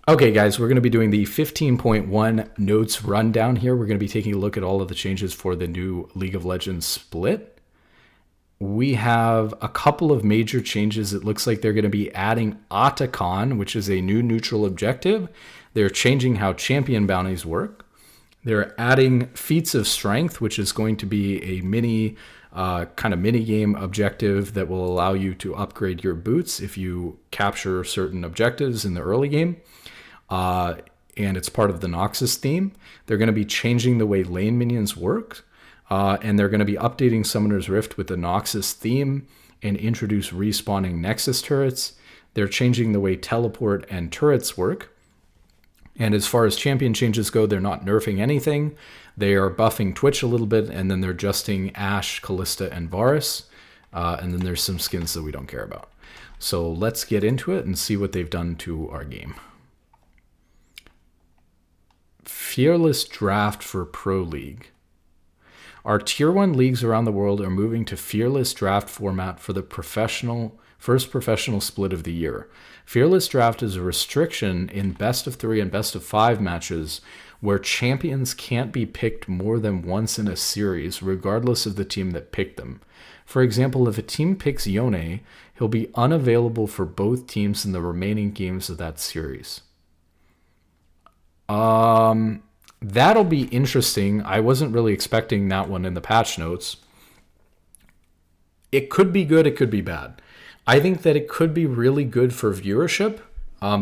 Okay, guys, we're going to be doing the 15.1 notes rundown here. We're going to be taking a look at all of the changes for the new League of Legends split. We have a couple of major changes. It looks like they're going to be adding Atakhan, which is a new neutral objective. They're changing how champion bounties work. They're adding Feats of Strength, which is going to be a mini game objective that will allow you to upgrade your boots if you capture certain objectives in the early game. And it's part of the Noxus theme. They're going to be changing the way lane minions work. And they're going to be updating Summoner's Rift with the Noxus theme and introduce respawning Nexus turrets. They're changing the way teleport and turrets work. And as far as champion changes go, they're not nerfing anything. They are buffing Twitch a little bit, and then they're adjusting Ashe, Callista, and Varus. And then there's some skins that we don't care about. So let's get into it and see what they've done to our game. Fearless draft for Pro League. Our Tier 1 leagues around the world are moving to Fearless Draft format for the first professional split of the year. Fearless Draft is a restriction in best of 3 and best of 5 matches where champions can't be picked more than once in a series, regardless of the team that picked them. For example, if a team picks Yone, he'll be unavailable for both teams in the remaining games of that series. That'll be interesting. I wasn't really expecting that one in the patch notes. It could be good, it could be bad. I think that it could be really good for viewership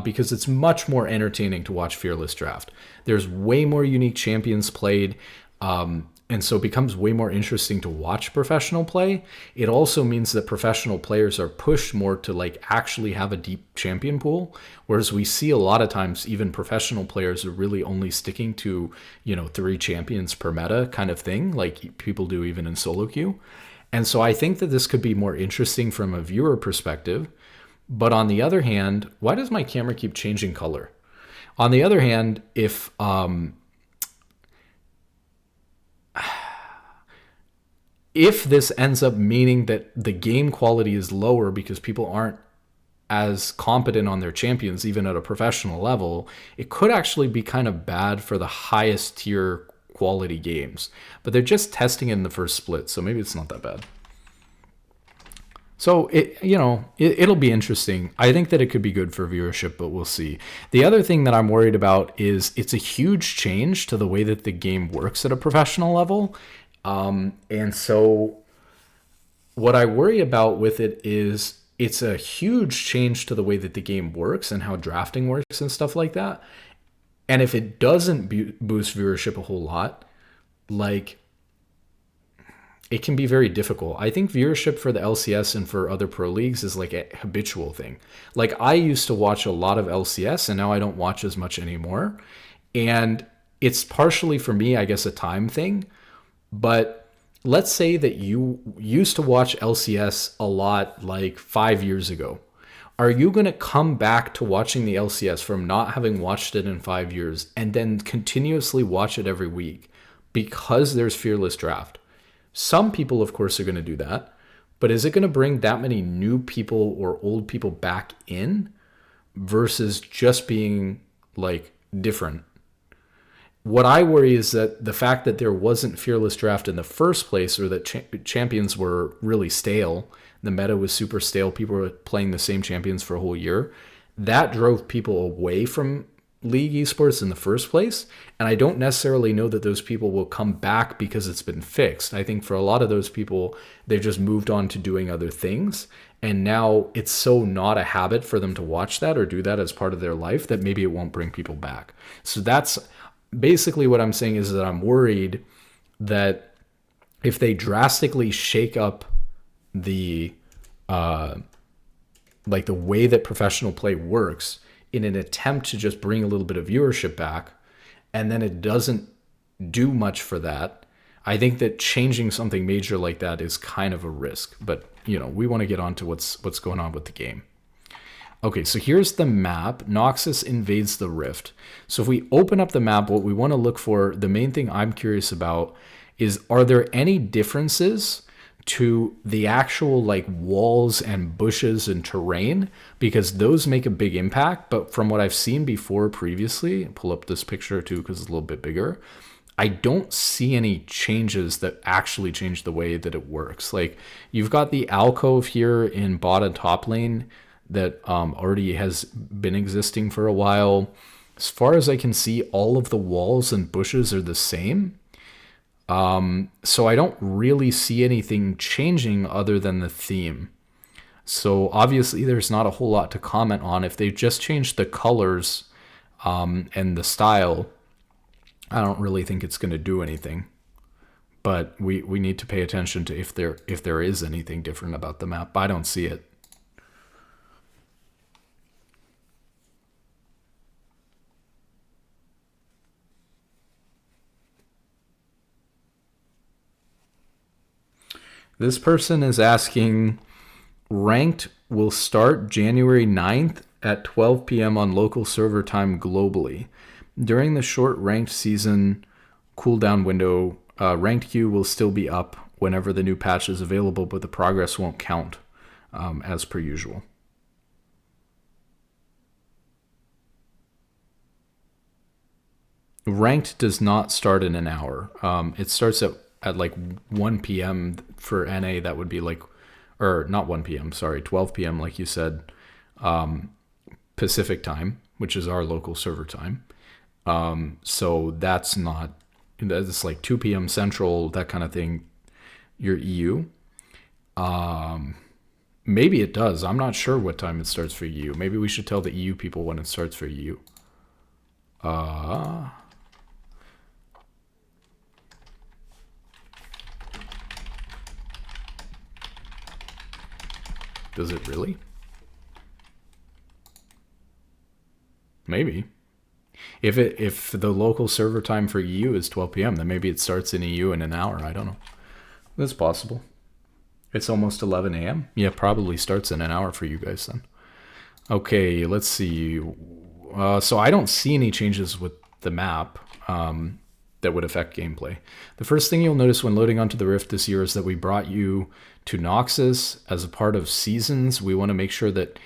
because it's much more entertaining to watch Fearless Draft. There's way more unique champions played, and so it becomes way more interesting to watch professional play. It also means that professional players are pushed more to actually have a deep champion pool, whereas we see a lot of times even professional players are really only sticking to 3 champions per meta kind of thing, like people do even in solo queue. And so I think that this could be more interesting from a viewer perspective. But on the other hand, why does my camera keep changing color? On the other hand, if this ends up meaning that the game quality is lower because people aren't as competent on their champions, even at a professional level, it could actually be kind of bad for the highest tier quality games. But they're just testing it in the first split, so maybe it's not that bad. So it'll be interesting. I think that it could be good for viewership, but we'll see. The other thing that I'm worried about is it's a huge change to the way that the game works at a professional level. And so what I worry about with it is it's a huge change to the way that the game works and how drafting works and stuff like that. And if it doesn't boost viewership a whole lot, it can be very difficult. I think viewership for the LCS and for other pro leagues is like a habitual thing. I used to watch a lot of LCS and now I don't watch as much anymore. And it's partially for me, I guess, a time thing. But let's say that you used to watch LCS a lot 5 years ago. Are you going to come back to watching the LCS from not having watched it in 5 years and then continuously watch it every week because there's Fearless Draft? Some people, of course, are going to do that. But is it going to bring that many new people or old people back in versus just being different? What I worry is that the fact that there wasn't Fearless Draft in the first place, or that champions were really stale, the meta was super stale, people were playing the same champions for a whole year, that drove people away from League esports in the first place. And I don't necessarily know that those people will come back because it's been fixed. I think for a lot of those people, they've just moved on to doing other things. And now it's so not a habit for them to watch that or do that as part of their life that maybe it won't bring people back. So that's basically what I'm saying, is that I'm worried that if they drastically shake up the the way that professional play works in an attempt to just bring a little bit of viewership back, and then it doesn't do much for that, I think that changing something major like that is kind of a risk. But we want to get on to what's going on with the game. Okay, so here's the map. Noxus invades the Rift. So if we open up the map, what we want to look for, the main thing I'm curious about is, are there any differences to the actual like walls and bushes and terrain, because those make a big impact. But from what I've seen before previously, pull up this picture too because it's a little bit bigger, I don't see any changes that actually change the way that it works. Like you've got the alcove here in bot and top lane that already has been existing for a while. As far as I can see, all of the walls and bushes are the same. So I don't really see anything changing other than the theme. So obviously there's not a whole lot to comment on. If they've just changed the colors and the style, I don't really think it's going to do anything. But we need to pay attention to if there is anything different about the map. I don't see it. This person is asking, ranked will start January 9th at 12 p.m. on local server time globally. During the short ranked season cooldown window, ranked queue will still be up whenever the new patch is available, but the progress won't count as per usual. Ranked does not start in an hour. It starts at like 1 p.m. for NA. That would be like, or not 1 p.m., sorry, 12 p.m. like you said, Pacific time, which is our local server time. So that's like 2 p.m. Central, that kind of thing, your EU. Maybe it does. I'm not sure what time it starts for EU. Maybe we should tell the EU people when it starts for EU. Does it really? Maybe. If the local server time for EU is 12 p.m., then maybe it starts in EU in an hour. I don't know. That's possible. It's almost 11 a.m. Yeah, probably starts in an hour for you guys then. Okay, let's see. So I don't see any changes with the map that would affect gameplay. The first thing you'll notice when loading onto the Rift this year is that we brought you to Noxus as a part of seasons. We want to make sure that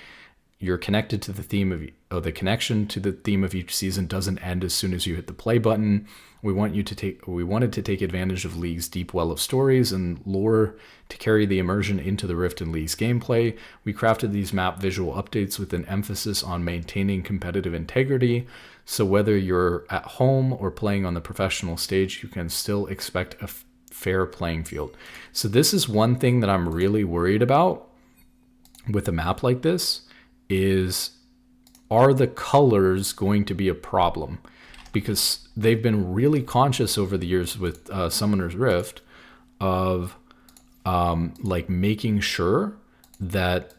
you're connected to the theme of the connection to the theme of each season doesn't end as soon as you hit the play button. We wanted to take advantage of League's deep well of stories and lore to carry the immersion into the Rift and League's gameplay. We crafted these map visual updates with an emphasis on maintaining competitive integrity. So whether you're at home or playing on the professional stage, you can still expect a fair playing field. So this is one thing that I'm really worried about with a map like this is, are the colors going to be a problem? Because they've been really conscious over the years with Summoner's Rift of like making sure that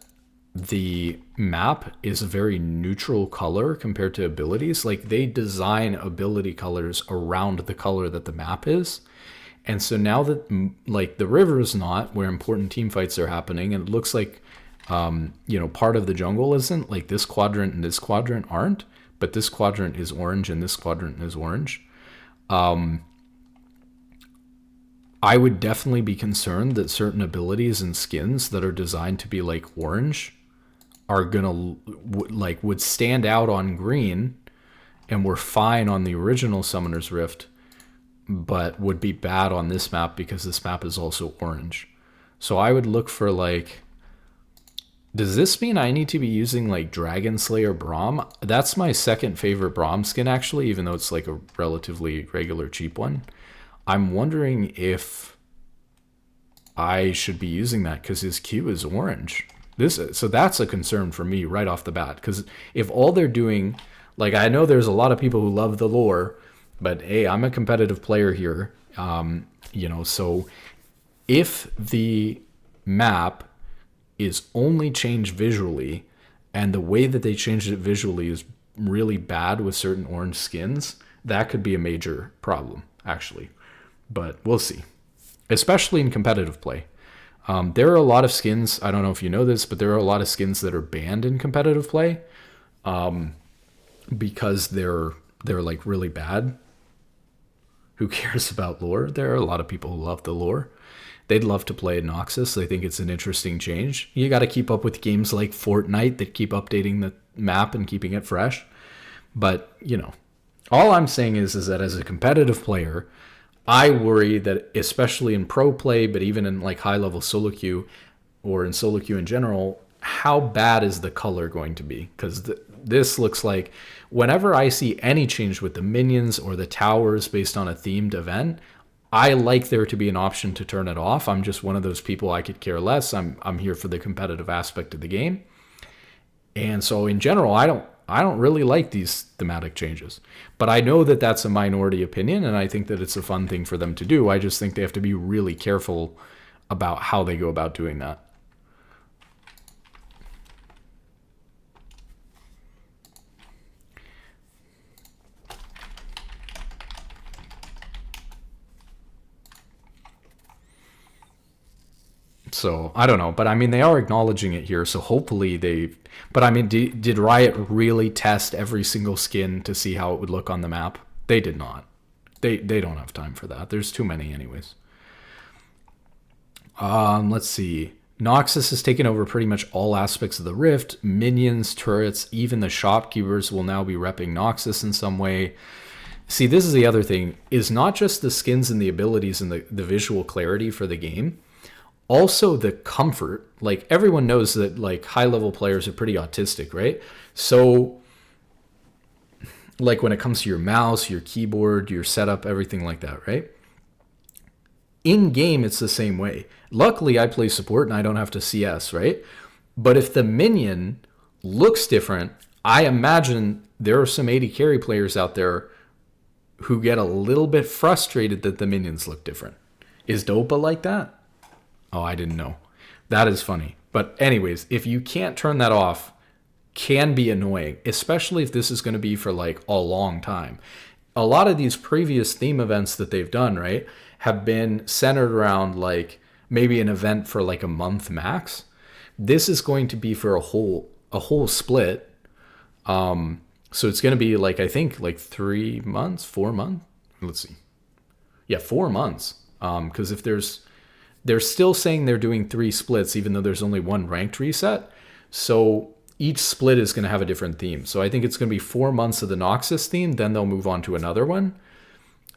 the map is a very neutral color compared to abilities. Like they design ability colors around the color that the map is. And so now that like the river is not where important team fights are happening, and it looks like part of the jungle isn't, like this quadrant and this quadrant aren't, but this quadrant is orange and this quadrant is orange. I would definitely be concerned that certain abilities and skins that are designed to be like orange are gonna would stand out on green and were fine on the original Summoner's Rift, but would be bad on this map because this map is also orange. So I would look for like, does this mean I need to be using like Dragon Slayer Braum? That's my second favorite Braum skin actually, even though it's like a relatively regular cheap one. I'm wondering if I should be using that because his Q is orange. So that's a concern for me right off the bat, because if all they're doing, like I know there's a lot of people who love the lore, but hey, I'm a competitive player here, so if the map is only changed visually and the way that they changed it visually is really bad with certain orange skins, that could be a major problem actually. But we'll see, especially in competitive play. There are a lot of skins, I don't know if you know this, but there are a lot of skins that are banned in competitive play because they're like really bad. Who cares about lore? There are a lot of people who love the lore. They'd love to play Noxus. They think it's an interesting change. You got to keep up with games like Fortnite that keep updating the map and keeping it fresh. But, all I'm saying is that as a competitive player, I worry that especially in pro play, but even in like high level solo queue or in solo queue in general, how bad is the color going to be? Because this looks like whenever I see any change with the minions or the towers based on a themed event, I like there to be an option to turn it off. I'm just one of those people. I could care less. I'm here for the competitive aspect of the game. And so in general, I don't really like these thematic changes. But I know that that's a minority opinion, and I think that it's a fun thing for them to do. I just think they have to be really careful about how they go about doing that. So I don't know, but I mean, they are acknowledging it here. So hopefully but I mean, did Riot really test every single skin to see how it would look on the map? They did not. They don't have time for that. There's too many anyways. Let's see. Noxus has taken over pretty much all aspects of the Rift. Minions, turrets, even the shopkeepers will now be repping Noxus in some way. See, this is the other thing, is not just the skins and the abilities and the visual clarity for the game, also the comfort. Like, everyone knows that like high level players are pretty autistic, right? So like when it comes to your mouse, your keyboard, your setup, everything like that, right? In game, it's the same way. Luckily, I play support and I don't have to CS, right? But if the minion looks different, I imagine there are some AD carry players out there who get a little bit frustrated that the minions look different. Is Dopa like that? Oh, I didn't know. That is funny. But anyways, if you can't turn that off, can be annoying, especially if this is going to be for like a long time. A lot of these previous theme events that they've done, right, have been centered around like maybe an event for like a month max. This is going to be for a whole split. So it's going to be like, I think like 3 months, 4 months. Let's see. Yeah, 4 months. Because if they're still saying they're doing 3 splits, even though there's only one ranked reset. So each split is going to have a different theme. So I think it's going to be 4 months of the Noxus theme, then they'll move on to another one.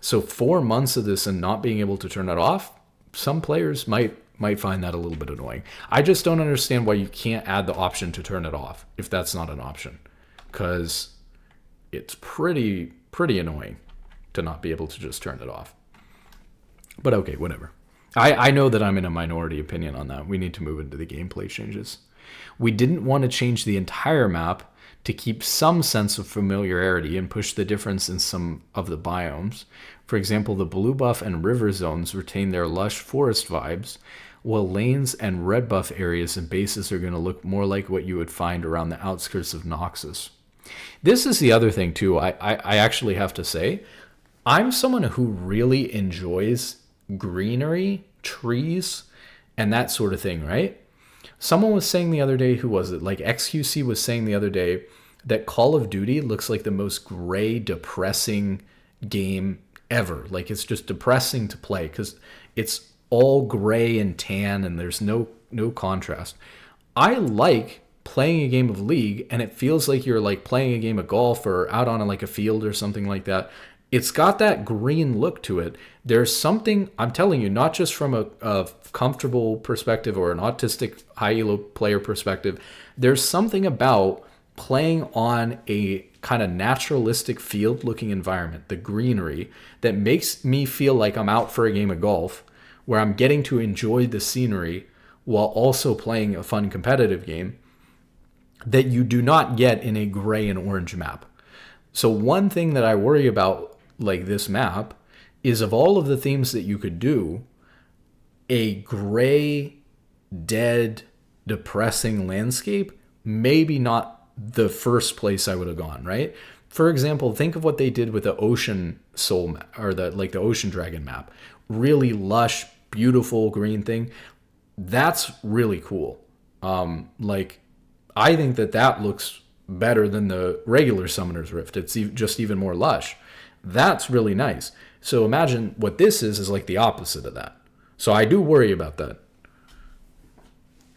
So 4 months of this and not being able to turn it off, some players might find that a little bit annoying. I just don't understand why you can't add the option to turn it off if that's not an option, because it's pretty annoying to not be able to just turn it off. But okay, whatever. I know that I'm in a minority opinion on that. We need to move into the gameplay changes. We didn't want to change the entire map to keep some sense of familiarity and push the difference in some of the biomes. For example, the blue buff and river zones retain their lush forest vibes, while lanes and red buff areas and bases are going to look more like what you would find around the outskirts of Noxus. This is the other thing too. I actually have to say, I'm someone who really enjoys greenery, trees, and that sort of thing, right? Someone was saying the other day, who was it? Like XQC was saying the other day that Call of Duty looks like the most gray, depressing game ever. Like, it's just depressing to play because it's all gray and tan and there's no contrast. I like playing a game of League and it feels like you're like playing a game of golf or out on like a field or something like that. It's got that green look to it. There's something, I'm telling you, not just from a comfortable perspective or an autistic high elo player perspective. There's something about playing on a kind of naturalistic field looking environment, the greenery, that makes me feel like I'm out for a game of golf where I'm getting to enjoy the scenery while also playing a fun competitive game that you do not get in a gray and orange map. So one thing that I worry about like this map is, of all of the themes that you could do, a gray, dead, depressing landscape, maybe not the first place I would have gone, right? For example, think of what they did with the Ocean Soul map, or the Ocean Dragon map. Really lush, beautiful green thing. That's really cool. I think that looks better than the regular Summoner's Rift. It's just even more lush. That's really nice. So imagine what this is like the opposite of that. So I do worry about that.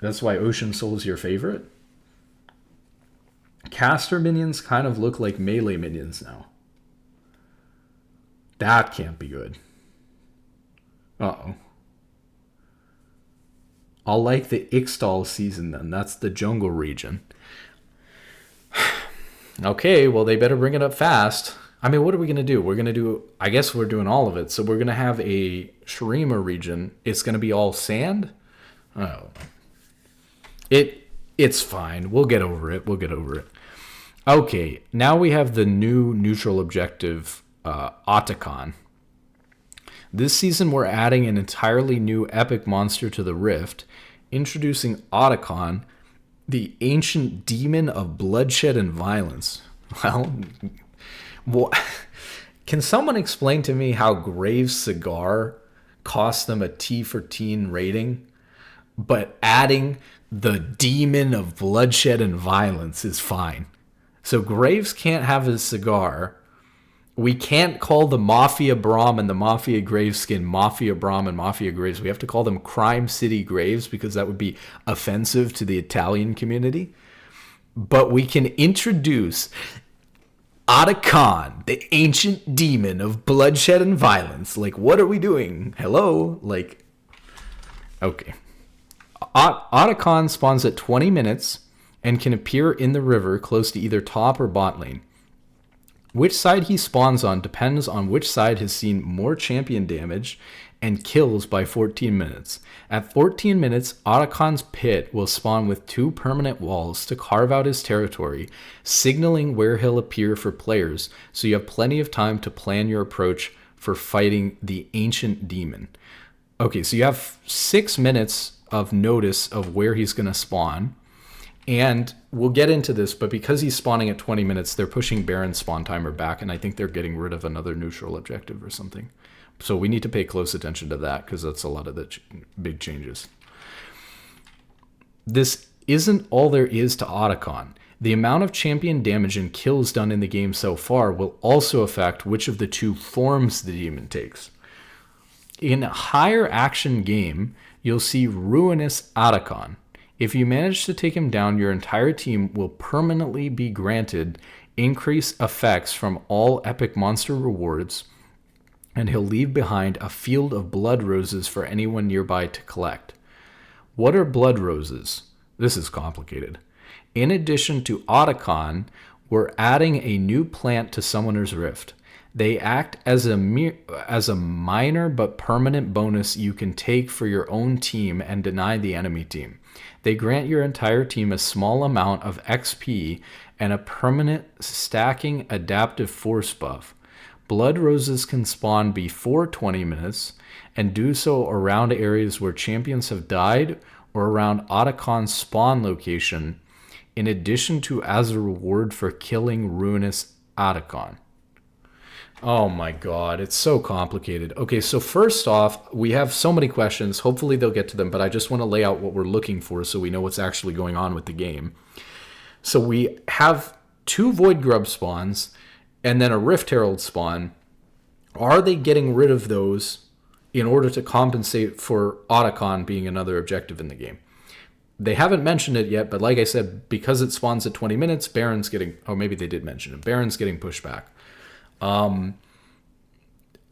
That's why Ocean Soul is your favorite. Caster minions kind of look like melee minions now. That can't be good. Uh-oh. I'll like the Ixtal season then. That's the jungle region. Okay, well, they better bring it up fast. I mean, what are we going to do? We're going to do... I guess we're doing all of it. So we're going to have a Shurima region. It's going to be all sand? Oh. It's fine. We'll get over it. Okay, now we have the new neutral objective, Atakhan. This season, we're adding an entirely new epic monster to the Rift, introducing Atakhan, the ancient demon of bloodshed and violence. Well, can someone explain to me how Graves' cigar cost them a T for teen rating, but adding the demon of bloodshed and violence is fine? So Graves can't have his cigar. We can't call the Mafia Braum and the Mafia Graveskin Mafia Braum and Mafia Graves. We have to call them Crime City Graves because that would be offensive to the Italian community. But we can introduce Atakhan, the ancient demon of bloodshed and violence. Like, what are we doing? Hello? Like, okay. Atakhan spawns at 20 minutes and can appear in the river close to either top or bot lane. Which side he spawns on depends on which side has seen more champion damage and kills by 14 minutes. At 14 minutes, Atakhan's pit will spawn with 2 permanent walls to carve out his territory, signaling where he'll appear for players, so you have plenty of time to plan your approach for fighting the ancient demon. Okay, so you have 6 minutes of notice of where he's going to spawn. And we'll get into this, but because he's spawning at 20 minutes, they're pushing Baron's spawn timer back, and I think they're getting rid of another neutral objective or something. So we need to pay close attention to that, because that's a lot of the big changes. This isn't all there is to Atakhan. The amount of champion damage and kills done in the game so far will also affect which of the 2 forms the demon takes. In a higher action game, you'll see Ruinous Atakhan. If you manage to take him down, your entire team will permanently be granted increased effects from all epic monster rewards, and he'll leave behind a field of blood roses for anyone nearby to collect. What are blood roses? This is complicated. In addition to Atakhan, we're adding a new plant to Summoner's Rift. They act as a minor but permanent bonus you can take for your own team and deny the enemy team. They grant your entire team a small amount of XP and a permanent stacking adaptive force buff. Blood roses can spawn before 20 minutes and do so around areas where champions have died or around Atakhan's spawn location, in addition to as a reward for killing Ruinous Atakhan. Oh my god, it's so complicated. Okay, so first off, we have so many questions. Hopefully they'll get to them, but I just want to lay out what we're looking for so we know what's actually going on with the game. So we have 2 Void Grub spawns and then a Rift Herald spawn. Are they getting rid of those in order to compensate for Atakhan being another objective in the game? They haven't mentioned it yet, but like I said, because it spawns at 20 minutes, Baron's getting... Oh, maybe they did mention it. Baron's getting pushed back. I'm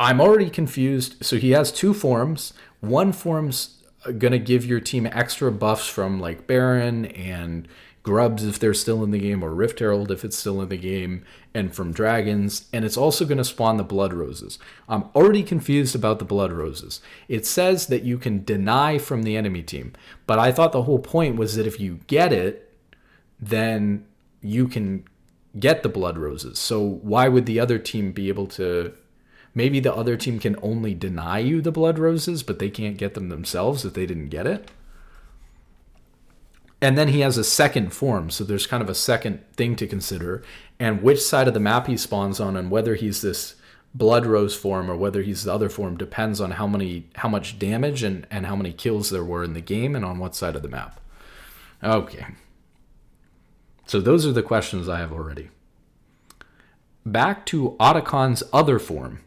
already confused. So he has 2 forms. One form's going to give your team extra buffs from like Baron and Grubs if they're still in the game, or Rift Herald if it's still in the game, and from Dragons. And it's also going to spawn the Blood Roses. I'm already confused about the Blood Roses. It says that you can deny from the enemy team, but I thought the whole point was that if you get it, then you can get the Blood Roses. So why would the other team be able to... Maybe the other team can only deny you the Blood Roses, but they can't get them themselves if they didn't get it. And then he has a second form, so there's kind of a second thing to consider. And which side of the map he spawns on, and whether he's this Blood Rose form or whether he's the other form, depends on how much damage and how many kills there were in the game and on what side of the map. Okay. So those are the questions I have already. Back to Atakhan's other form.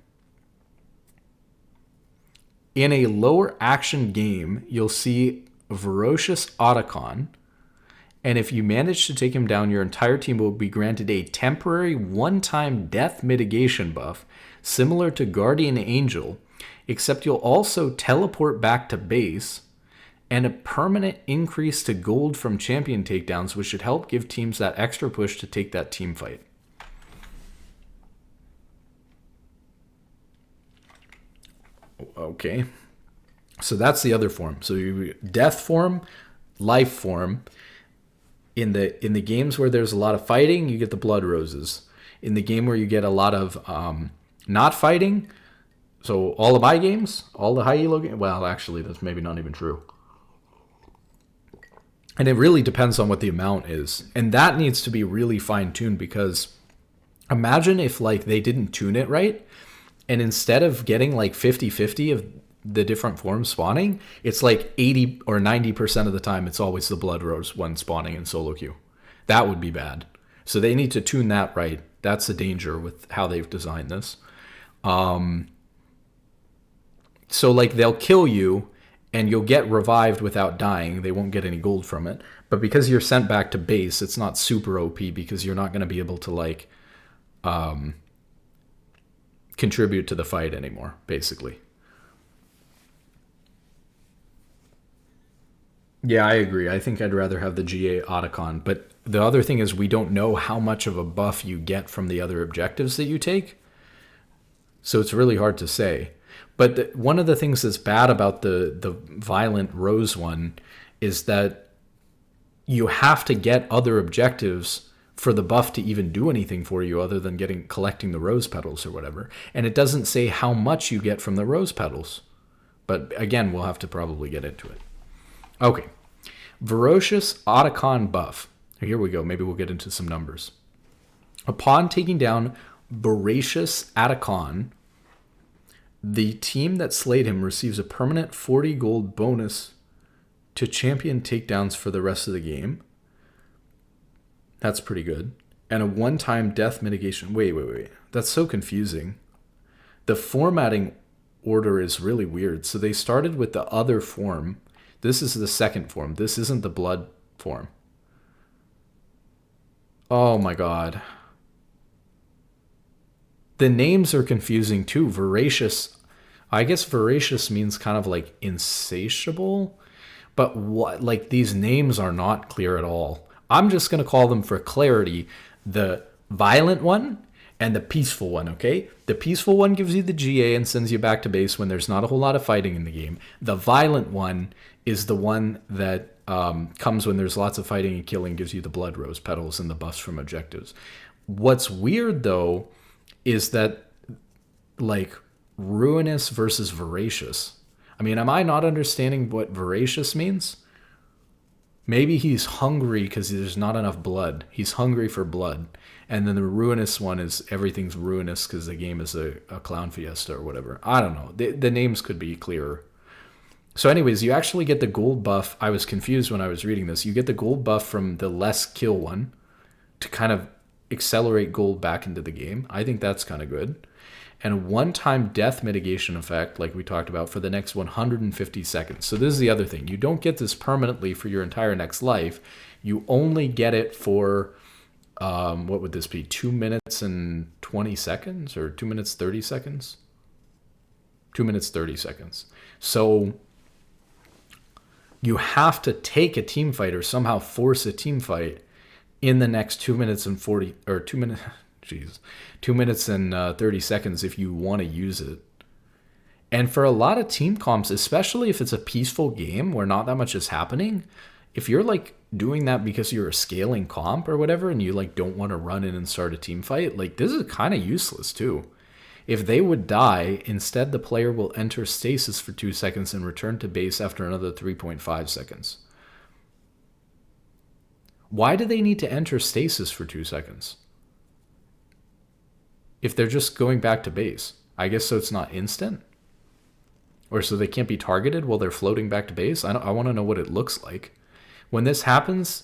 In a lower action game, you'll see Ferocious Atakhan, and if you manage to take him down, your entire team will be granted a temporary one-time death mitigation buff, similar to Guardian Angel, except you'll also teleport back to base, and a permanent increase to gold from champion takedowns, which should help give teams that extra push to take that team fight. Okay. So that's the other form. So you death form, life form. In the games where there's a lot of fighting, you get the blood roses. In the game where you get a lot of not fighting, so all of my games, all the high elo games, well, actually, that's maybe not even true. And it really depends on what the amount is. And that needs to be really fine-tuned, because imagine if like they didn't tune it right, and instead of getting like 50-50 of the different forms spawning, it's like 80 or 90% of the time it's always the blood rose one spawning in solo queue. That would be bad. So they need to tune that right. That's the danger with how they've designed this. So like they'll kill you and you'll get revived without dying. They won't get any gold from it. But because you're sent back to base, it's not super OP, because you're not going to be able to like contribute to the fight anymore, basically. Yeah, I agree. I think I'd rather have the GA Atakhan. But the other thing is we don't know how much of a buff you get from the other objectives that you take. So it's really hard to say. But one of the things that's bad about the Violent Rose one is that you have to get other objectives for the buff to even do anything for you other than collecting the rose petals or whatever. And it doesn't say how much you get from the rose petals. But again, we'll have to probably get into it. Okay, Ferocious Atakhan buff. Here we go. Maybe we'll get into some numbers. Upon taking down Voracious Atakhan, the team that slayed him receives a permanent 40 gold bonus to champion takedowns for the rest of the game. That's pretty good. And a one-time death mitigation. Wait. That's so confusing. The formatting order is really weird. So they started with the other form. This is the second form. This isn't the blood form. Oh my god. The names are confusing too. Voracious. I guess voracious means kind of like insatiable. But what, like, these names are not clear at all. I'm just going to call them for clarity the violent one and the peaceful one, okay? The peaceful one gives you the GA and sends you back to base when there's not a whole lot of fighting in the game. The violent one is the one that comes when there's lots of fighting and killing, gives you the blood rose petals and the buffs from objectives. What's weird, though, is that, like, ruinous versus voracious. I mean, am I not understanding what voracious means? Maybe he's hungry because there's not enough blood. He's hungry for blood. And then the ruinous one is everything's ruinous because the game is a clown fiesta or whatever. I don't know. The names could be clearer. So anyways, you actually get the gold buff. I was confused when I was reading this. You get the gold buff from the less kill one to kind of accelerate gold back into the game. I think that's kind of good. And a one-time death mitigation effect, like we talked about, for the next 150 seconds. So this is the other thing. You don't get this permanently for your entire next life. You only get it for, what would this be, 2 minutes and 20 seconds? Or 2 minutes 30 seconds? 2 minutes 30 seconds. So you have to take a team fight or somehow force a team fight in the next 2 minutes and 40, or 2 minutes... Jeez, 2 minutes and 30 seconds if you want to use it. And for a lot of team comps, especially if it's a peaceful game where not that much is happening, if you're like doing that because you're a scaling comp or whatever, and you like don't want to run in and start a team fight, like this is kind of useless too. If they would die, instead the player will enter stasis for 2 seconds and return to base after another 3.5 seconds. Why do they need to enter stasis for 2 seconds? If they're just going back to base, I guess so it's not instant? Or so they can't be targeted while they're floating back to base? I want to know what it looks like. When this happens,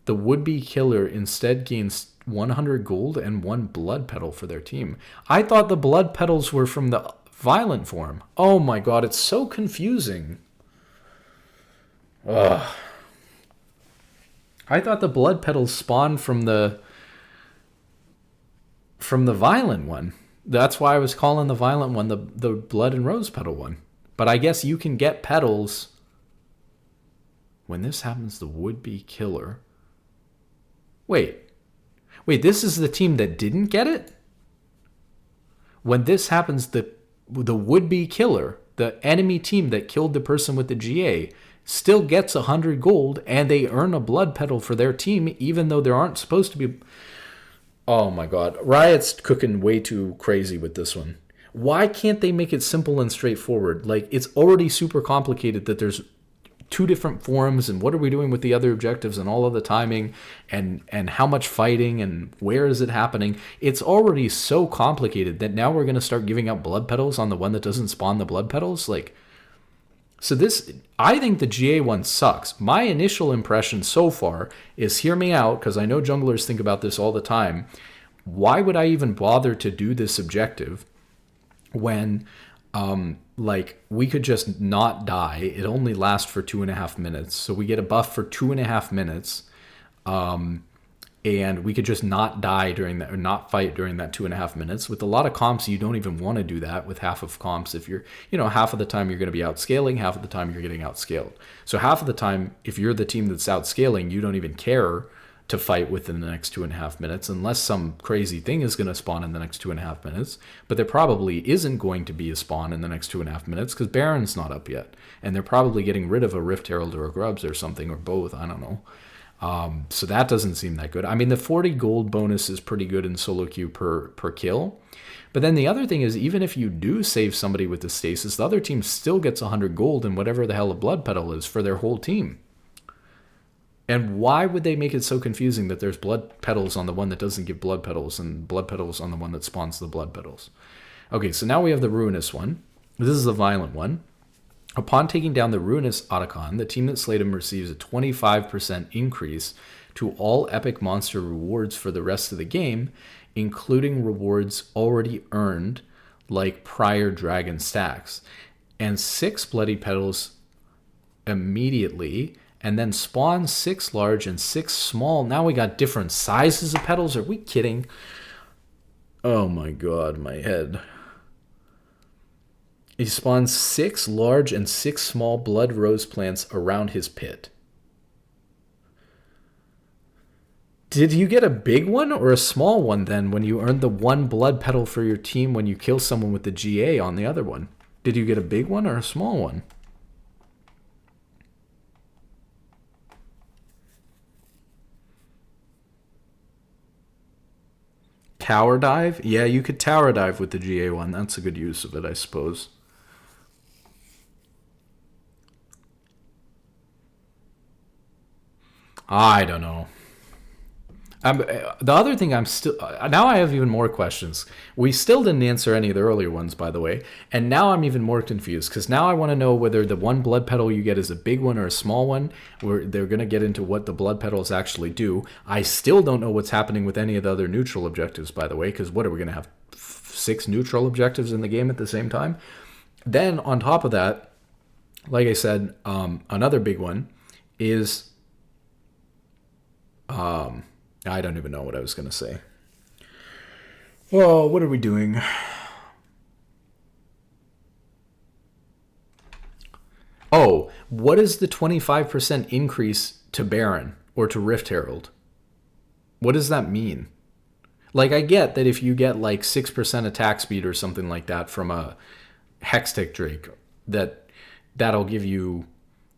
the would-be killer instead gains 100 gold and 1 blood petal for their team. I thought the blood petals were from Violent form. Oh my god, it's so confusing. Ugh. I thought the blood petals spawned from the violent one. That's why I was calling the violent one the blood and rose petal one. But I guess you can get petals. When this happens, the would-be killer. Wait, this is the team that didn't get it? When this happens, the would-be killer, the enemy team that killed the person with the GA, still gets 100 gold, and they earn a blood petal for their team, even though there aren't supposed to be... Oh my god. Riot's cooking way too crazy with this one. Why can't they make it simple and straightforward? Like, it's already super complicated that there's 2 different forms, and what are we doing with the other objectives, and all of the timing, and how much fighting, and where is it happening? It's already so complicated that now we're going to start giving out blood petals on the one that doesn't spawn the blood petals. Like, so this, I think the GA one sucks. My initial impression so far is, hear me out, because I know junglers think about this all the time. Why would I even bother to do this objective when like, we could just not die? It only lasts for 2.5 minutes, so we get a buff for 2.5 minutes, and we could just not die during that, or not fight during that 2.5 minutes. With a lot of comps, you don't even want to do that. With half of comps, if you're, half of the time you're going to be outscaling, half of the time you're getting outscaled. So half of the time, if you're the team that's outscaling, you don't even care to fight within the next 2.5 minutes, unless some crazy thing is going to spawn in the next 2.5 minutes. But there probably isn't going to be a spawn in the next 2.5 minutes, because Baron's not up yet. And they're probably getting rid of a Rift Herald or a Grubs or something, or both, I don't know. So that doesn't seem that good. I mean, the 40 gold bonus is pretty good in solo queue per kill. But then the other thing is, even if you do save somebody with the stasis, the other team still gets 100 gold and whatever the hell a blood petal is for their whole team. And why would they make it so confusing that there's blood petals on the one that doesn't give blood petals, and blood petals on the one that spawns the blood petals? Okay, so now we have the Ruinous one. This is the violent one. Upon taking down the Ruinous Atakhan, the team that slayed him receives a 25% increase to all epic monster rewards for the rest of the game, including rewards already earned, like prior dragon stacks, and 6 bloody petals immediately, and then spawn 6 large and 6 small. Now we got different sizes of petals. Are we kidding? Oh my god, my head. He spawns 6 large and 6 small blood rose plants around his pit. Did you get a big one or a small one then when you earned the 1 blood petal for your team when you kill someone with the GA on the other one? Did you get a big one or a small one? Tower dive? Yeah, you could tower dive with the GA one. That's a good use of it, I suppose. I don't know. The other thing I'm still... Now I have even more questions. We still didn't answer any of the earlier ones, by the way. And now I'm even more confused, because now I want to know whether the 1 blood petal you get is a big one or a small one. Where they're going to get into what the blood petals actually do. I still don't know what's happening with any of the other neutral objectives, by the way, because what are we going to have? 6 neutral objectives in the game at the same time? Then, on top of that, like I said, another big one is... I don't even know what I was going to say. Oh, what are we doing? Oh, what is the 25% increase to Baron or to Rift Herald? What does that mean? Like, I get that if you get like 6% attack speed or something like that from a Hextech Drake, that'll give you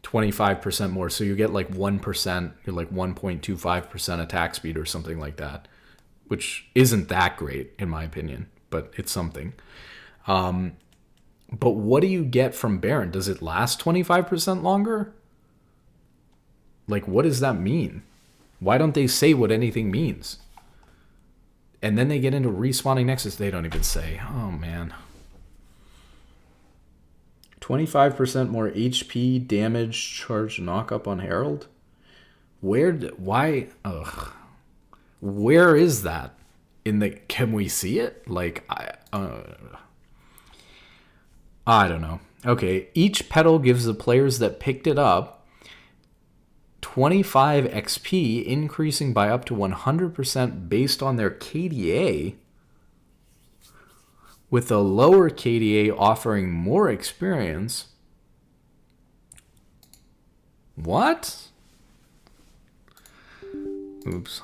25% more, so you get like 1%, you're like 1.25% attack speed or something like that, which isn't that great in my opinion, but it's something. But what do you get from Baron? Does it last 25% longer? Like, what does that mean? Why don't they say what anything means? And then they get into respawning Nexus, they don't even say. Oh man. 25% more HP, damage, charge, knock up on Herald? Why? Ugh. Where is that? Can we see it? Like, I don't know. Okay, each petal gives the players that picked it up 25 XP, increasing by up to 100% based on their KDA, with a lower KDA offering more experience. What? Oops,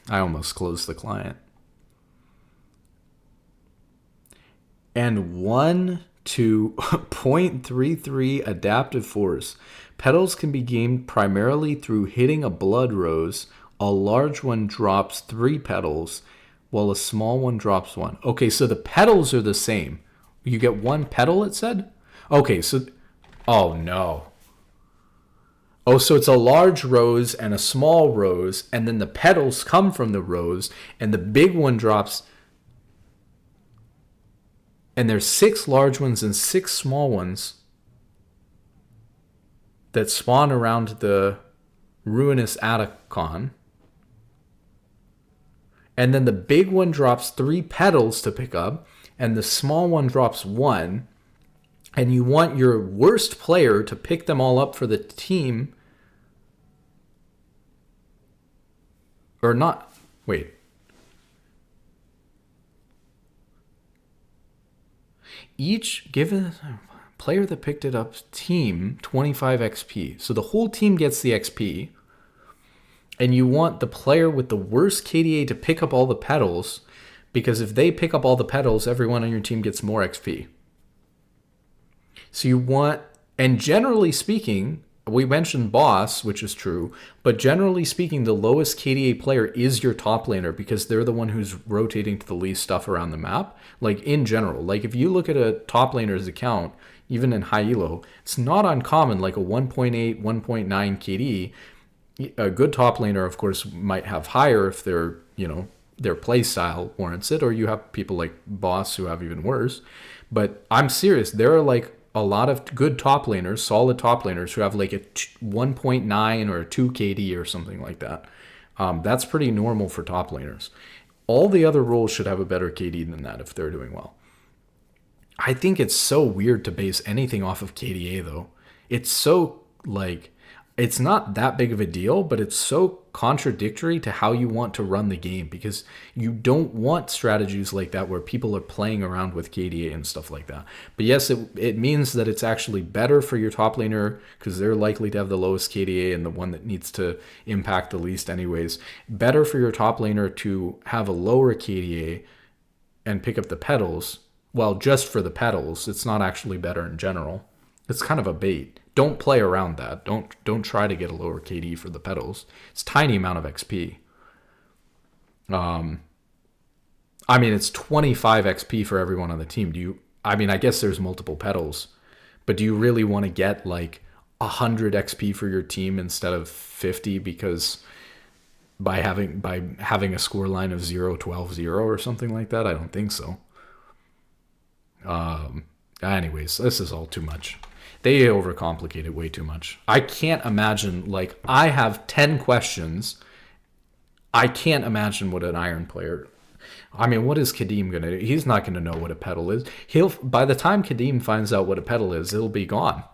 I almost closed the client. And 1 to 0.33 adaptive force. Petals can be gained primarily through hitting a blood rose. A large one drops 3 petals, while a small one drops 1. Okay, so the petals are the same. You get 1 petal, it said? Okay, so... Oh, no. Oh, so it's a large rose and a small rose, and then the petals come from the rose, and the big one drops... And there's 6 large ones and 6 small ones that spawn around the ruinous Atakhan. And then the big one drops 3 petals to pick up, and the small one drops 1. And you want your worst player to pick them all up for the team. Or not. Wait. Each given player that picked it up team 25 XP. So the whole team gets the XP. And you want the player with the worst KDA to pick up all the petals, because if they pick up all the petals, everyone on your team gets more XP. So you want, and generally speaking, we mentioned boss, which is true, but generally speaking, the lowest KDA player is your top laner, because they're the one who's rotating to the least stuff around the map. Like in general, like if you look at a top laner's account, even in high elo, it's not uncommon, like a 1.8, 1.9 KD. A good top laner, of course, might have higher if their, their play style warrants it, or you have people like boss who have even worse. But I'm serious, there are like a lot of good top laners, solid top laners, who have like a 1.9 or a 2 KD or something like that. That's pretty normal for top laners. All the other roles should have a better KD than that if they're doing well. I think it's so weird to base anything off of KDA, though. It's so, it's not that big of a deal, but it's so contradictory to how you want to run the game, because you don't want strategies like that where people are playing around with KDA and stuff like that. But yes, it means that it's actually better for your top laner, because they're likely to have the lowest KDA and the one that needs to impact the least anyways. Better for your top laner to have a lower KDA and pick up the petals. Well, just for the petals. It's not actually better in general. It's kind of a bait. Don't play around that. Don't try to get a lower KD for the petals. It's a tiny amount of XP. It's 25 XP for everyone on the team. I guess there's multiple petals, but do you really want to get like 100 XP for your team instead of 50 because by having a score line of 0-12-0 or something like that? I don't think so. Anyways, this is all too much. They overcomplicate it way too much. I can't imagine, I have 10 questions. I can't imagine what an Iron player... what is Kadeem going to do? He's not going to know what a petal is. By the time Kadeem finds out what a petal is, it'll be gone.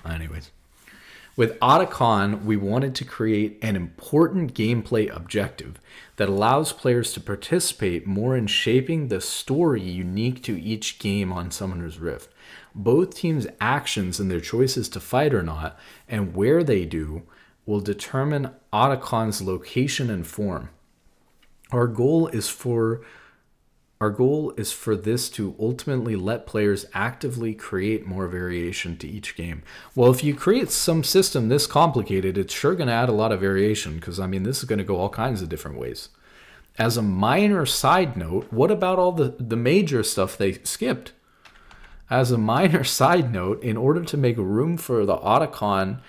Anyways. With Atakhan, we wanted to create an important gameplay objective that allows players to participate more in shaping the story unique to each game on Summoner's Rift. Both teams' actions and their choices to fight or not, and where they do, will determine Atakhan's location and form. Our goal is for this to ultimately let players actively create more variation to each game. Well, if you create some system this complicated, it's sure going to add a lot of variation, because, this is going to go all kinds of different ways. As a minor side note, what about all the major stuff they skipped? As a minor side note, in order to make room for the Atakhan,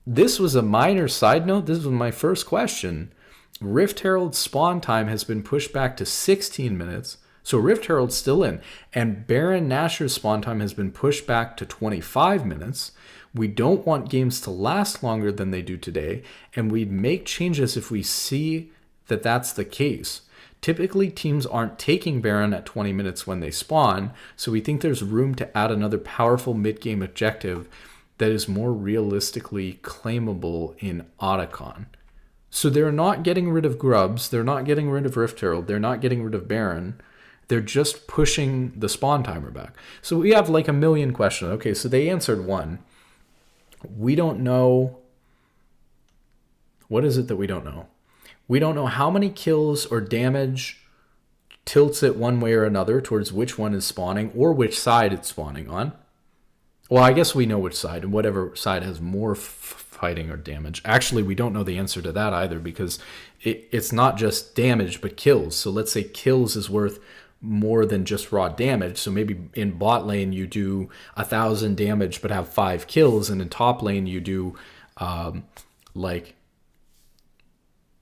this was a minor side note. This was my first question. Rift Herald's spawn time has been pushed back to 16 minutes, so Rift Herald's still in. And Baron Nashor's spawn time has been pushed back to 25 minutes. We don't want games to last longer than they do today, and we'd make changes if we see that that's the case. Typically, teams aren't taking Baron at 20 minutes when they spawn, so we think there's room to add another powerful mid-game objective that is more realistically claimable in Atakhan. So they're not getting rid of Grubs, they're not getting rid of Rift Herald, they're not getting rid of Baron, they're just pushing the spawn timer back. So we have like a million questions. Okay, so they answered one. We don't know. What is it that we don't know? We don't know how many kills or damage tilts it one way or another towards which one is spawning or which side it's spawning on. Well, I guess we know which side, and whatever side has more fighting or damage. Actually, we don't know the answer to that either, because it's not just damage but kills. So let's say kills is worth more than just raw damage. So maybe in bot lane you do 1,000 damage but have 5 kills, and in top lane you do like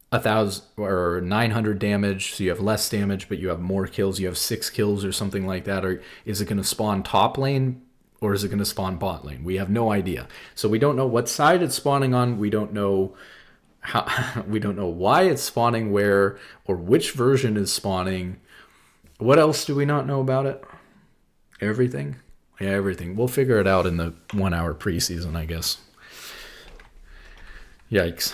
1,000 or 900 damage, so you have less damage but you have more kills. You have 6 kills or something like that. Or is it going to spawn top lane or is it going to spawn bot lane? We have no idea. So we don't know what side it's spawning on. We don't know how. We don't know why it's spawning where or which version is spawning. What else do we not know about it? Everything? Yeah, everything. We'll figure it out in the 1 hour preseason, I guess. Yikes.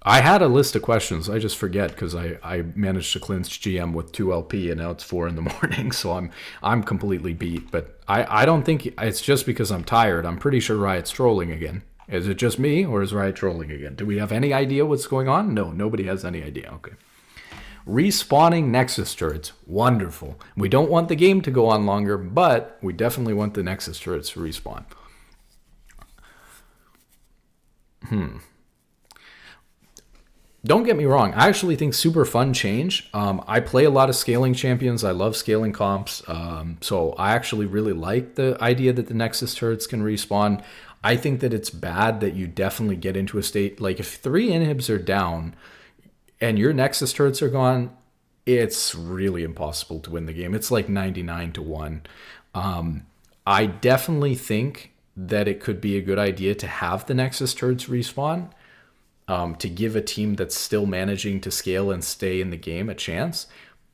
I had a list of questions. I just forget because I managed to clinch GM with 2 LP and now it's 4 in the morning. So I'm completely beat. But I don't think it's just because I'm tired. I'm pretty sure Riot's trolling again. Is it just me or is Riot trolling again? Do we have any idea what's going on? No, nobody has any idea. Okay. Respawning Nexus turrets. Wonderful. We don't want the game to go on longer, but we definitely want the Nexus turrets to respawn. Don't get me wrong. I actually think super fun change. I play a lot of scaling champions. I love scaling comps. So I actually really like the idea that the Nexus turrets can respawn. I think that it's bad that you definitely get into a state, like if 3 inhibs are down and your Nexus turrets are gone, it's really impossible to win the game. It's like 99-1. I definitely think that it could be a good idea to have the Nexus turrets respawn, to give a team that's still managing to scale and stay in the game a chance.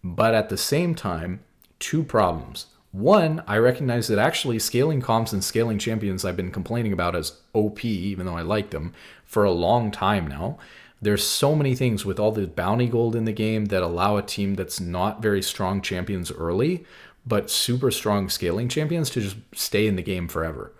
But at the same time, 2 problems. One, I recognize that actually scaling comps and scaling champions I've been complaining about as OP, even though I like them, for a long time now. There's so many things with all the bounty gold in the game that allow a team that's not very strong champions early, but super strong scaling champions to just stay in the game forever.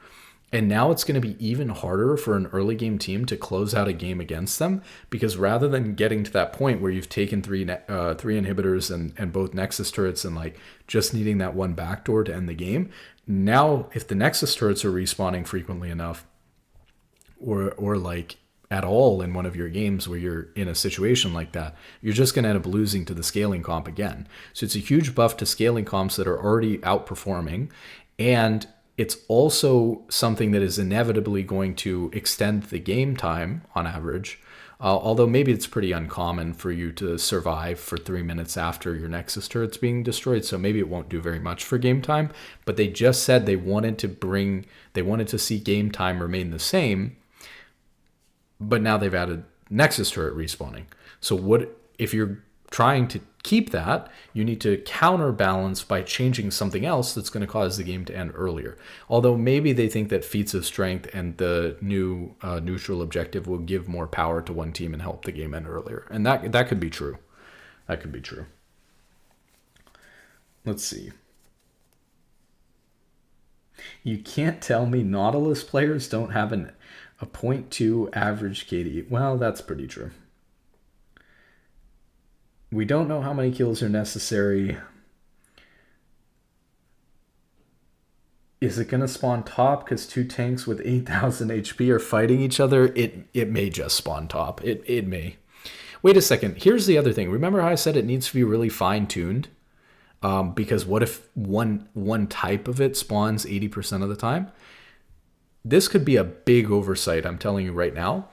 And now it's going to be even harder for an early game team to close out a game against them, because rather than getting to that point where you've taken three inhibitors and both Nexus turrets and like just needing that one backdoor to end the game, now if the Nexus turrets are respawning frequently enough, or like at all in one of your games where you're in a situation like that, you're just going to end up losing to the scaling comp again. So it's a huge buff to scaling comps that are already outperforming, and it's also something that is inevitably going to extend the game time on average, although maybe it's pretty uncommon for you to survive for 3 minutes after your Nexus turret's being destroyed, so maybe it won't do very much for game time. But they just said they wanted to see game time remain the same, but now they've added Nexus turret respawning. So what if you're trying to keep that, you need to counterbalance by changing something else that's going to cause the game to end earlier. Although maybe they think that Feats of Strength and the new neutral objective will give more power to one team and help the game end earlier. And that could be true. That could be true. Let's see. You can't tell me Nautilus players don't have a 0.2 average KD. Well, that's pretty true. We don't know how many kills are necessary. Is it going to spawn top because 2 tanks with 8,000 HP are fighting each other? It may just spawn top. It may. Wait a second. Here's the other thing. Remember how I said it needs to be really fine-tuned? Because what if one type of it spawns 80% of the time? This could be a big oversight, I'm telling you right now.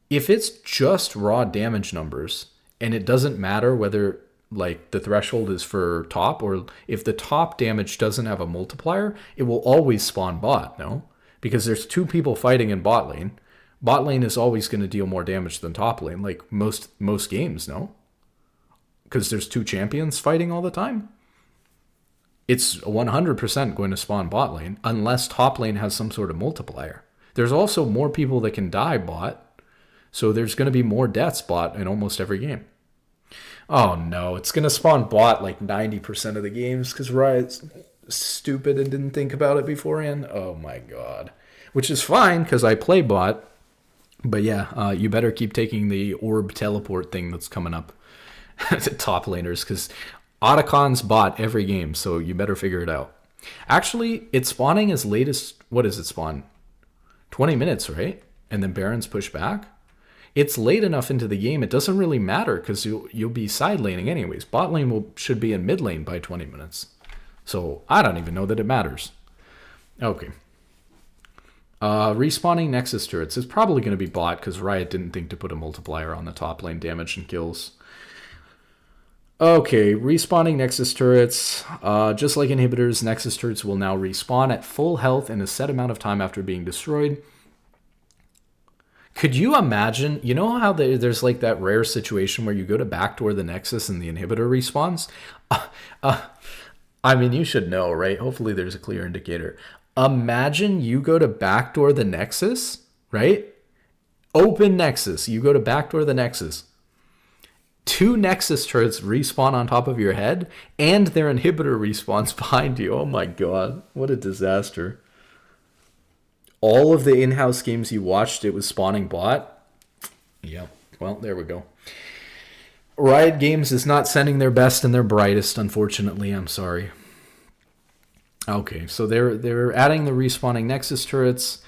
If it's just raw damage numbers, and it doesn't matter whether like the threshold is for top, or if the top damage doesn't have a multiplier, it will always spawn bot, no? Because there's 2 people fighting in bot lane. Bot lane is always going to deal more damage than top lane, like most games, no? because there's 2 champions fighting all the time, it's 100% going to spawn bot lane unless top lane has some sort of multiplier. There's also more people that can die bot, so there's going to be more deaths bot in almost every game. Oh no, it's going to spawn bot like 90% of the games because Riot's stupid and didn't think about it beforehand. Oh my god. Which is fine because I play bot. But yeah, you better keep taking the orb teleport thing that's coming up to top laners because Atakhan's bot every game, so you better figure it out. Actually, it's spawning as late as, what does it spawn? 20 minutes, right? And then Baron's push back? It's late enough into the game, it doesn't really matter because you'll be side laning anyways. Bot lane should be in mid lane by 20 minutes. So I don't even know that it matters. Okay. Respawning Nexus turrets is probably going to be bot because Riot didn't think to put a multiplier on the top lane damage and kills. Okay, respawning Nexus turrets. Just like inhibitors, Nexus turrets will now respawn at full health in a set amount of time after being destroyed. Could you imagine, you know how there's like that rare situation where you go to backdoor the Nexus and the inhibitor respawns? I mean, you should know, right? Hopefully there's a clear indicator. Imagine you go to backdoor the Nexus, right? Open Nexus. You go to backdoor the Nexus. 2 Nexus turrets respawn on top of your head, and their inhibitor respawns behind you. Oh my god, what a disaster. All of the in-house games you watched, it was spawning bot. Yep, well, there we go. Riot Games is not sending their best and their brightest, unfortunately. I'm sorry. Okay, so they're adding the respawning Nexus turrets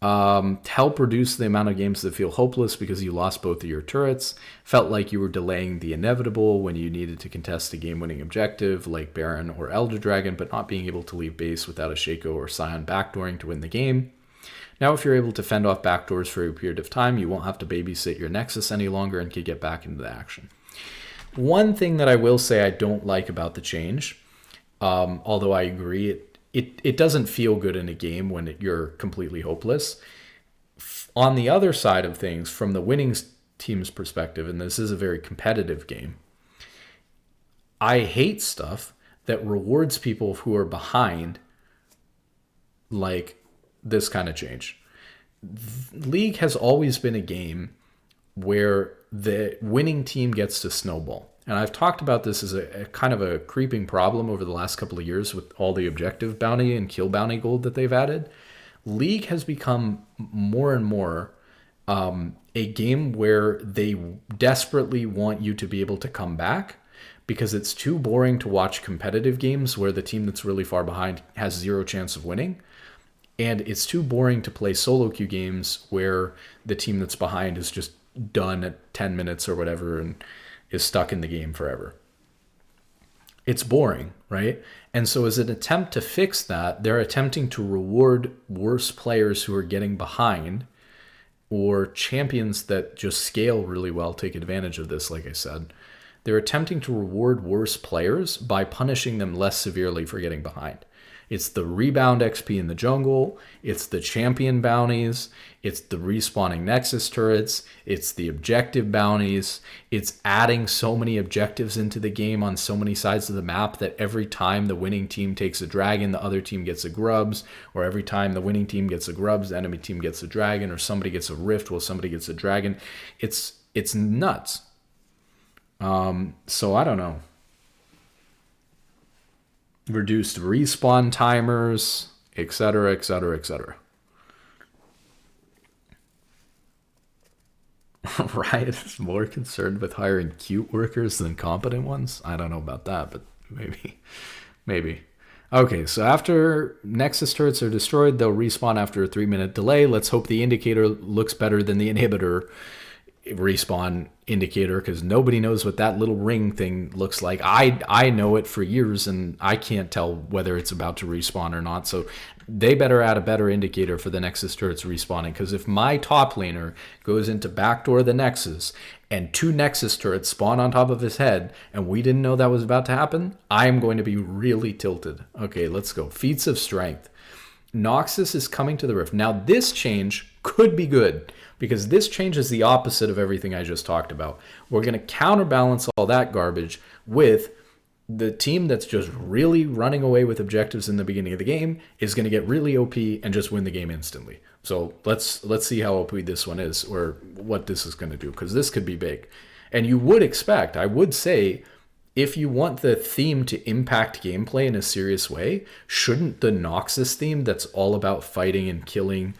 to help reduce the amount of games that feel hopeless because you lost both of your turrets. Felt like you were delaying the inevitable when you needed to contest a game-winning objective like Baron or Elder Dragon, but not being able to leave base without a Shaco or Scion backdooring to win the game. Now, if you're able to fend off backdoors for a period of time, you won't have to babysit your Nexus any longer and can get back into the action. One thing that I will say I don't like about the change, although I agree, it doesn't feel good in a game when you're completely hopeless. On the other side of things, from the winning team's perspective, and this is a very competitive game, I hate stuff that rewards people who are behind, like this kind of change. League has always been a game where the winning team gets to snowball. And I've talked about this as a kind of a creeping problem over the last couple of years with all the objective bounty and kill bounty gold that they've added. League has become more and more a game where they desperately want you to be able to come back because it's too boring to watch competitive games where the team that's really far behind has 0 chance of winning. And it's too boring to play solo queue games where the team that's behind is just done at 10 minutes or whatever and is stuck in the game forever. It's boring, right? And so as an attempt to fix that, they're attempting to reward worse players who are getting behind, or champions that just scale really well take advantage of this, like I said. They're attempting to reward worse players by punishing them less severely for getting behind. It's the rebound XP in the jungle, it's the champion bounties, it's the respawning Nexus turrets, it's the objective bounties, it's adding so many objectives into the game on so many sides of the map that every time the winning team takes a dragon, the other team gets a grubs, or every time the winning team gets a grubs, the enemy team gets a dragon, or somebody gets a rift while somebody gets a dragon. It's nuts. So I don't know. Reduced respawn timers, etc., etc., etc. Riot is more concerned with hiring cute workers than competent ones? I don't know about that, but maybe. Okay, so after Nexus turrets are destroyed, they'll respawn after a 3-minute delay. Let's hope the indicator looks better than the inhibitor respawn indicator, because nobody knows what that little ring thing looks like. I know it for years and I can't tell whether it's about to respawn or not, so they better add a better indicator for the Nexus turrets respawning, because if my top laner goes into backdoor the Nexus and 2 Nexus turrets spawn on top of his head and we didn't know that was about to happen, I'm going to be really tilted. Okay, let's go. Feats of Strength. Noxus is coming to the Rift. Now this change could be good. because this changes the opposite of everything I just talked about. We're going to counterbalance all that garbage with the team that's just really running away with objectives in the beginning of the game is going to get really OP and just win the game instantly. So let's see how OP this one is, or what this is going to do, because this could be big. And you would expect, I would say, if you want the theme to impact gameplay in a serious way, shouldn't the Noxus theme that's all about fighting and killing,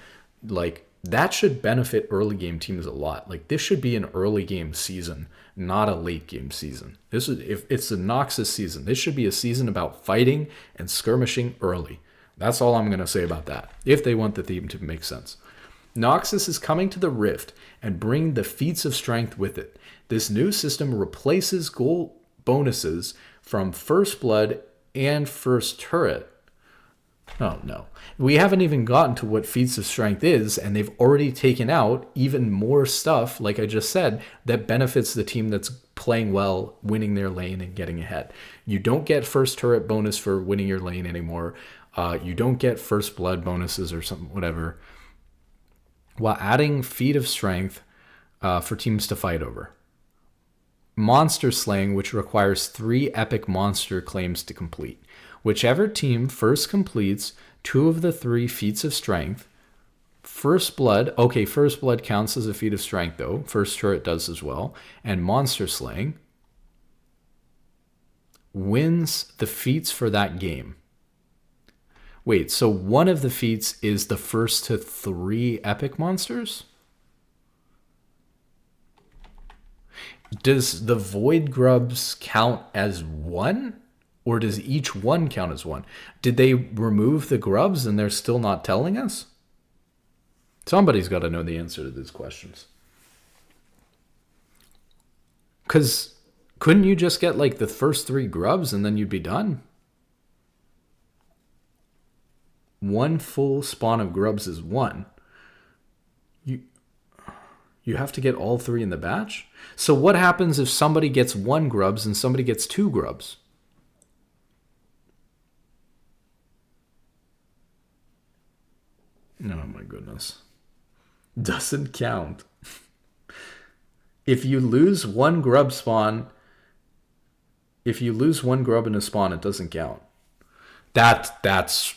like, that should benefit early game teams a lot. Like, this should be an early game season, not a late game season. This is, if it's a Noxus season, this should be a season about fighting and skirmishing early. That's all I'm going to say about that, if they want the theme to make sense. Noxus is coming to the Rift and bringing the Feats of Strength with it. This new system replaces goal bonuses from First Blood and First Turret. Oh no. We haven't even gotten to what Feats of Strength is, and they've already taken out even more stuff, like I just said, that benefits the team that's playing well, winning their lane and getting ahead. You don't get First Turret bonus for winning your lane anymore. You don't get First Blood bonuses or something, whatever, while adding Feat of Strength for teams to fight over. Monster Slaying, which requires 3 epic monster claims to complete. Whichever team first completes 2 of the 3 feats of strength, First Blood, okay, First Blood counts as a feat of strength though, First Turret does as well, and Monster Slaying wins the feats for that game. Wait, so one of the feats is the first to 3 epic monsters? Does the Void Grubs count as 1? Or does each one count as 1? Did they remove the grubs and they're still not telling us? Somebody's got to know the answer to these questions. Because couldn't you just get like the first 3 grubs and then you'd be done? 1 full spawn of grubs is 1. You have to get all 3 in the batch? So what happens if somebody gets 1 grubs and somebody gets 2 grubs? Oh my goodness. Doesn't count. If you lose 1 grub spawn, if you lose 1 grub in a spawn, it doesn't count. That's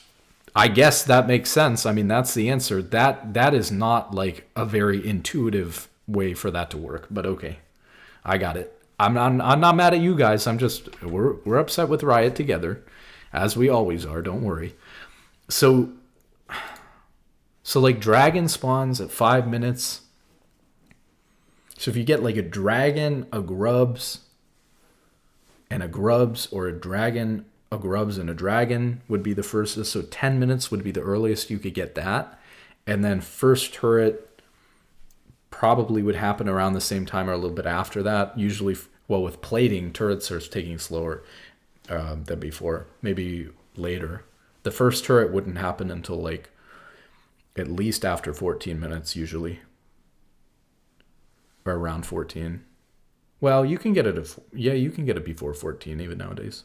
I guess that makes sense. I mean, that's the answer. That is not like a very intuitive way for that to work, but okay. I got it. I'm not mad at you guys. We're upset with Riot together, as we always are, don't worry. So like dragon spawns at 5 minutes. So if you get like a dragon, a grubs, and a grubs, or a dragon, a grubs, and a dragon would be the first. So 10 minutes would be the earliest you could get that. And then First Turret probably would happen around the same time or a little bit after that. Usually, well, with plating, turrets are taking slower than before. Maybe later. The first turret wouldn't happen until like at least after 14 minutes usually, or around 14. Well, you can get it. You can get it before 14 even nowadays.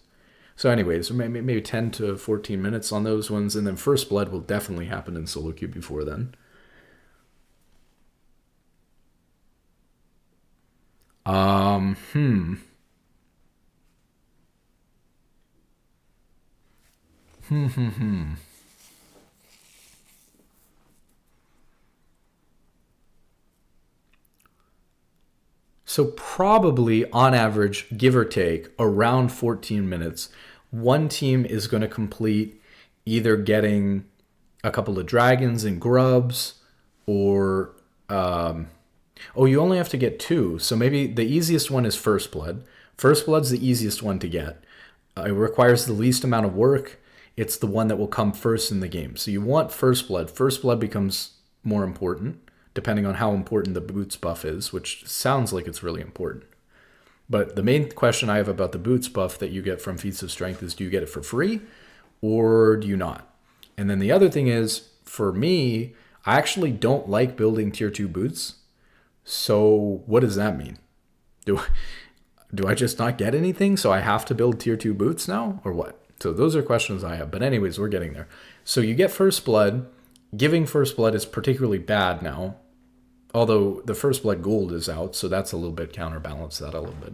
So anyways, maybe 10 to 14 minutes on those ones, and then First Blood will definitely happen in solo queue before then. So probably on average, give or take, around 14 minutes, one team is going to complete either getting a couple of dragons and grubs, or you only have to get 2. So maybe the easiest one is First Blood. First Blood's the easiest one to get. It requires the least amount of work. It's the one that will come first in the game. So you want First Blood. First Blood becomes more important, depending on how important the boots buff is, which sounds like it's really important. But the main question I have about the boots buff that you get from Feats of Strength is, do you get it for free or do you not? And then the other thing is, for me, I actually don't like building tier 2 boots. So what does that mean? Do I just not get anything, so I have to build tier 2 boots now, or what? So those are questions I have. But anyways, we're getting there. So you get First Blood. Giving First Blood is particularly bad now. Although the First Blood Gold is out, so that's a little bit counterbalance that a little bit.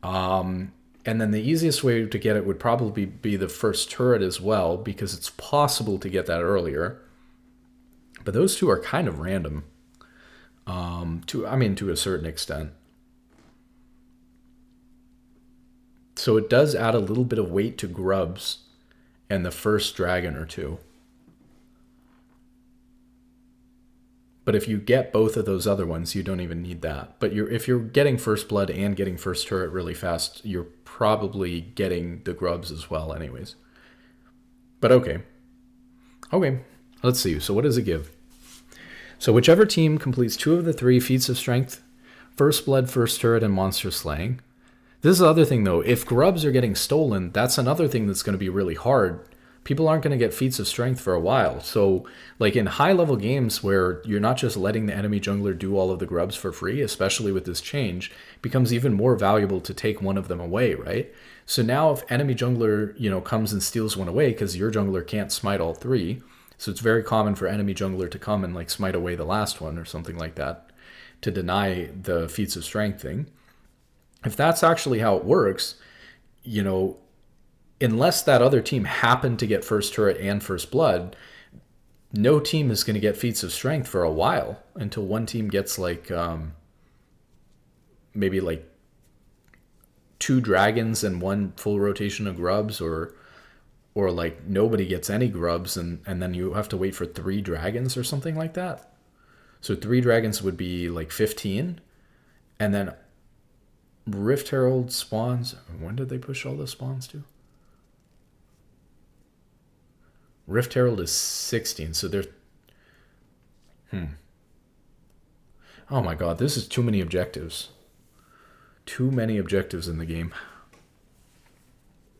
And then the easiest way to get it would probably be the first turret as well, because it's possible to get that earlier. But those two are kind of random, to a certain extent. So it does add a little bit of weight to grubs and the first dragon or two. But if you get both of those other ones, you don't even need that. But if you're getting First Blood and getting First Turret really fast, you're probably getting the grubs as well anyways. But okay. Okay, let's see. So what does it give? So whichever team completes 2 of the 3 feats of strength, First Blood, First Turret, and Monster Slaying. This is the other thing though. If grubs are getting stolen, that's another thing that's going to be really hard. People aren't going to get feats of strength for a while. So like in high level games where you're not just letting the enemy jungler do all of the grubs for free, especially with this change, it becomes even more valuable to take one of them away, right? So now if enemy jungler, comes and steals one away because your jungler can't smite all 3, so it's very common for enemy jungler to come and like smite away the last one or something like that to deny the feats of strength thing. If that's actually how it works, unless that other team happened to get First Turret and First Blood, no team is going to get feats of strength for a while until one team gets like maybe like 2 dragons and 1 full rotation of grubs, or like nobody gets any grubs and then you have to wait for 3 dragons or something like that. So 3 dragons would be like 15, and then Rift Herald spawns. When did they push all the spawns to? Rift Herald is 16, so they're... Oh my god, this is too many objectives. Too many objectives in the game.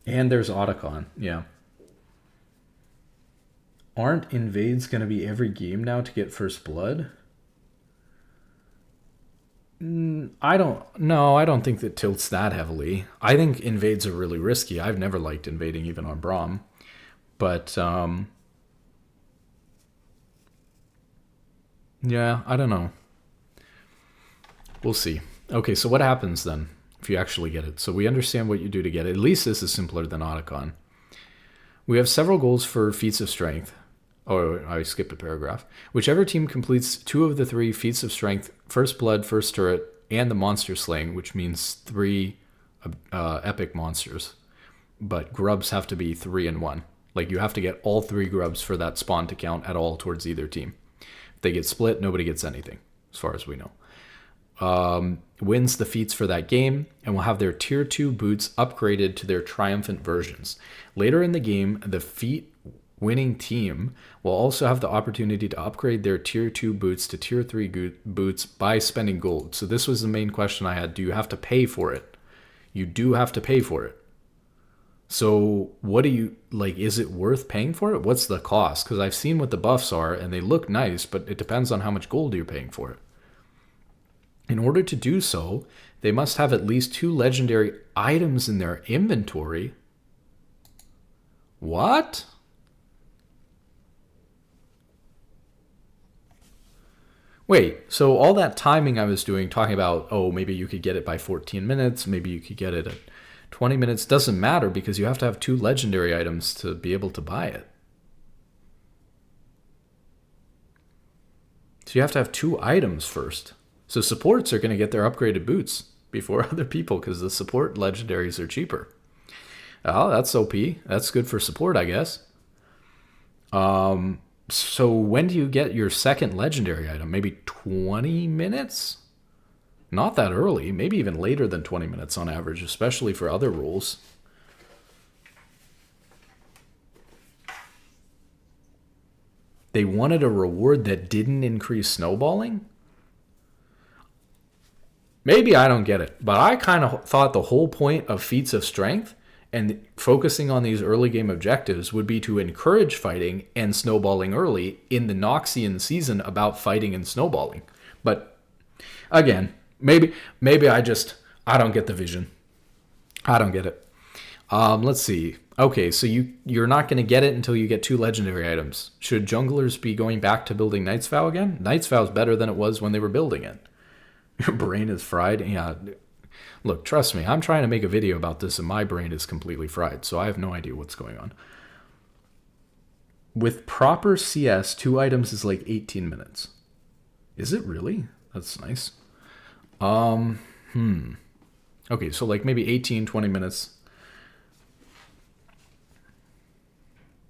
And there's Atakhan, yeah. Aren't invades going to be every game now to get First Blood? I don't think that tilts that heavily. I think invades are really risky. I've never liked invading even on Braum. But, yeah, I don't know. We'll see. Okay, so what happens then if you actually get it? So we understand what you do to get it. At least this is simpler than Atakhan. We have several goals for feats of strength. Oh, I skipped a paragraph. Whichever team completes 2 of the 3 feats of strength, First Blood, First Turret, and the Monster Slaying, which means 3 epic monsters. But grubs have to be 3 and 1. Like, you have to get all 3 grubs for that spawn to count at all towards either team. If they get split, nobody gets anything, as far as we know. Wins the feats for that game and will have their tier 2 boots upgraded to their triumphant versions. Later in the game, the feat winning team will also have the opportunity to upgrade their tier 2 boots to tier 3 boots by spending gold. So this was the main question I had. Do you have to pay for it? You do have to pay for it. So what do you, like, is it worth paying for it? What's the cost? Because I've seen what the buffs are and they look nice, but it depends on how much gold you're paying for it. In order to do so, they must have at least 2 legendary items in their inventory. What? Wait, so all that timing I was doing, talking about, oh, maybe you could get it by 14 minutes, maybe you could get it at 20 minutes, doesn't matter because you have to have 2 legendary items to be able to buy it. So you have to have 2 items first. So supports are going to get their upgraded boots before other people because the support legendaries are cheaper. Oh, that's OP. That's good for support, I guess. So when do you get your second legendary item? Maybe 20 minutes? Not that early. Maybe even later than 20 minutes on average, especially for other rules. They wanted a reward that didn't increase snowballing? Maybe I don't get it, but I kind of thought the whole point of Feats of Strength and focusing on these early game objectives would be to encourage fighting and snowballing early in the Noxian season about fighting and snowballing. But again, maybe I don't get the vision. I don't get it. Let's see. Okay, so you're not going to get it until you get 2 legendary items. Should junglers be going back to building Knight's Vow again? Knight's Vow is better than it was when they were building it. Your brain is fried? Yeah. Look, trust me, I'm trying to make a video about this and my brain is completely fried, so I have no idea what's going on. With proper CS, 2 items is like 18 minutes. Is it really? That's nice. Okay, so like maybe 18, 20 minutes.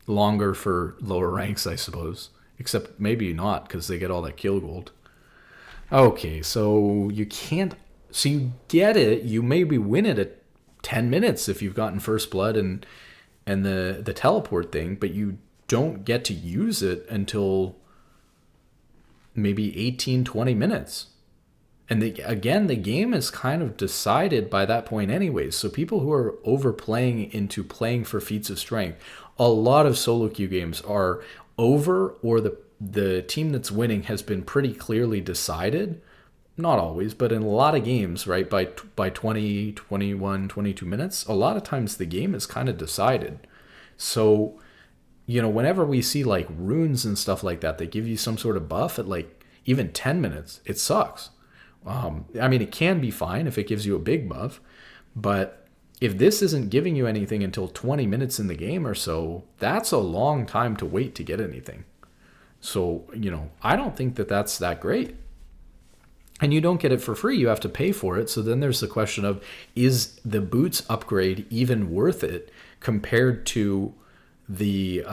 Longer for lower ranks, I suppose. Except maybe not, because they get all that kill gold. Okay, so you can't... So you get it, you maybe win it at 10 minutes if you've gotten first blood and the teleport thing, but you don't get to use it until maybe 18, 20 minutes. And again, the game is kind of decided by that point anyways. So people who are overplaying into playing for Feats of Strength, a lot of solo queue games are over, or the team that's winning has been pretty clearly decided. Not always, but in a lot of games, right, by 20, 21, 22 minutes, a lot of times the game is kind of decided. So, you know, whenever we see like runes and stuff like that, they give you some sort of buff at like even 10 minutes, it sucks. I mean, it can be fine if it gives you a big buff, but if this isn't giving you anything until 20 minutes in the game or so, that's a long time to wait to get anything. So, you know, I don't think that that's that great. And you don't get it for free, you have to pay for it. So then there's the question of, is the boots upgrade even worth it compared to the,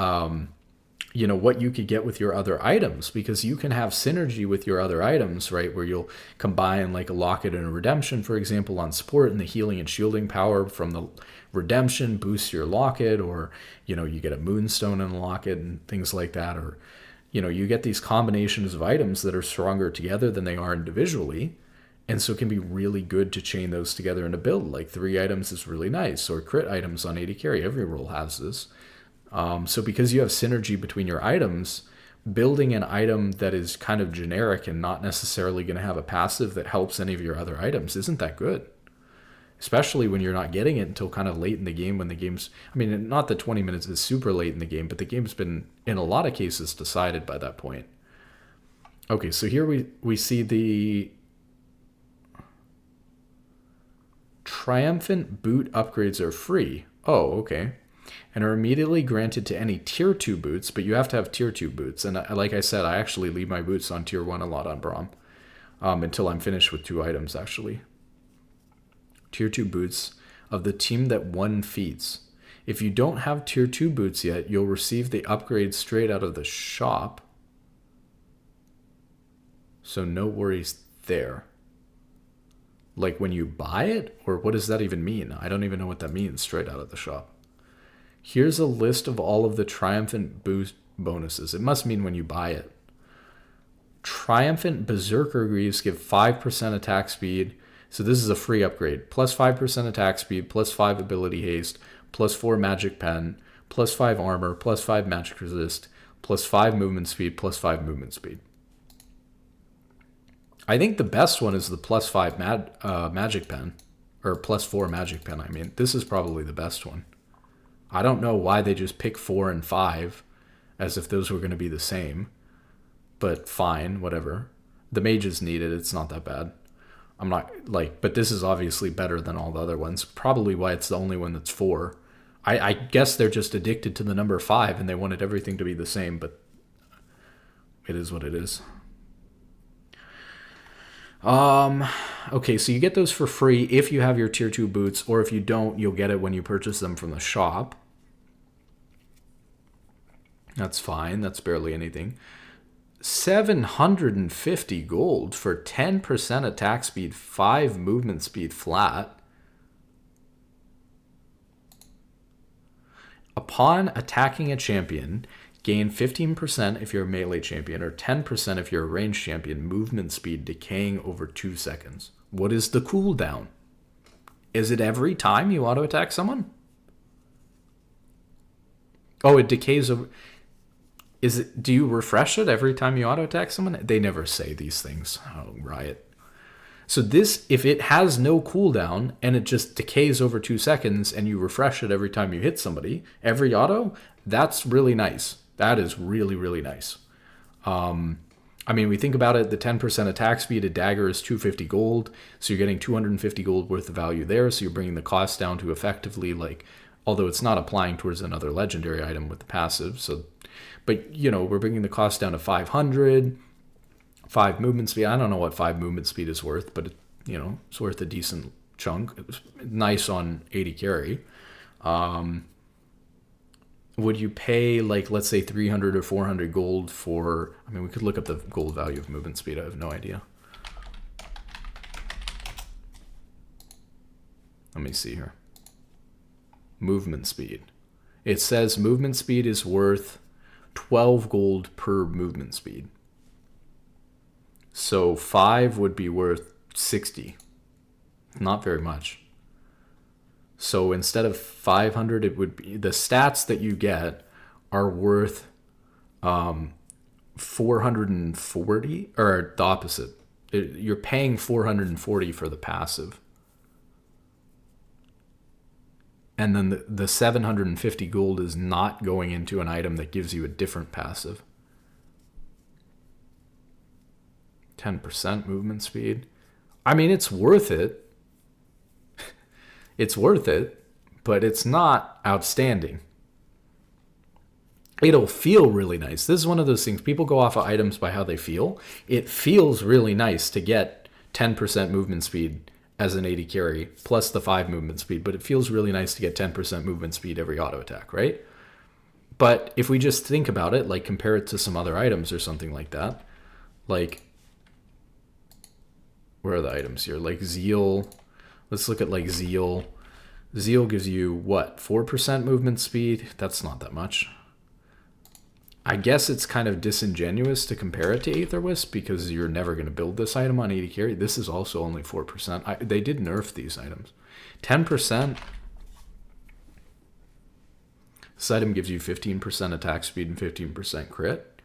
you know, what you could get with your other items? Because you can have synergy with your other items, right? Where you'll combine like a locket and a redemption, for example, on support, and the healing and shielding power from the redemption boosts your locket, or, you know, you get a moonstone in a locket and things like that. Or, you know, you get these combinations of items that are stronger together than they are individually. And so it can be really good to chain those together in a build. Like 3 items is really nice, or crit items on AD carry. Every role has this. So because you have synergy between your items, building an item that is kind of generic and not necessarily going to have a passive that helps any of your other items isn't that good. Especially when you're not getting it until kind of late in the game, when the game's... I mean, not that 20 minutes is super late in the game, but the game's been, in a lot of cases, decided by that point. Okay, so here we see the Triumphant boot upgrades are free. Oh, okay. And are immediately granted to any tier 2 boots, but you have to have tier 2 boots. And like I said, I actually leave my boots on tier 1 a lot on Braum, until I'm finished with 2 items, actually. Tier 2 boots of the team that won feats. If you don't have tier 2 boots yet, you'll receive the upgrade straight out of the shop. So no worries there. Like when you buy it? Or what does that even mean? I don't even know what that means, straight out of the shop. Here's a list of all of the Triumphant boost bonuses. It must mean when you buy it. Triumphant Berserker Greaves give 5% attack speed. So this is a free upgrade. Plus 5% attack speed, plus 5 ability haste, plus 4 magic pen, plus 5 armor, plus 5 magic resist, plus 5 movement speed, plus 5 movement speed. I think the best one is the plus 5 magic pen. Or plus 4 magic pen, I mean. This is probably the best one. I don't know why they just pick 4 and 5 as if those were going to be the same. But fine, whatever. The mages need it. It's not that bad. I'm not like, but this is obviously better than all the other ones. Probably why it's the only one that's 4. I guess they're just addicted to the number 5 and they wanted everything to be the same, but it is what it is. Okay, so you get those for free if you have your tier 2 boots, or if you don't, you'll get it when you purchase them from the shop. That's fine. That's barely anything. 750 gold for 10% attack speed, 5 movement speed flat. Upon attacking a champion, gain 15% if you're a melee champion, or 10% if you're a ranged champion, movement speed decaying over 2 seconds. What is the cooldown? Is it every time you auto attack someone? Oh, it decays over... Is it? Do you refresh it every time you auto attack someone? They never say these things. Oh, Riot. So this, if it has no cooldown and it just decays over 2 seconds and you refresh it every time you hit somebody, every auto, that's really nice. That is really, really nice. I mean, we think about it, the 10% attack speed, a dagger is 250 gold. So you're getting 250 gold worth of value there. So you're bringing the cost down to effectively, like, although it's not applying towards another legendary item with the passive. So, but, you know, we're bringing the cost down to 500. 5 movement speed. I don't know what 5 movement speed is worth, but, you know, it's worth a decent chunk. It was nice on 80 carry. Would you pay, like, let's say 300 or 400 gold for... I mean, we could look up the gold value of movement speed. I have no idea. Let me see here. Movement speed. It says movement speed is worth 12 gold per movement speed. So 5 would be worth 60. Not very much. So instead of 500, it would be... The stats that you get are worth 440, or the opposite. You're paying 440 for the passive. And then the 750 gold is not going into an item that gives you a different passive. 10% movement speed. I mean, it's worth it. It's worth it, but it's not outstanding. It'll feel really nice. This is one of those things. People go off of items by how they feel. It feels really nice to get 10% movement speed as an 80 carry, plus the 5 movement speed, but it feels really nice to get 10% movement speed every auto attack, right? But if we just think about it, like compare it to some other items or something like that, like, where are the items here? Like Zeal. Let's look at like Zeal. Zeal gives you what? 4% movement speed? That's not that much. I guess it's kind of disingenuous to compare it to Aether Wisp because you're never going to build this item on 80 carry. This is also only 4%. They did nerf these items. 10%. This item gives you 15% attack speed and 15% crit.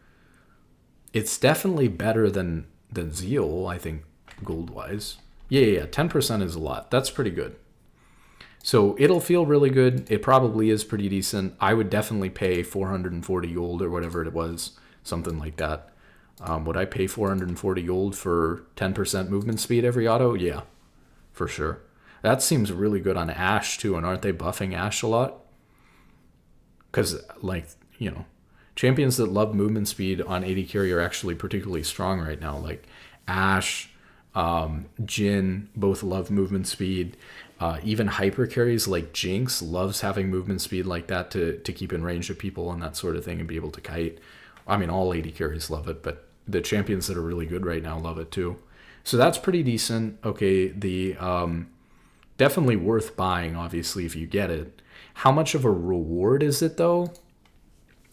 It's definitely better than Zeal, I think, gold-wise. Yeah, 10% is a lot. That's pretty good. So it'll feel really good. It probably is pretty decent. I would definitely pay 440 gold or whatever it was, something like that. Would I pay 440 gold for 10% movement speed every auto? Yeah, for sure. That seems really good on Ashe too, and aren't they buffing Ashe a lot? Because, like, you know, champions that love movement speed on 80 carry are actually particularly strong right now. Like Ashe, Jhin both love movement speed. Even hyper carries like Jinx loves having movement speed like that to keep in range of people and that sort of thing and be able to kite. I mean, all 80 carries love it, but the champions that are really good right now love it too. So that's pretty decent. Okay, the definitely worth buying, obviously, if you get it. How much of a reward is it, though?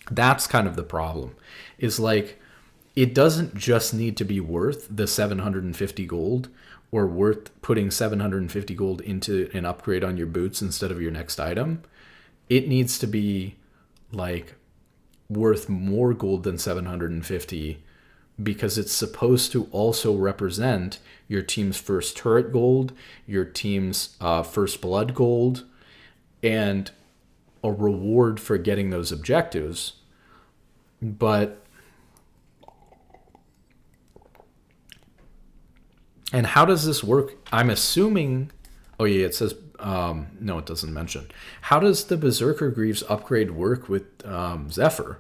That's kind of the problem. Is like, it doesn't just need to be worth the 750 gold or worth putting 750 gold into an upgrade on your boots instead of your next item. It needs to be like worth more gold than 750 because it's supposed to also represent your team's first turret gold, your team's first blood gold, and a reward for getting those objectives. But and how does this work? I'm assuming... Oh, yeah, it says... no, it doesn't mention. How does the Berserker Greaves upgrade work with Zephyr?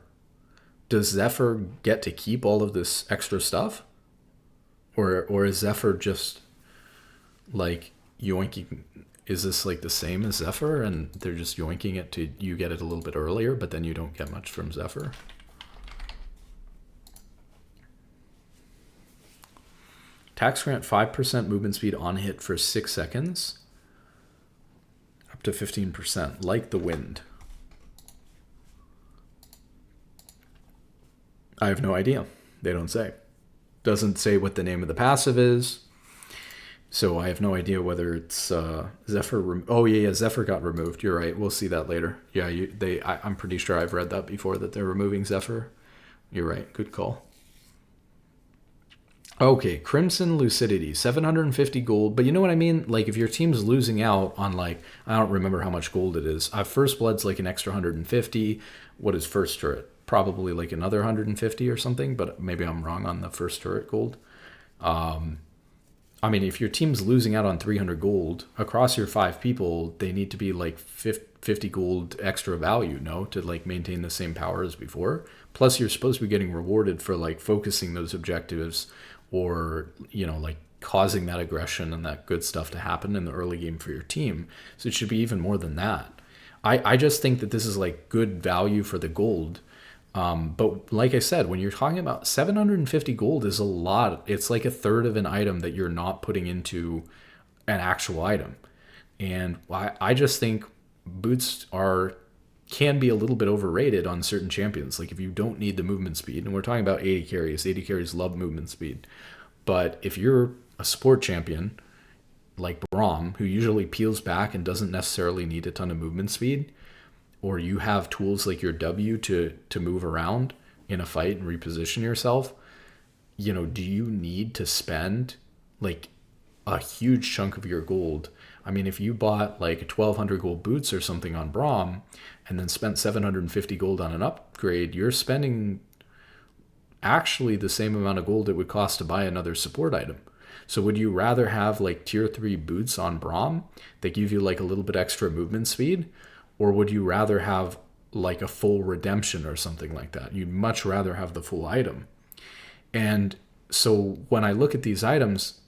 Does Zephyr get to keep all of this extra stuff? Or is Zephyr just, like, yoinking... Is this, like, the same as Zephyr, and they're just yoinking it to... You get it a little bit earlier, but then you don't get much from Zephyr? Attacks grant 5% movement speed on hit for 6 seconds. Up to 15%, like the wind. I have no idea. They don't say. Doesn't say what the name of the passive is. So I have no idea whether it's Zephyr. Oh yeah, Zephyr got removed. You're right. We'll see that later. Yeah, I'm pretty sure I've read that before, that they're removing Zephyr. You're right. Good call. Okay, Crimson Lucidity, 750 gold. But you know what I mean? Like, if your team's losing out on, like, I don't remember how much gold it is. First Blood's like an extra 150. What is first turret? Probably like another 150 or something, but maybe I'm wrong on the first turret gold. I mean, if your team's losing out on 300 gold across your 5 people, they need to be like 50 gold extra value, no, to like maintain the same power as before. Plus, you're supposed to be getting rewarded for like focusing those objectives, or like causing that aggression and that good stuff to happen in the early game for your team. So it should be even more than that. I just think that this is like good value for the gold. But like I said, when you're talking about 750 gold is a lot. It's like a third of an item that you're not putting into an actual item. And I just think boots can be a little bit overrated on certain champions. Like if you don't need the movement speed, and we're talking about 80 carries love movement speed. But if you're a support champion like Braum, who usually peels back and doesn't necessarily need a ton of movement speed, or you have tools like your W to move around in a fight and reposition yourself, do you need to spend like a huge chunk of your gold? I mean, if you bought like 1,200 gold boots or something on Braum and then spent 750 gold on an upgrade, you're spending actually the same amount of gold it would cost to buy another support item. So would you rather have like tier 3 boots on Braum that give you like a little bit extra movement speed? Or would you rather have like a full redemption or something like that? You'd much rather have the full item. And so when I look at these items,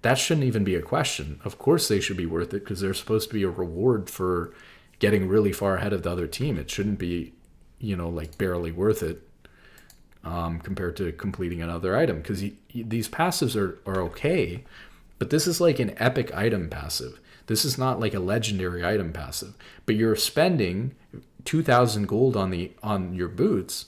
that shouldn't even be a question. Of course they should be worth it because they're supposed to be a reward for getting really far ahead of the other team. It shouldn't be, like barely worth it compared to completing another item, because these passives are okay, but this is like an epic item passive. This is not like a legendary item passive, but you're spending 2,000 gold on your boots.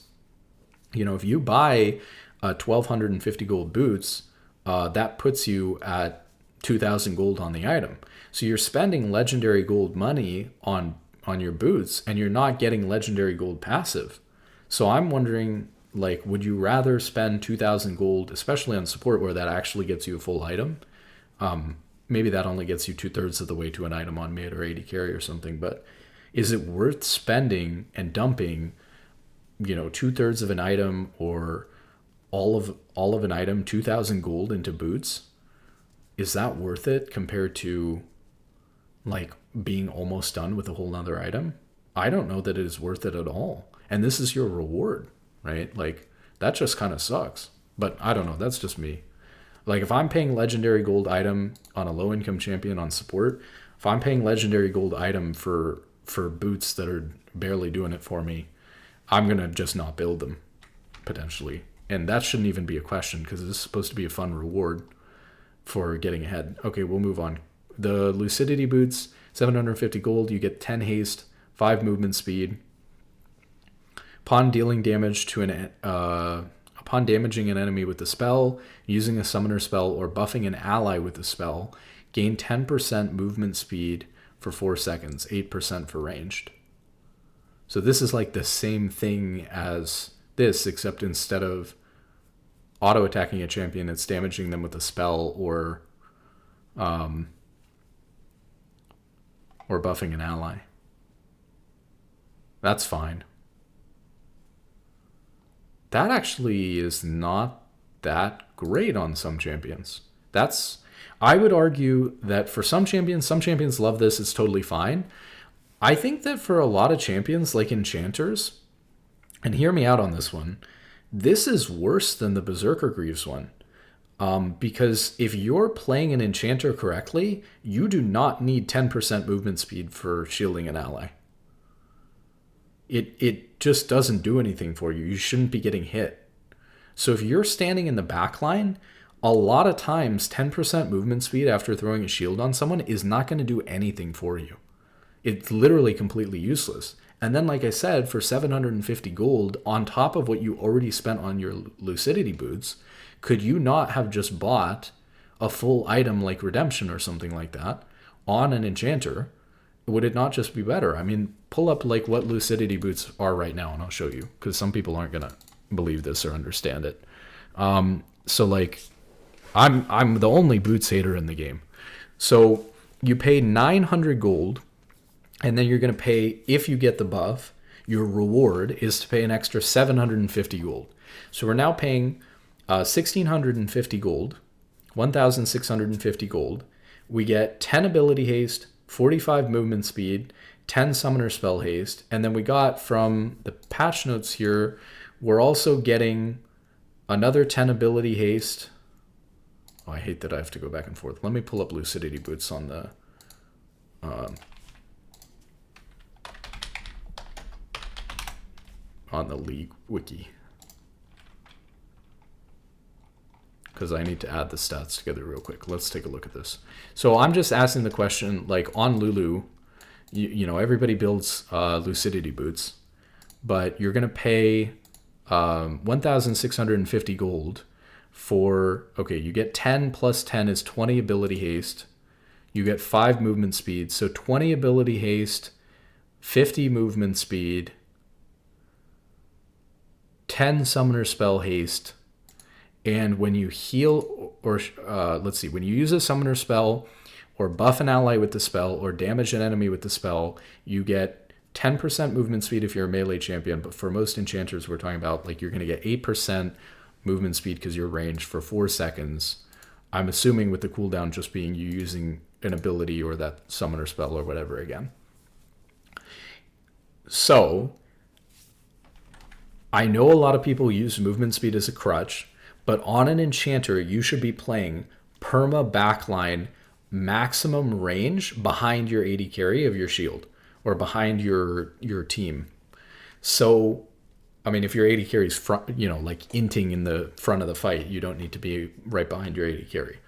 If you buy 1,250 gold boots, that puts you at 2,000 gold on the item. So you're spending legendary gold money on your boots, and you're not getting legendary gold passive. So I'm wondering, like, would you rather spend 2,000 gold, especially on support where that actually gets you a full item? Maybe that only gets you 2/3 of the way to an item on mid or 80 carry or something, but is it worth spending and dumping, 2/3 of an item or all of an item, 2,000 gold into boots? Is that worth it compared to like being almost done with a whole nother item? I don't know that it is worth it at all. And this is your reward, right? Like that just kind of sucks. But I don't know. That's just me. Like if I'm paying legendary gold item on a low income champion on support, if I'm paying legendary gold item for boots that are barely doing it for me, I'm going to just not build them potentially. And that shouldn't even be a question because this is supposed to be a fun reward for getting ahead. Okay, we'll move on. The Lucidity boots, 750 gold, you get 10 haste, 5 movement speed. Upon dealing damage to upon damaging an enemy with the spell, using a summoner spell, or buffing an ally with the spell, gain 10% movement speed for 4 seconds, 8% for ranged. So this is like the same thing as this, except instead of auto-attacking a champion, it's damaging them with a spell or buffing an ally. That's fine. That actually is not that great on some champions. I would argue that for some champions love this, it's totally fine. I think that for a lot of champions, like enchanters, and hear me out on this one, this is worse than the Berserker Greaves one. Because if you're playing an enchanter correctly, you do not need 10% movement speed for shielding an ally. It just doesn't do anything for you. You shouldn't be getting hit. So if you're standing in the back line, a lot of times 10% movement speed after throwing a shield on someone is not going to do anything for you. It's literally completely useless. And then, like I said, for 750 gold, on top of what you already spent on your Lucidity boots, could you not have just bought a full item like Redemption or something like that on an enchanter? Would it not just be better? I mean, pull up like what Lucidity boots are right now and I'll show you, because some people aren't going to believe this or understand it. So like I'm the only boots hater in the game. So you pay 900 gold, and then you're going to pay, if you get the buff, your reward is to pay an extra 750 gold. So we're now paying 1,650 gold, 1,650 gold. We get 10 ability haste, 45 movement speed, 10 summoner spell haste, and then we got from the patch notes here, we're also getting another 10 ability haste. Oh, I hate that I have to go back and forth. Let me pull up Lucidity Boots on the League wiki, because I need to add the stats together real quick. Let's take a look at this. So I'm just asking the question, like on Lulu, you know, everybody builds Lucidity Boots, but you're going to pay 1,650 gold for, okay, you get 10 plus 10 is 20 ability haste. You get 5 movement speed. So 20 ability haste, 50 movement speed, 10 summoner spell haste. And when you heal, or let's see, when you use a summoner spell or buff an ally with the spell or damage an enemy with the spell, you get 10% movement speed if you're a melee champion. But for most enchanters, we're talking about like you're going to get 8% movement speed because you're ranged for 4 seconds. I'm assuming with the cooldown just being you using an ability or that summoner spell or whatever again. So I know a lot of people use movement speed as a crutch, but on an enchanter, you should be playing perma backline maximum range behind your AD carry of your shield or behind your team. So, I mean, if your AD carry's front, you know, like inting in the front of the fight, you don't need to be right behind your AD carry.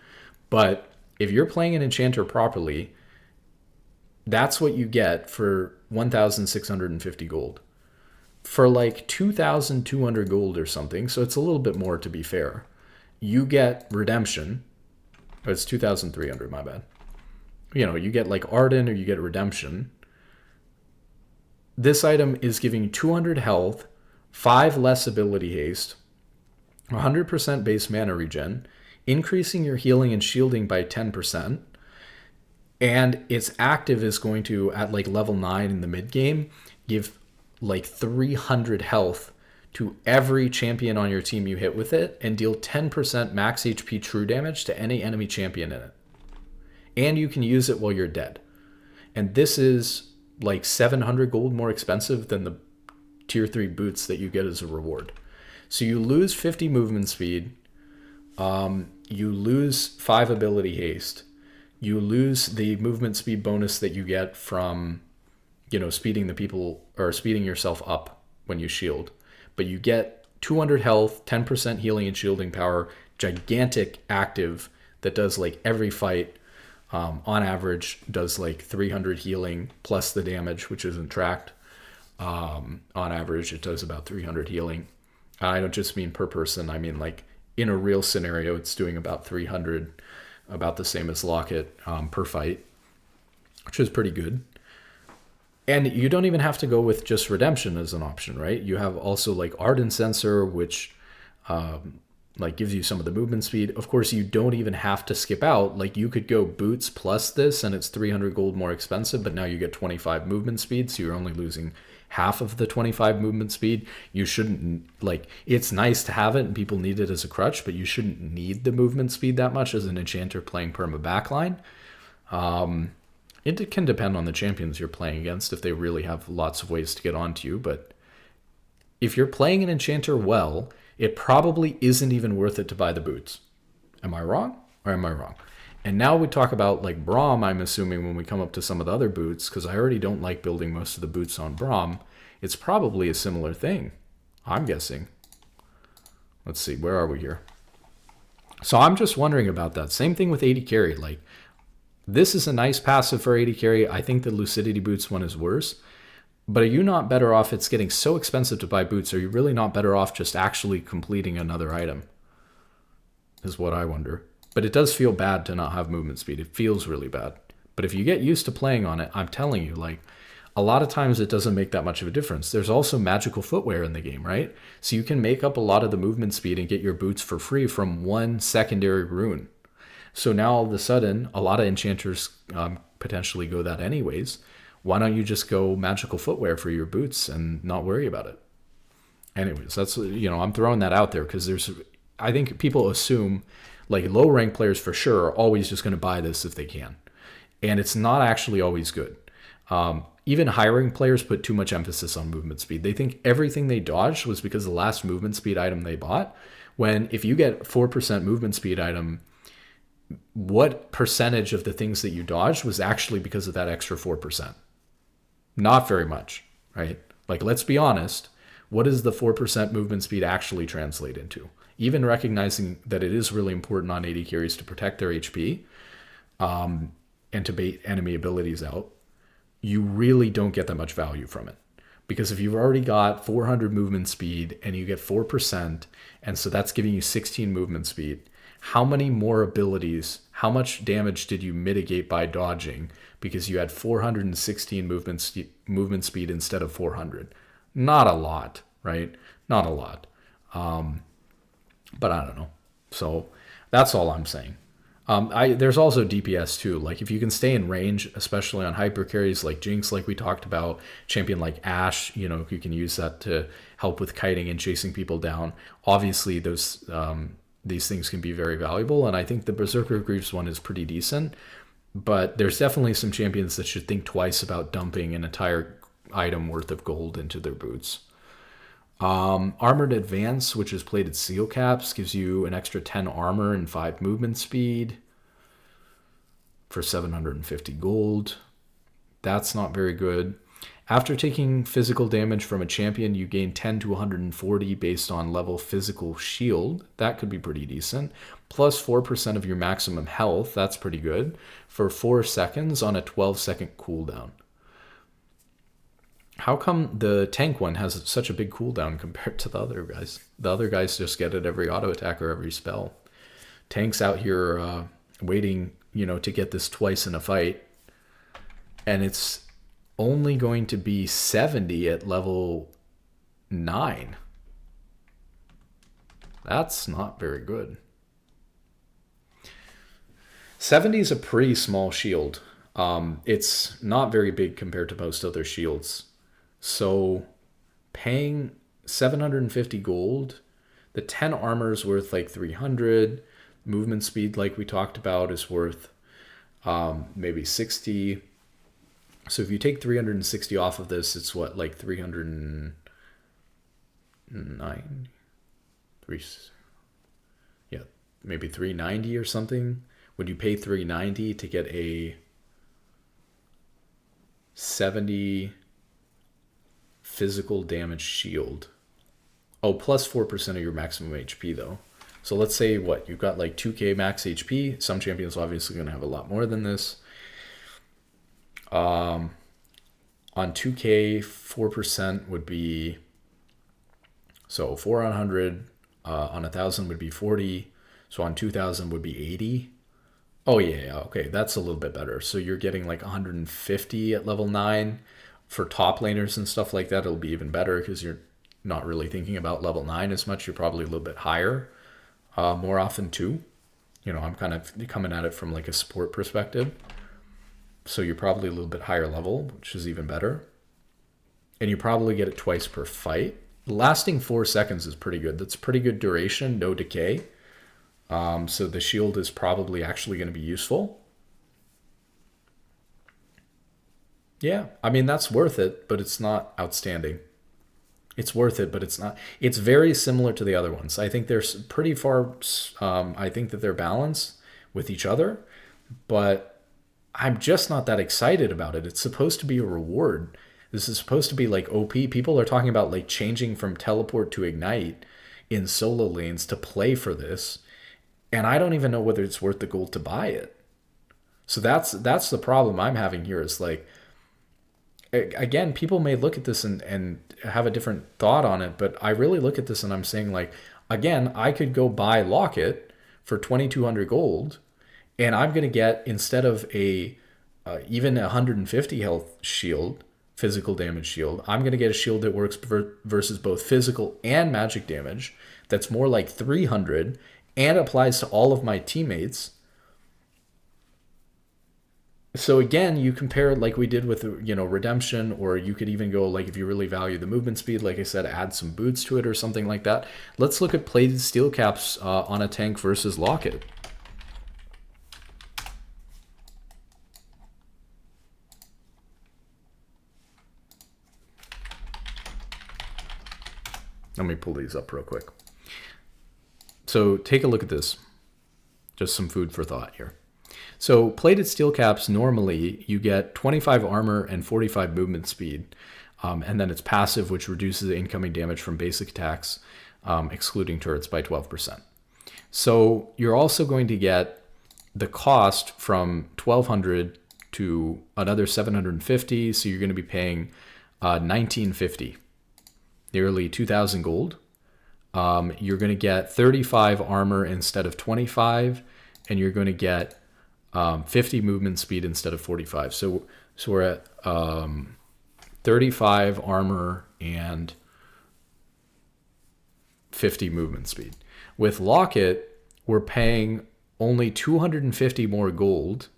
But if you're playing an enchanter properly, that's what you get for 1,650 gold. For like 2,200 gold or something, so it's a little bit more to be fair, you get redemption. Or it's 2,300, my bad. You know, you get like Arden or you get redemption. This item is giving 200 health, 5 less ability haste, 100% base mana regen, increasing your healing and shielding by 10%, and its active is going to, at like level 9 in the mid game, give like 300 health to every champion on your team you hit with it, and deal 10% max HP true damage to any enemy champion in it. And you can use it while you're dead. And this is like 700 gold more expensive than the tier 3 boots that you get as a reward. So you lose 50 movement speed, you lose 5 ability haste, you lose the movement speed bonus that you get from, you know, speeding the people or speeding yourself up when you shield. But you get 200 health, 10% healing and shielding power, gigantic active that does like every fight, on average does like 300 healing plus the damage, which isn't tracked. On average, it does about 300 healing. I don't just mean per person. I mean like in a real scenario, it's doing about 300, about the same as Locket per fight, which is pretty good. And you don't even have to go with just redemption as an option, right? You have also like Arden Sensor, which like gives you some of the movement speed. Of course, you don't even have to skip out. Like you could go boots plus this and it's 300 gold more expensive, but now you get 25 movement speed. So you're only losing half of the 25 movement speed. You shouldn't, like, it's nice to have it and people need it as a crutch, but you shouldn't need the movement speed that much as an enchanter playing perma backline. It can depend on the champions you're playing against if they really have lots of ways to get onto you. But if you're playing an enchanter well, it probably isn't even worth it to buy the boots. Am I wrong or am I wrong? And now we talk about like Braum, I'm assuming, when we come up to some of the other boots, because I already don't like building most of the boots on Braum. It's probably a similar thing, I'm guessing. Let's see, where are we here? So I'm just wondering about that. Same thing with AD carry. Like, this is a nice passive for AD carry. I think the Lucidity Boots one is worse. But are you not better off? It's getting so expensive to buy boots. Are you really not better off just actually completing another item? Is what I wonder. But it does feel bad to not have movement speed. It feels really bad. But if you get used to playing on it, I'm telling you, like, a lot of times it doesn't make that much of a difference. There's also magical footwear in the game, right? So you can make up a lot of the movement speed and get your boots for free from one secondary rune. So now all of a sudden, a lot of enchanters potentially go that anyways. Why don't you just go magical footwear for your boots and not worry about it? Anyways, that's, I'm throwing that out there because I think people assume like low rank players for sure are always just going to buy this if they can. And it's not actually always good. Even high-rank players put too much emphasis on movement speed. They think everything they dodged was because of the last movement speed item they bought, when if you get 4% movement speed item, what percentage of the things that you dodged was actually because of that extra 4%? Not very much, right? Like, let's be honest. What does the 4% movement speed actually translate into? Even recognizing that it is really important on AD carries to protect their HP and to bait enemy abilities out, you really don't get that much value from it. Because if you've already got 400 movement speed and you get 4%, and so that's giving you 16 movement speed, how many more abilities, how much damage did you mitigate by dodging because you had 416 movement speed instead of 400? Not a lot, right? Not a lot. But I don't know. So that's all I'm saying. There's also DPS too. Like if you can stay in range, especially on hyper carries like Jinx, like we talked about, champion like Ashe, you can use that to help with kiting and chasing people down. Obviously, these things can be very valuable, and I think the Berserker Greaves one is pretty decent. But there's definitely some champions that should think twice about dumping an entire item worth of gold into their boots. Armored Advance, which is plated seal caps, gives you an extra 10 armor and 5 movement speed for 750 gold. That's not very good. After taking physical damage from a champion, you gain 10 to 140 based on level physical shield. That could be pretty decent. Plus 4% of your maximum health. That's pretty good. For 4 seconds on a 12-second cooldown. How come the tank one has such a big cooldown compared to the other guys? The other guys just get it every auto attack or every spell. Tank's out here waiting, to get this twice in a fight. And it's only going to be 70 at level 9. That's not very good. 70 is a pretty small shield. It's not very big compared to most other shields. So paying 750 gold, the 10 armor is worth like 300. Movement speed, like we talked about, is worth maybe 60. So if you take 360 off of this, it's what, like 309? Yeah, maybe 390 or something. Would you pay 390 to get a 70 physical damage shield? Oh, plus 4% of your maximum HP though. So let's say you've got like 2k max HP. Some champions obviously going to have a lot more than this. On 2k, 4% would be, so 4 on 100, on 1,000 would be 40. So on 2,000 would be 80. Oh yeah, okay, that's a little bit better. So you're getting like 150 at level 9. For top laners and stuff like that, it'll be even better because you're not really thinking about level 9 as much. You're probably a little bit higher more often too. I'm kind of coming at it from like a support perspective. So you're probably a little bit higher level, which is even better. And you probably get it twice per fight. Lasting 4 seconds is pretty good. That's pretty good duration, no decay. So the shield is probably actually going to be useful. Yeah, I mean, that's worth it, but it's not outstanding. It's worth it, but it's not. It's very similar to the other ones. I think they're pretty far. I think that they're balanced with each other, but I'm just not that excited about it. It's supposed to be a reward. This is supposed to be like OP. People are talking about like changing from teleport to ignite in solo lanes to play for this, and I don't even know whether it's worth the gold to buy it. So that's the problem I'm having here. Is like, again, people may look at this and have a different thought on it, but I really look at this and I'm saying, like, again, I could go buy Locket for 2,200 gold, and I'm going to get, instead of even 150 health shield, physical damage shield. I'm going to get a shield that works versus both physical and magic damage. That's more like 300 and applies to all of my teammates. So again, you compare like we did with, Redemption, or you could even go like, if you really value the movement speed, like I said, add some boots to it or something like that. Let's look at plated steel caps on a tank versus Locket. Let me pull these up real quick. So take a look at this. Just some food for thought here. So plated steel caps, normally you get 25 armor and 45 movement speed. And then it's passive, which reduces the incoming damage from basic attacks, excluding turrets, by 12%. So you're also going to get the cost from 1,200 to another 750. So you're going to be paying 1,950, nearly 2,000 gold. You're going to get 35 armor instead of 25, and you're going to get 50 movement speed instead of 45. So we're at 35 armor and 50 movement speed. With Locket, we're paying only 250 more gold,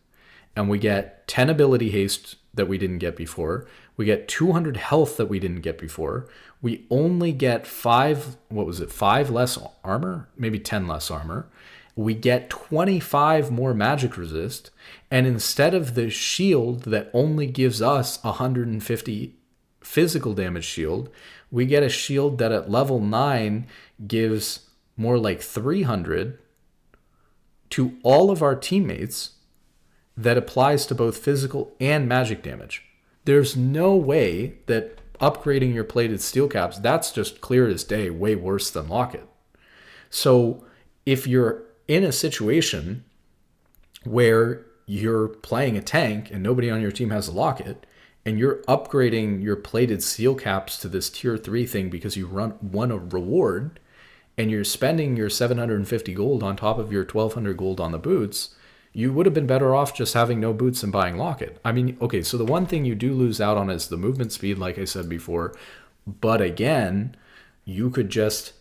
and we get 10 ability haste that we didn't get before. We get 200 health that we didn't get before. We only get 5 less armor? Maybe 10 less armor. We get 25 more magic resist. And instead of the shield that only gives us 150 physical damage shield, we get a shield that at level 9 gives more like 300 to all of our teammates, that applies to both physical and magic damage. There's no way that upgrading your plated steel caps, that's just clear as day, way worse than Locket. So if you're in a situation where you're playing a tank and nobody on your team has a Locket, and you're upgrading your plated steel caps to this tier 3 thing because you won a reward, and you're spending your 750 gold on top of your 1,200 gold on the boots, you would have been better off just having no boots and buying Locket. I mean, okay, so the one thing you do lose out on is the movement speed, like I said before. But again, you could just,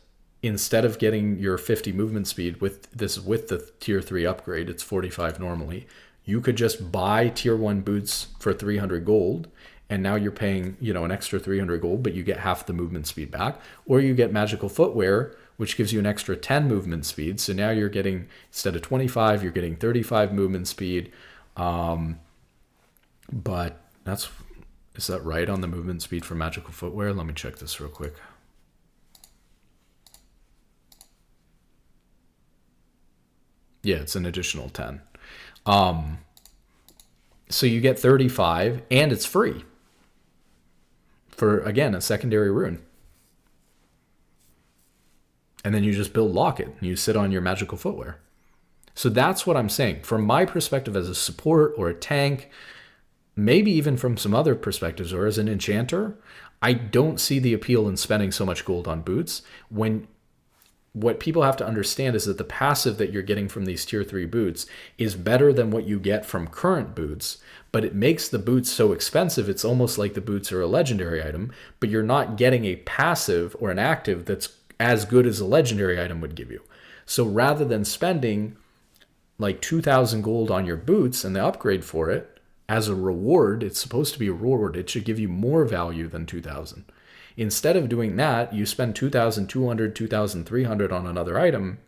instead of getting your 50 movement speed with the tier 3 upgrade, it's 45 normally, you could just buy tier 1 boots for 300 gold, and now you're paying, an extra 300 gold, but you get half the movement speed back. Or you get magical footwear, which gives you an extra 10 movement speed. So now you're getting, instead of 25, you're getting 35 movement speed. But is that right on the movement speed for magical footwear? Let me check this real quick. Yeah, it's an additional 10. So you get 35, and it's free for, again, a secondary rune. And then you just build Locket, and you sit on your magical footwear. So that's what I'm saying. From my perspective as a support or a tank, maybe even from some other perspectives, or as an enchanter, I don't see the appeal in spending so much gold on boots. When what people have to understand is that the passive that you're getting from these tier 3 boots is better than what you get from current boots, but it makes the boots so expensive, it's almost like the boots are a legendary item, but you're not getting a passive or an active that's as good as a legendary item would give you. So rather than spending like 2,000 gold on your boots and the upgrade for it as a reward, it's supposed to be a reward, it should give you more value than 2,000. Instead of doing that, you spend 2,200, 2,300 on another item,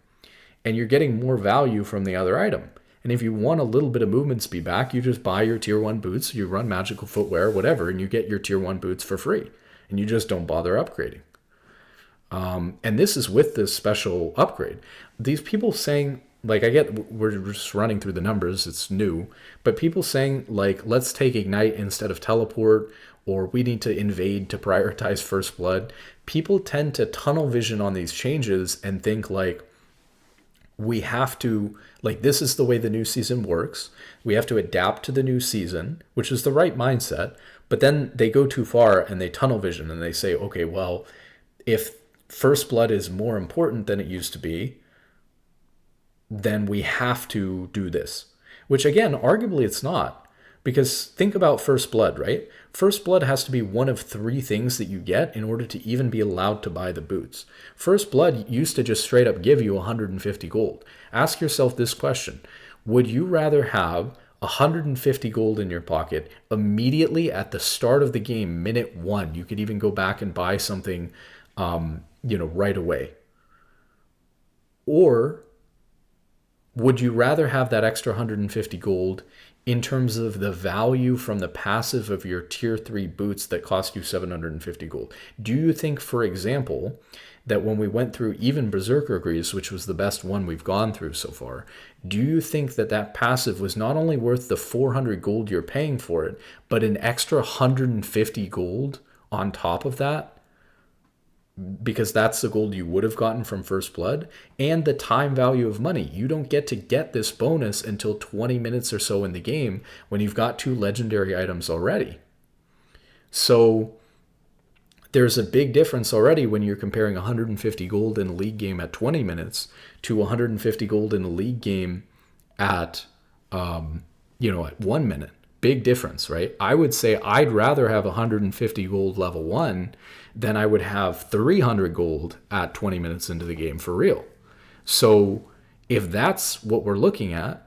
and you're getting more value from the other item. And if you want a little bit of movement speed back, you just buy your tier 1 boots, you run magical footwear, whatever, and you get your tier 1 boots for free. And you just don't bother upgrading. And this is with this special upgrade. These people saying, like, I get we're just running through the numbers, it's new, but people saying, like, let's take Ignite instead of Teleport, or we need to invade to prioritize First Blood. People tend to tunnel vision on these changes and think, like, we have to, like, this is the way the new season works. We have to adapt to the new season, which is the right mindset. But then they go too far and they tunnel vision and they say, okay, well, if First Blood is more important than it used to be, then we have to do this. Which, again, arguably it's not. Because think about First Blood, right? First Blood has to be one of 3 things that you get in order to even be allowed to buy the boots. First Blood used to just straight up give you 150 gold. Ask yourself this question. Would you rather have 150 gold in your pocket immediately at the start of the game, minute 1? You could even go back and buy something, right away. Or would you rather have that extra 150 gold in terms of the value from the passive of your tier 3 boots that cost you 750 gold? Do you think, for example, that when we went through even Berserker Greaves, which was the best one we've gone through so far, do you think that that passive was not only worth the 400 gold you're paying for it, but an extra 150 gold on top of that? Because that's the gold you would have gotten from First Blood, and the time value of money. You don't get to get this bonus until 20 minutes or so in the game when you've got 2 legendary items already. So there's a big difference already when you're comparing 150 gold in a league game at 20 minutes to 150 gold in a league game at, at 1 minute. Big difference, right? I would say I'd rather have 150 gold level 1 than I would have 300 gold at 20 minutes into the game, for real. So if that's what we're looking at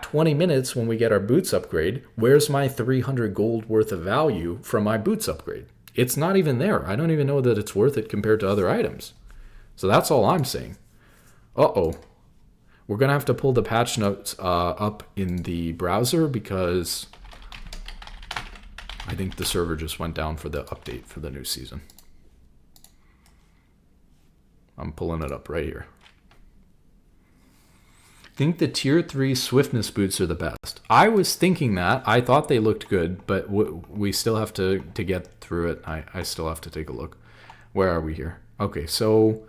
20 minutes when we get our boots upgrade, where's my 300 gold worth of value from my boots upgrade? It's not even there. I don't even know that it's worth it compared to other items. So that's all I'm saying. Uh-oh. We're going to have to pull the patch notes up in the browser because I think the server just went down for the update for the new season. I'm pulling it up right here. I think the tier 3 swiftness boots are the best. I was thinking that. I thought they looked good, but we still have to get through it. I still have to take a look. Where are we here? Okay, so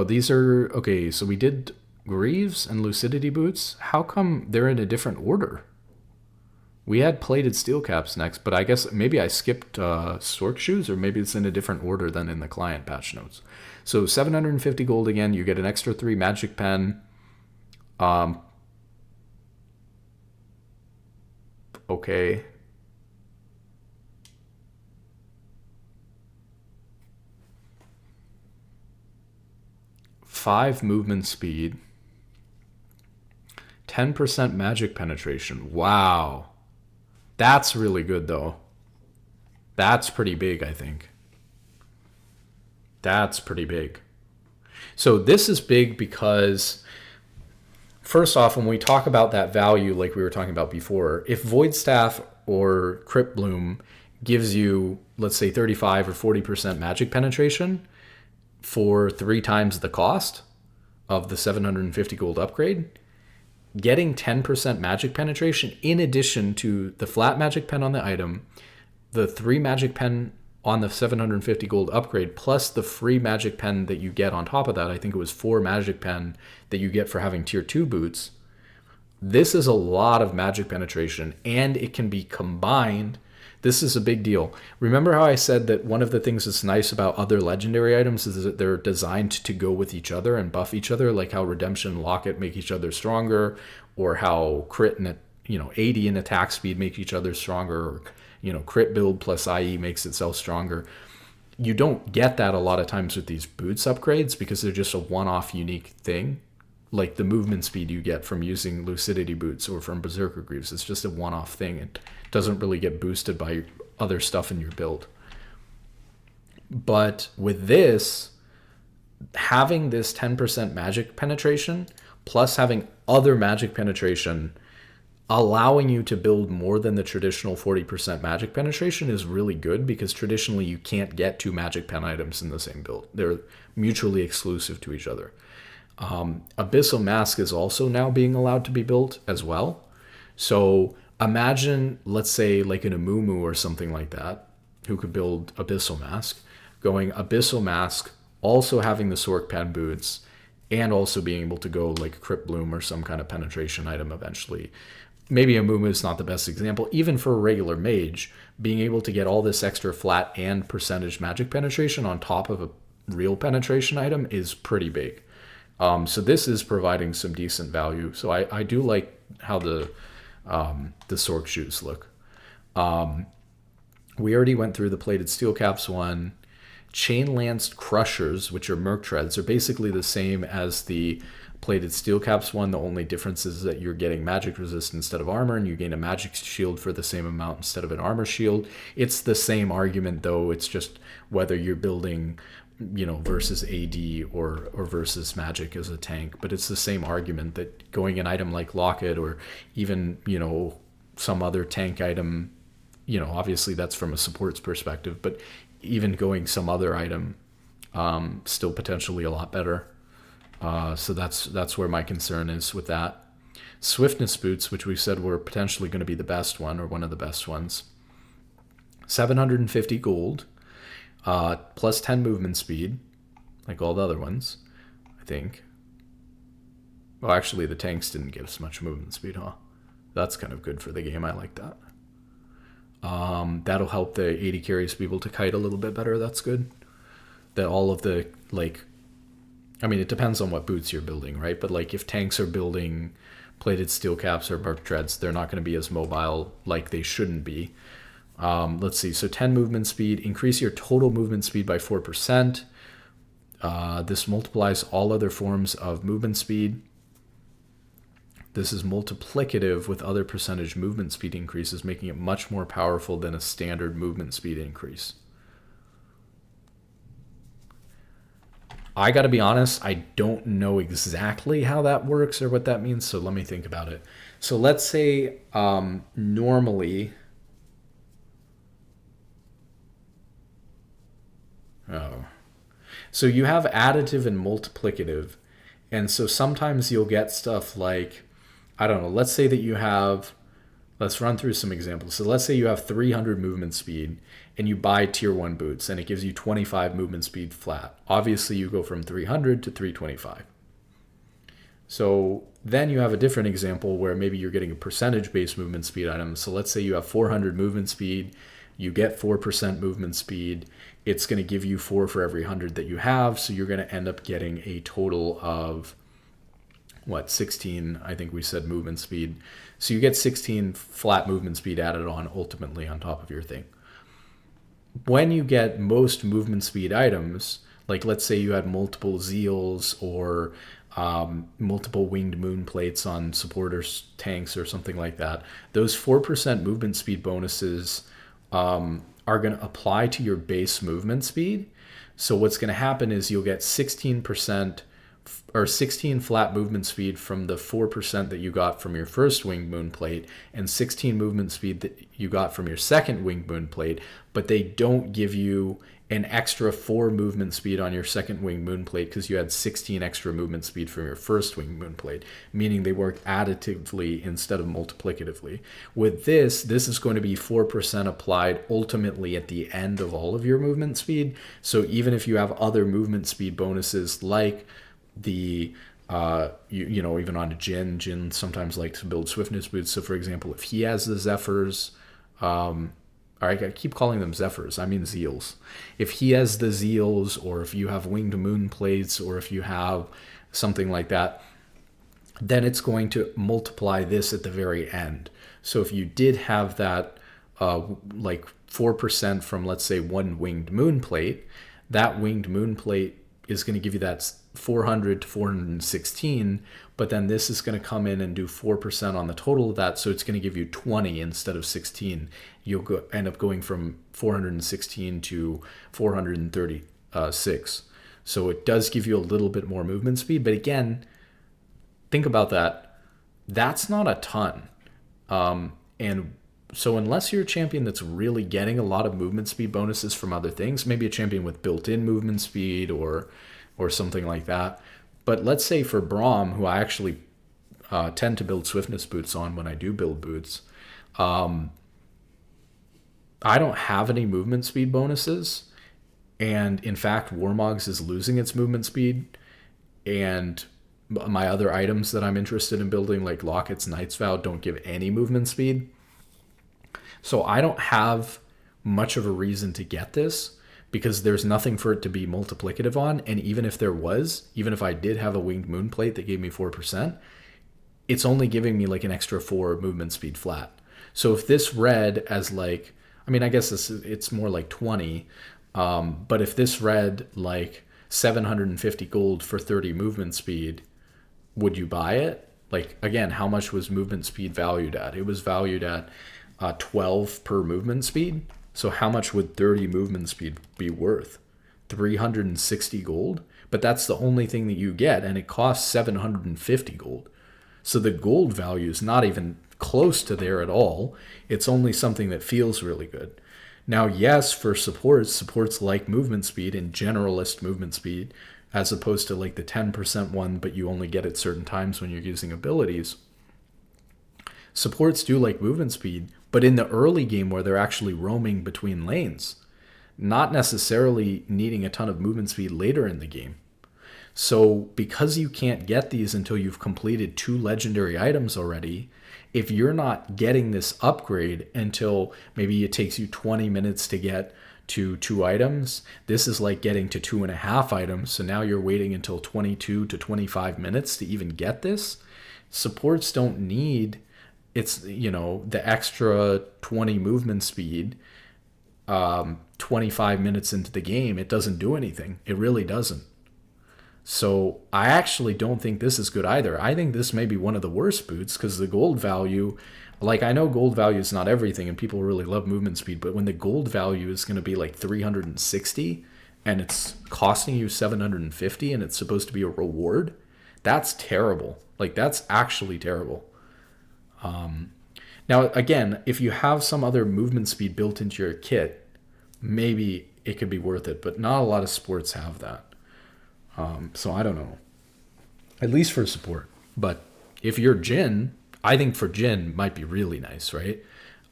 these are, okay, so we did Greaves and Lucidity boots. How come they're in a different order? We had plated steel caps next, but I guess maybe I skipped Stork shoes, or maybe it's in a different order than in the client patch notes. So 750 gold again, you get an extra 3 magic pen. Okay. Five movement speed. 10% magic penetration. Wow. That's really good, though. That's pretty big, I think. That's pretty big. So this is big because, first off, when we talk about that value, like we were talking about before, if Void Staff or Crypt Bloom gives you, let's say, 35 or 40% magic penetration for 3 times the cost of the 750 gold upgrade, getting 10% magic penetration in addition to the flat magic pen on the item, the 3 magic pen on the 750 gold upgrade, plus the free magic pen that you get on top of that. I think it was 4 magic pen that you get for having tier 2 boots. This is a lot of magic penetration, and it can be combined. This is a big deal. Remember how I said that one of the things that's nice about other legendary items is that they're designed to go with each other and buff each other, like how Redemption and Locket make each other stronger, or how Crit and 80 and attack speed make each other stronger, or Crit build plus IE makes itself stronger. You don't get that a lot of times with these boots upgrades because they're just a one-off unique thing. Like the movement speed you get from using Lucidity boots or from Berserker Greaves. It's just a one-off thing. It doesn't really get boosted by other stuff in your build. But with this, having this 10% magic penetration, plus having other magic penetration, allowing you to build more than the traditional 40% magic penetration is really good, because traditionally you can't get 2 magic pen items in the same build. They're mutually exclusive to each other. Abyssal Mask is also now being allowed to be built as well. So imagine, let's say, like an Amumu or something like that, who could build Abyssal Mask, going Abyssal Mask, also having the Sork Pen boots, and also being able to go like Crypt Bloom or some kind of penetration item eventually. Maybe Amumu is not the best example. Even for a regular mage, being able to get all this extra flat and percentage magic penetration on top of a real penetration item is pretty big. So this is providing some decent value. So I do like how the Sork shoes look. We already went through the plated steel caps one. Chain lanced crushers, which are merc treads, are basically the same as the plated steel caps one. The only difference is that you're getting magic resist instead of armor, and you gain a magic shield for the same amount instead of an armor shield. It's the same argument, though. It's just whether you're building, versus AD or versus magic as a tank. But it's the same argument that going an item like Locket or even, some other tank item, obviously that's from a support's perspective, but even going some other item, still potentially a lot better. So that's where my concern is with that. Swiftness boots, which we said were potentially going to be the best one or one of the best ones. 750 gold, plus 10 movement speed, like all the other ones, I think. Well, actually, the tanks didn't give us much movement speed, huh? That's kind of good for the game. I like that. That'll help the 80 carries be able to kite a little bit better. That's good. That all of the, it depends on what boots you're building, right? But if tanks are building plated steel caps or merc treads, they're not going to be as mobile like they shouldn't be. Let's see. So 10 movement speed, increase your total movement speed by 4%. This multiplies all other forms of movement speed. This is multiplicative with other percentage movement speed increases, making it much more powerful than a standard movement speed increase. I got to be honest, I don't know exactly how that works or what that means, so let me think about it. So let's say normally... So you have additive and multiplicative, and so sometimes you'll get stuff like, I don't know, let's say that you have, let's run through some examples. So let's say you have 300 movement speed and you buy tier 1 boots and it gives you 25 movement speed flat. Obviously you go from 300 to 325. So then you have a different example where maybe you're getting a percentage-based movement speed item. So let's say you have 400 movement speed, you get 4% movement speed. It's going to give you 4 for every 100 that you have. So you're going to end up getting a total of 16, I think we said, movement speed. So you get 16 flat movement speed added on ultimately on top of your thing. When you get most movement speed items, like let's say you had multiple Zeals or multiple winged moon plates on supporters, tanks, or something like that, those 4% movement speed bonuses are going to apply to your base movement speed. So what's going to happen is you'll get 16% or 16 flat movement speed from the 4% that you got from your first winged moon plate and 16 movement speed that you got from your second winged moon plate, but they don't give you an extra 4 movement speed on your second winged moon plate because you had 16 extra movement speed from your first winged moon plate, meaning they work additively instead of multiplicatively. With this is going to be 4% applied ultimately at the end of all of your movement speed. So even if you have other movement speed bonuses like the even on a Jin sometimes likes to build swiftness boots. So for example, if he has the Zephyrs, I keep calling them Zephyrs, I mean Zeals. If he has the Zeals, or if you have winged moon plates, or if you have something like that, then it's going to multiply this at the very end. So if you did have that 4% from, let's say, one winged moon plate, that winged moon plate is going to give you that 400 to 416, but then this is going to come in and do 4% on the total of that, so it's going to give you 20 instead of 16. You'll end up going from 416 to 436. So it does give you a little bit more movement speed, but again, think about that. That's not a ton. And so unless you're a champion that's really getting a lot of movement speed bonuses from other things, maybe a champion with built-in movement speed or something like that. But let's say for Braum, who I actually tend to build swiftness boots on when I do build boots, I don't have any movement speed bonuses. And in fact, Warmogs is losing its movement speed. And my other items that I'm interested in building, like Locket's Knight's Vow, don't give any movement speed. So I don't have much of a reason to get this, because there's nothing for it to be multiplicative on. And even if there was, even if I did have a winged moon plate that gave me 4%, it's only giving me like an extra 4 movement speed flat. So if this read as like, I mean, I guess it's more like 20, but if this read like 750 gold for 30 movement speed, would you buy it? Like, again, how much was movement speed valued at? It was valued at 12 per movement speed. So how much would 30 movement speed be worth? 360 gold? But that's the only thing that you get, and it costs 750 gold. So the gold value is not even close to there at all. It's only something that feels really good. Now, yes, for supports like movement speed and generalist movement speed, as opposed to like the 10% one, but you only get it certain times when you're using abilities. Supports do like movement speed, but in the early game where they're actually roaming between lanes, not necessarily needing a ton of movement speed later in the game. So because you can't get these until you've completed 2 legendary items already, if you're not getting this upgrade until maybe it takes you 20 minutes to get to 2 items, this is like getting to 2.5 items. So now you're waiting until 22 to 25 minutes to even get this. Supports don't need, it's, you know, the extra 20 movement speed 25 minutes into the game. It doesn't do anything. It really doesn't. So I actually don't think this is good either. I think this may be one of the worst boots because the gold value, like, I know gold value is not everything and people really love movement speed, but when the gold value is going to be like 360 and it's costing you 750 and it's supposed to be a reward, that's terrible. Like, that's actually terrible. Now, again, if you have some other movement speed built into your kit, maybe it could be worth it, but not a lot of sports have that. So I don't know, at least for support. But if you're Jhin, I think for Jhin might be really nice, right?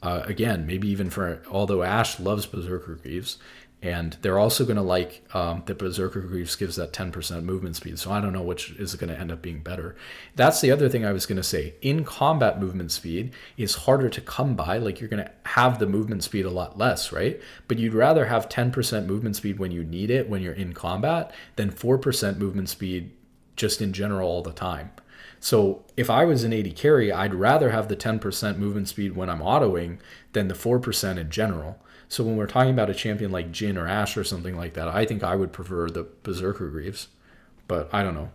Again, maybe even for, although Ashe loves Berserker Greaves, and they're also going to like that Berserker Greaves gives that 10% movement speed. So I don't know which is going to end up being better. That's the other thing I was going to say. In combat, movement speed is harder to come by. Like, you're going to have the movement speed a lot less, right? But you'd rather have 10% movement speed when you need it, when you're in combat, than 4% movement speed just in general all the time. So if I was an AD carry, I'd rather have the 10% movement speed when I'm autoing than the 4% in general. So when we're talking about a champion like Jhin or Ashe or something like that, I think I would prefer the Berserker Greaves. But I don't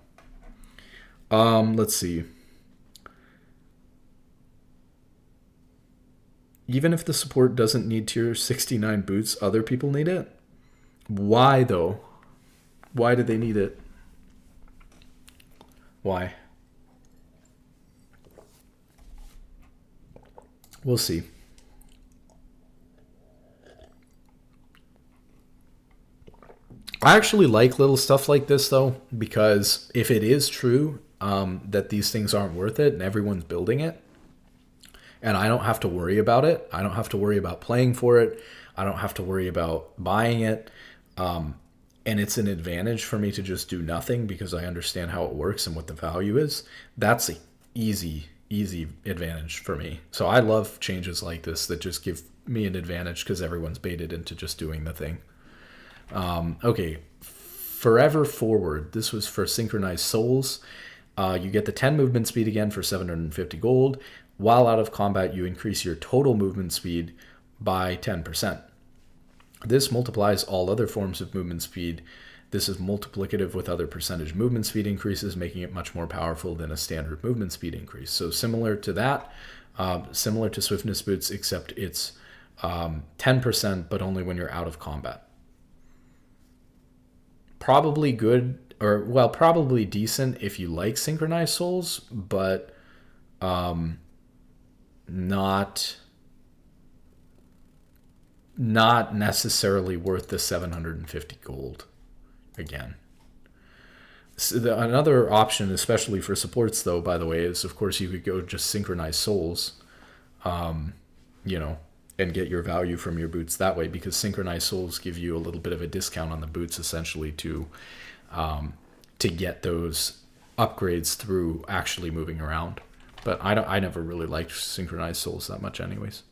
know. Let's see. Even if the support doesn't need tier 69 boots, other people need it? Why, though? Why do they need it? Why? We'll see. I actually like little stuff like this, though, because if it is true that these things aren't worth it and everyone's building it, and I don't have to worry about it, I don't have to worry about playing for it, I don't have to worry about buying it, and it's an advantage for me to just do nothing because I understand how it works and what the value is, that's an easy advantage for me. So I love changes like this that just give me an advantage because everyone's baited into just doing the thing. Okay, Forever Forward. This was for Synchronized Souls. You get the 10 movement speed again for 750 gold. While out of combat, you increase your total movement speed by 10%. This multiplies all other forms of movement speed. This is multiplicative with other percentage movement speed increases, making it much more powerful than a standard movement speed increase. So similar to that, similar to Swiftness Boots, except it's 10%, but only when you're out of combat. Probably good, or well, probably decent if you like Synchronized Souls, but not necessarily worth the 750 gold again. So another option, especially for supports, though, by the way, is of course you could go just Synchronized Souls, you know, and get your value from your boots that way, because Synchronized Souls give you a little bit of a discount on the boots essentially to get those upgrades through actually moving around. But I never really liked Synchronized Souls that much anyways.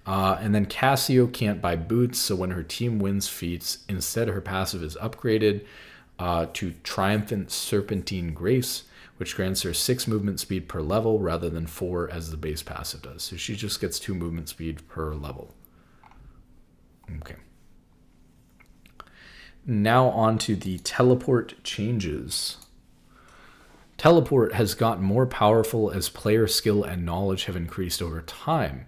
And then Cassio can't buy boots, so when her team wins feats, instead her passive is upgraded to Triumphant Serpentine Grace, which grants her 6 movement speed per level rather than 4 as the base passive does. So she just gets 2 movement speed per level. Okay. Now on to the teleport changes. Teleport has gotten more powerful as player skill and knowledge have increased over time.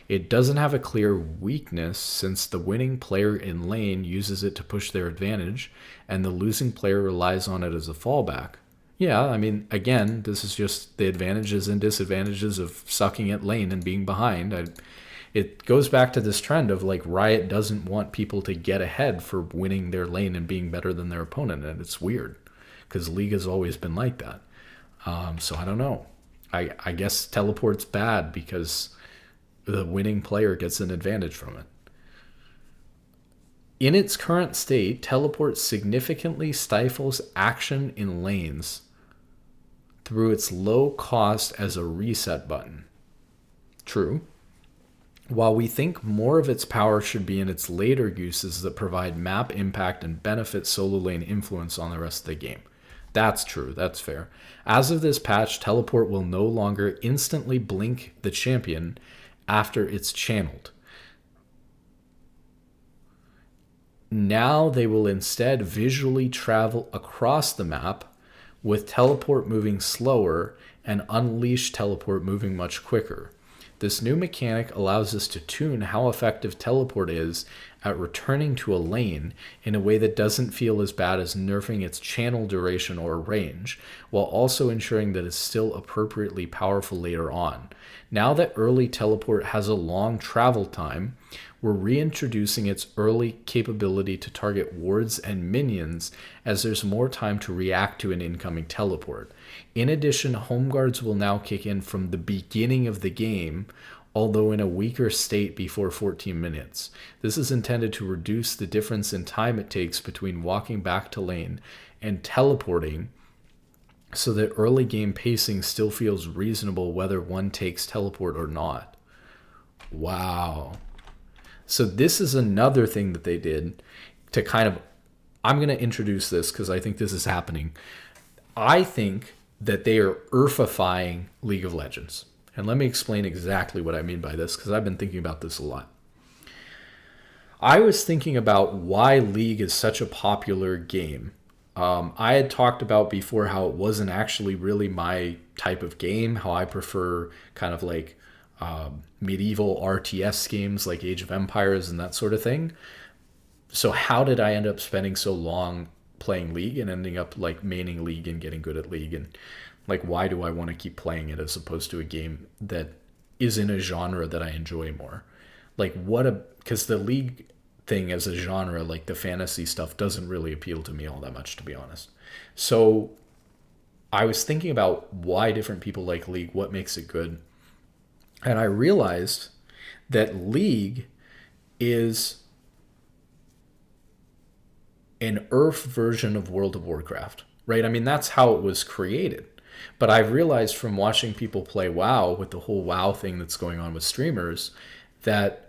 It doesn't have a clear weakness since the winning player in lane uses it to push their advantage and the losing player relies on it as a fallback. Yeah, I mean, again, this is just the advantages and disadvantages of sucking at lane and being behind. It goes back to this trend of like Riot doesn't want people to get ahead for winning their lane and being better than their opponent, and it's weird because League has always been like that. So I don't know. I guess teleport's bad because the winning player gets an advantage from it. In its current state, teleport significantly stifles action in lanes through its low cost as a reset button. True. While we think more of its power should be in its later uses that provide map impact and benefit solo lane influence on the rest of the game. That's true, that's fair. As of this patch, teleport will no longer instantly blink the champion after it's channeled. Now they will instead visually travel across the map, with teleport moving slower and unleash teleport moving much quicker. This new mechanic allows us to tune how effective teleport is at returning to a lane in a way that doesn't feel as bad as nerfing its channel duration or range, while also ensuring that it's still appropriately powerful later on. Now that early teleport has a long travel time, we're reintroducing its early capability to target wards and minions as there's more time to react to an incoming teleport. In addition, home guards will now kick in from the beginning of the game, although in a weaker state before 14 minutes. This is intended to reduce the difference in time it takes between walking back to lane and teleporting, so that early game pacing still feels reasonable whether one takes teleport or not. Wow. So this is another thing that they did to kind of, I'm going to introduce this because I think this is happening. I think that they are Earthifying League of Legends. And let me explain exactly what I mean by this because I've been thinking about this a lot. I was thinking about why League is such a popular game. I had talked about before how it wasn't actually really my type of game, how I prefer kind of like medieval RTS games like Age of Empires and that sort of thing. So how did I end up spending so long playing League and ending up like maining League and getting good at League? And like, why do I want to keep playing it as opposed to a game that is in a genre that I enjoy more? Like because the League thing as a genre, like the fantasy stuff, doesn't really appeal to me all that much, to be honest. So I was thinking about why different people like League, what makes it good. And I realized that League is an Earth version of World of Warcraft, right? I mean, that's how it was created. But I realized from watching people play WoW with the whole WoW thing that's going on with streamers that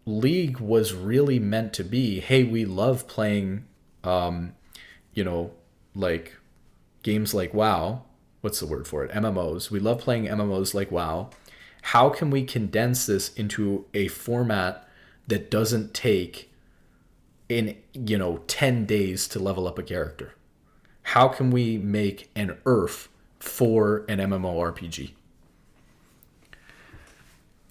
League was really meant to be, hey, we love playing, like games like WoW. What's the word for it? MMOs. We love playing MMOs like WoW. How can we condense this into a format that doesn't take 10 days to level up a character? How can we make an Earth for an MMORPG?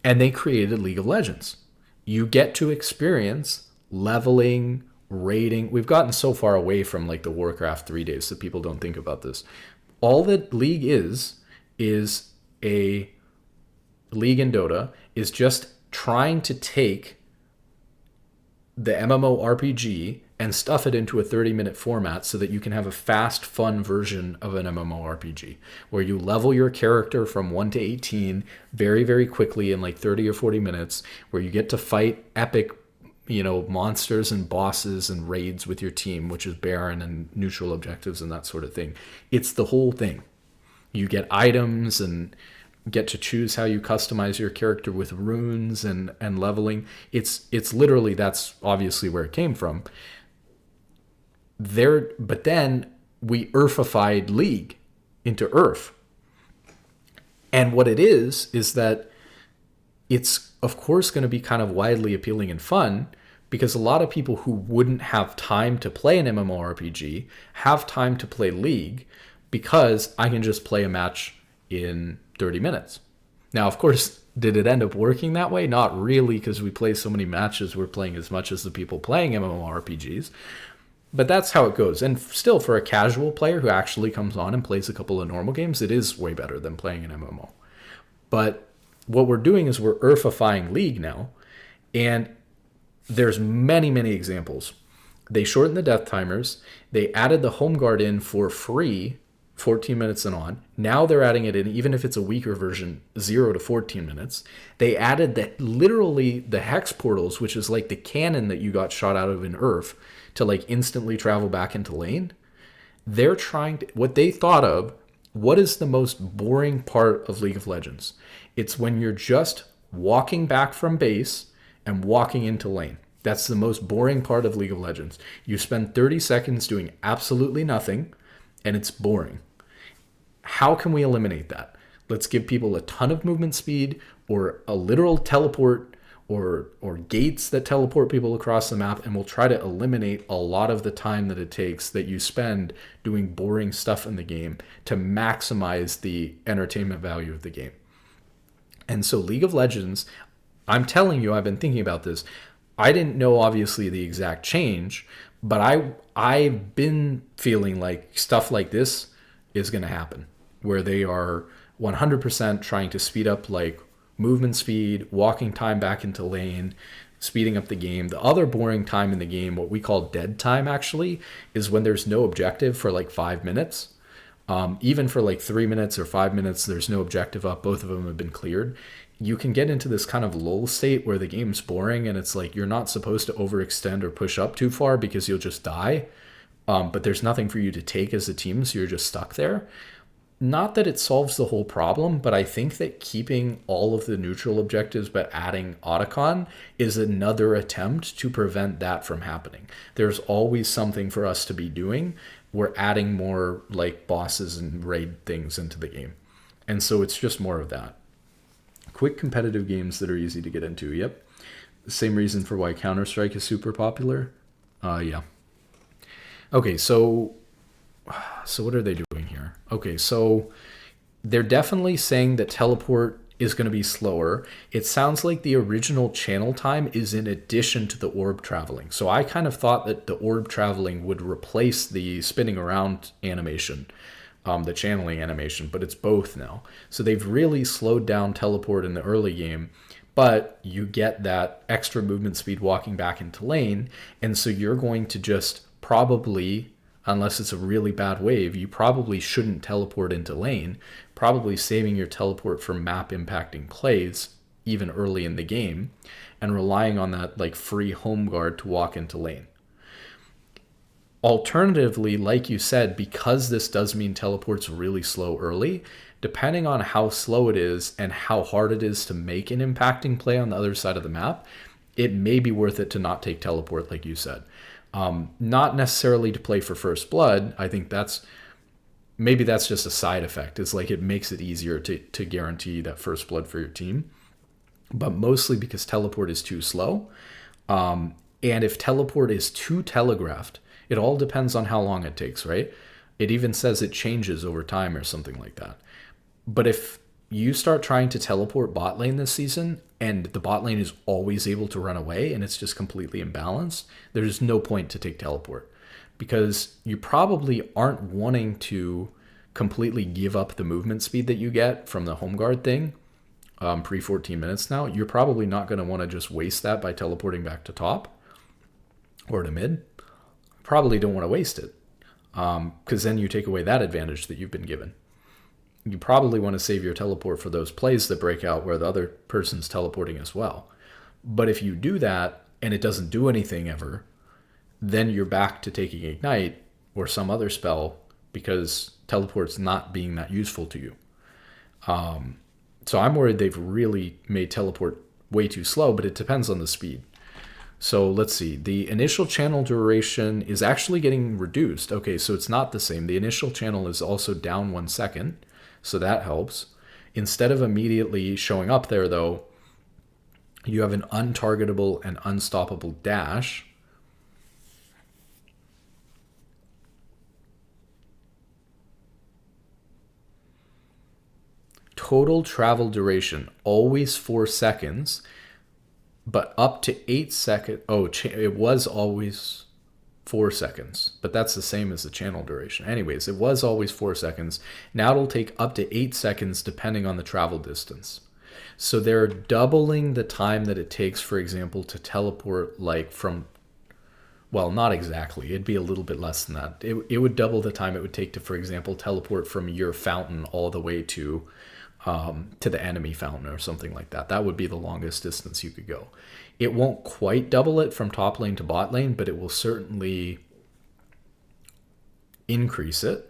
And they created League of Legends. You get to experience leveling, raiding. We've gotten so far away from like the Warcraft 3 days that people don't think about this. All that League is a League and Dota is just trying to take the MMORPG and stuff it into a 30-minute format so that you can have a fast, fun version of an MMORPG where you level your character from 1 to 18 very, very quickly in like 30 or 40 minutes, where you get to fight epic, monsters and bosses and raids with your team, which is Baron and neutral objectives and that sort of thing. It's the whole thing. You get items and get to choose how you customize your character with runes and leveling. It's literally, that's obviously where it came from. But then we Earthified League into Earth. And what it is that it's, of course, going to be kind of widely appealing and fun, because a lot of people who wouldn't have time to play an MMORPG have time to play League, because I can just play a match in 30 minutes. Now, of course, did it end up working that way? Not really, because we play so many matches, we're playing as much as the people playing MMORPGs. But that's how it goes. And still, for a casual player who actually comes on and plays a couple of normal games, it is way better than playing an MMO. But what we're doing is we're Earthifying League now. And there's many, many examples. They shortened the death timers. They added the home guard in for free, 14 minutes and on. Now they're adding it in, even if it's a weaker version, 0 to 14 minutes. They added literally the hex portals, which is like the cannon that you got shot out of in Earth, to like instantly travel back into lane. They're trying to, what they thought of, what is the most boring part of League of Legends? It's when you're just walking back from base and walking into lane. That's the most boring part of League of Legends. You spend 30 seconds doing absolutely nothing, and it's boring. How can we eliminate that? Let's give people a ton of movement speed, or a literal teleport, or gates that teleport people across the map, and we'll try to eliminate a lot of the time that it takes that you spend doing boring stuff in the game to maximize the entertainment value of the game. And so League of Legends, I'm telling you, I've been thinking about this. I didn't know, obviously, the exact change, but I've been feeling like stuff like this is going to happen, where they are 100% trying to speed up like movement speed, walking time back into lane, speeding up the game. The other boring time in the game, what we call dead time actually, is when there's no objective for like 5 minutes. Even for like 3 minutes or 5 minutes, there's no objective up. Both of them have been cleared. You can get into this kind of lull state where the game's boring, and it's like you're not supposed to overextend or push up too far because you'll just die. But there's nothing for you to take as a team, so you're just stuck there. Not that it solves the whole problem, but I think that keeping all of the neutral objectives but adding Atakhan is another attempt to prevent that from happening. There's always something for us to be doing. We're adding more like bosses and raid things into the game. And so it's just more of that. Quick competitive games that are easy to get into. Yep. Same reason for why Counter-Strike is super popular. Yeah. Okay, so what are they doing here? Okay, so they're definitely saying that teleport is going to be slower. It sounds like the original channel time is in addition to the orb traveling. So I kind of thought that the orb traveling would replace the spinning around animation, the channeling animation, but it's both now. So they've really slowed down teleport in the early game, but you get that extra movement speed walking back into lane, and so you're going to just probably, unless it's a really bad wave, you probably shouldn't teleport into lane, probably saving your teleport for map impacting plays even early in the game, and relying on that like free home guard to walk into lane. Alternatively, like you said, because this does mean teleport's really slow early, depending on how slow it is and how hard it is to make an impacting play on the other side of the map, it may be worth it to not take teleport, like you said. Not necessarily to play for first blood. I think maybe that's just a side effect. It's like it makes it easier to guarantee that first blood for your team, but mostly because teleport is too slow. And if teleport is too telegraphed, it all depends on how long it takes, right? It even says it changes over time or something like that. But if you start trying to teleport bot lane this season and the bot lane is always able to run away and it's just completely imbalanced, there's no point to take teleport, because you probably aren't wanting to completely give up the movement speed that you get from the home guard thing pre 14 minutes now. You're probably not going to want to just waste that by teleporting back to top or to mid. Probably don't want to waste it, because then you take away that advantage that you've been given. You probably want to save your teleport for those plays that break out where the other person's teleporting as well. But if you do that and it doesn't do anything ever, then you're back to taking Ignite or some other spell because teleport's not being that useful to you. So I'm worried they've really made teleport way too slow, but it depends on the speed. So let's see. The initial channel duration is actually getting reduced. Okay, so it's not the same. The initial channel is also down 1 second, so that helps. Instead of immediately showing up there, though, you have an untargetable and unstoppable dash. Total travel duration, always 4 seconds, but up to 8 seconds. Oh, it was always 4 seconds, but that's the same as the channel duration. Anyways, it was always 4 seconds. Now it'll take up to 8 seconds depending on the travel distance. So they're doubling the time that it takes, for example, to teleport like from, well, not exactly. It'd be a little bit less than that. It would double the time it would take to, for example, teleport from your fountain all the way to the enemy fountain or something like that. That would be the longest distance you could go. It won't quite double it from top lane to bot lane, but it will certainly increase it.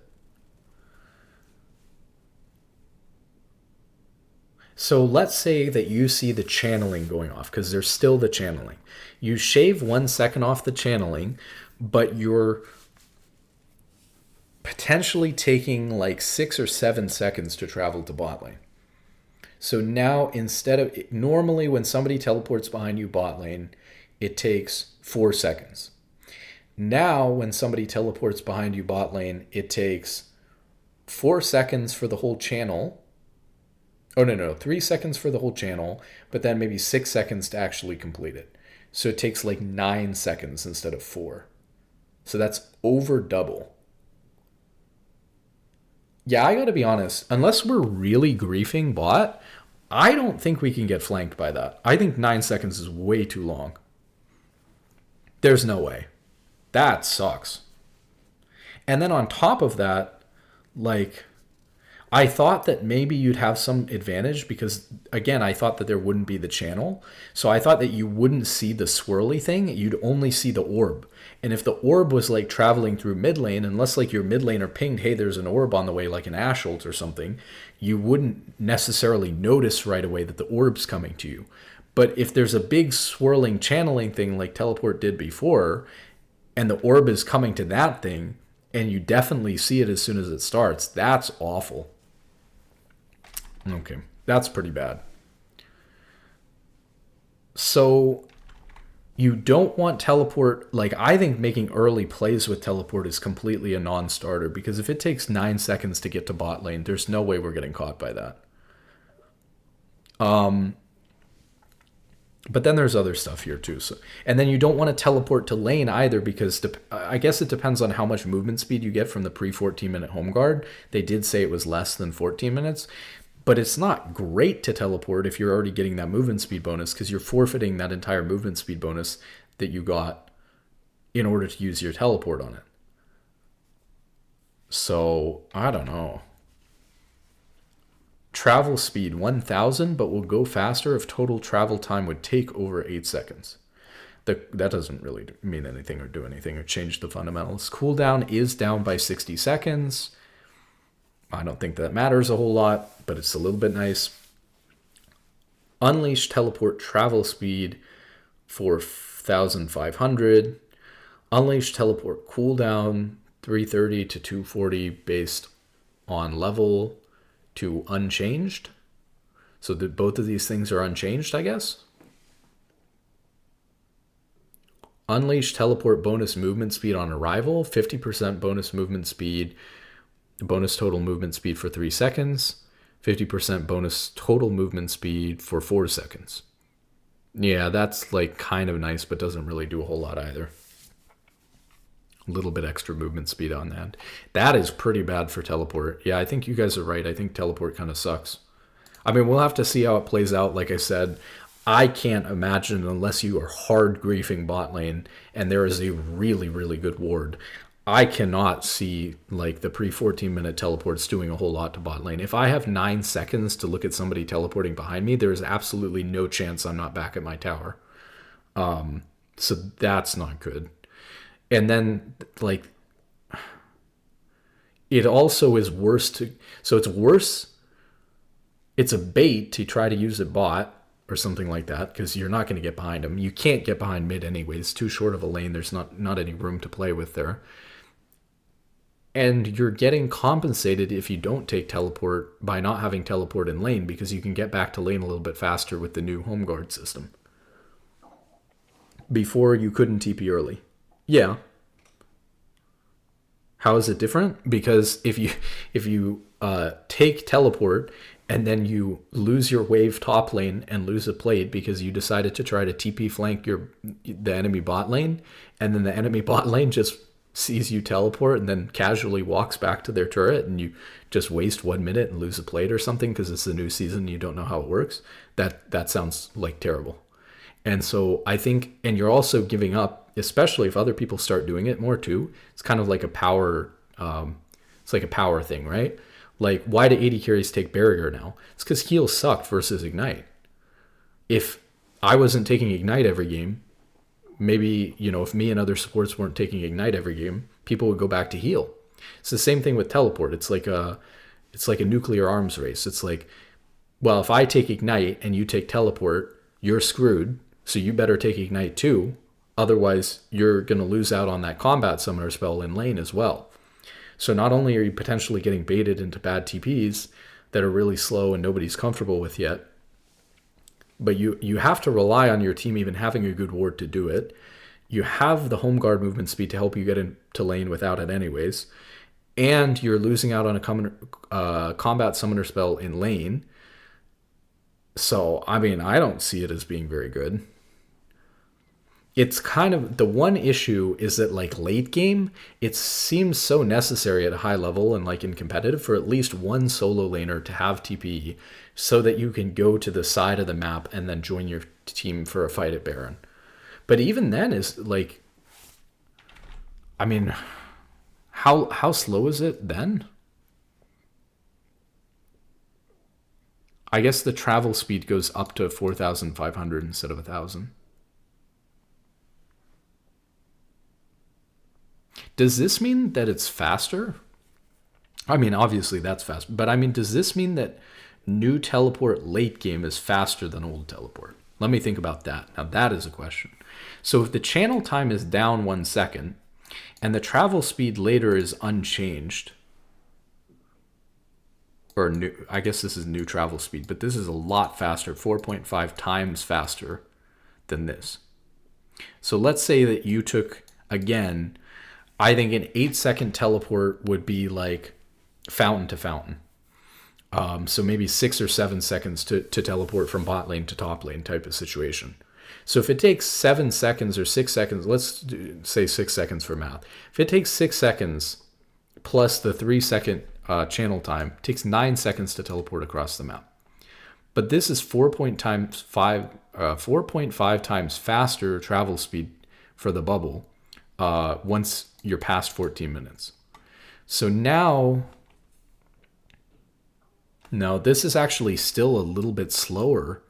So let's say that you see the channeling going off, because there's still the channeling. You shave 1 second off the channeling, but you're potentially taking like 6 or 7 seconds to travel to bot lane. So now instead of, normally when somebody teleports behind you bot lane, it takes 4 seconds. Now when somebody teleports behind you bot lane, it takes 4 seconds for the whole channel. Oh, no, 3 seconds for the whole channel, but then maybe 6 seconds to actually complete it. So it takes like 9 seconds instead of 4. So that's over double. Yeah, I gotta be honest. Unless we're really griefing bot, I don't think we can get flanked by that. I think 9 seconds is way too long. There's no way. That sucks. And then on top of that, like, I thought that maybe you'd have some advantage because, again, I thought that there wouldn't be the channel. So I thought that you wouldn't see the swirly thing. You'd only see the orb. And if the orb was like traveling through mid lane, unless like your mid laner pinged, hey, there's an orb on the way, like an Ash ult or something, you wouldn't necessarily notice right away that the orb's coming to you. But if there's a big swirling channeling thing like teleport did before, and the orb is coming to that thing, and you definitely see it as soon as it starts, that's awful. Okay, that's pretty bad. So you don't want teleport. Like, I think making early plays with teleport is completely a non-starter, because if it takes 9 seconds to get to bot lane, there's no way we're getting caught by that. But then there's other stuff here too. So, and then you don't want to teleport to lane either, because I guess it depends on how much movement speed you get from the pre-14-minute home guard. They did say it was less than 14 minutes. But it's not great to teleport if you're already getting that movement speed bonus, because you're forfeiting that entire movement speed bonus that you got in order to use your teleport on it. So, I don't know. Travel speed 1000, but will go faster if total travel time would take over 8 seconds. That doesn't really mean anything or do anything or change the fundamentals. Cooldown is down by 60 seconds. I don't think that matters a whole lot, but it's a little bit nice. Unleash teleport travel speed for 1500. Unleash teleport cooldown 330 to 240 based on level to unchanged. So that both of these things are unchanged, I guess. Unleash teleport bonus movement speed on arrival, 50% bonus movement speed. Bonus total movement speed for 3 seconds, 50% bonus total movement speed for 4 seconds. Yeah, that's like kind of nice, but doesn't really do a whole lot either. A little bit extra movement speed on that. That is pretty bad for teleport. Yeah, I think you guys are right. I think teleport kind of sucks. I mean, we'll have to see how it plays out. Like I said, I can't imagine, unless you are hard griefing bot lane and there is a really, really good ward, I cannot see like the pre-14-minute teleports doing a whole lot to bot lane. If I have 9 seconds to look at somebody teleporting behind me, there is absolutely no chance I'm not back at my tower. So that's not good. And then, like, it also is worse to... So it's worse It's a bait to try to use a bot or something like that, because you're not going to get behind him. You can't get behind mid anyway. It's too short of a lane. There's not any room to play with there. And you're getting compensated if you don't take teleport by not having teleport in lane, because you can get back to lane a little bit faster with the new home guard system. Before, you couldn't TP early. Yeah. How is it different? Because if you take teleport and then you lose your wave top lane and lose a plate because you decided to try to TP flank the enemy bot lane, and then the enemy bot lane just sees you teleport and then casually walks back to their turret, and you just waste 1 minute and lose a plate or something because it's a new season and you don't know how it works, that sounds like terrible. And so I think, and you're also giving up, especially if other people start doing it more too. It's kind of like a power, it's like a power thing, right? Like, why do 80 carries take barrier now? It's because heal sucked versus ignite. If I wasn't taking ignite every game, maybe, if me and other supports weren't taking ignite every game, people would go back to heal. It's the same thing with teleport. It's like a nuclear arms race. It's like, well, if I take ignite and you take teleport, you're screwed. So you better take ignite too. Otherwise, you're going to lose out on that combat summoner spell in lane as well. So not only are you potentially getting baited into bad TPs that are really slow and nobody's comfortable with yet, but you have to rely on your team even having a good ward to do it. You have the home guard movement speed to help you get into lane without it anyways. And you're losing out on a combat summoner spell in lane. So, I mean, I don't see it as being very good. It's kind of, the one issue is that, like, late game, it seems so necessary at a high level and, like, in competitive for at least one solo laner to have TP so that you can go to the side of the map and then join your team for a fight at Baron. But even then is, like, I mean, how slow is it then? I guess the travel speed goes up to 4,500 instead of 1,000. Does this mean that it's faster? I mean, obviously that's fast. But I mean, does this mean that new teleport late game is faster than old teleport? Let me think about that. Now that is a question. So if the channel time is down 1 second and the travel speed later is unchanged, or new, I guess this is new travel speed, but this is a lot faster, 4.5 times faster than this. So let's say that you took, again, I think an 8-second teleport would be like fountain to fountain. So maybe 6 or 7 seconds to teleport from bot lane to top lane type of situation. So if it takes 7 seconds or 6 seconds, let's say 6 seconds for math. If it takes 6 seconds plus the 3-second channel time, it takes 9 seconds to teleport across the map. But this is 4.5 times faster travel speed for the bubble once you're past 14 minutes. So now this is actually still a little bit slower.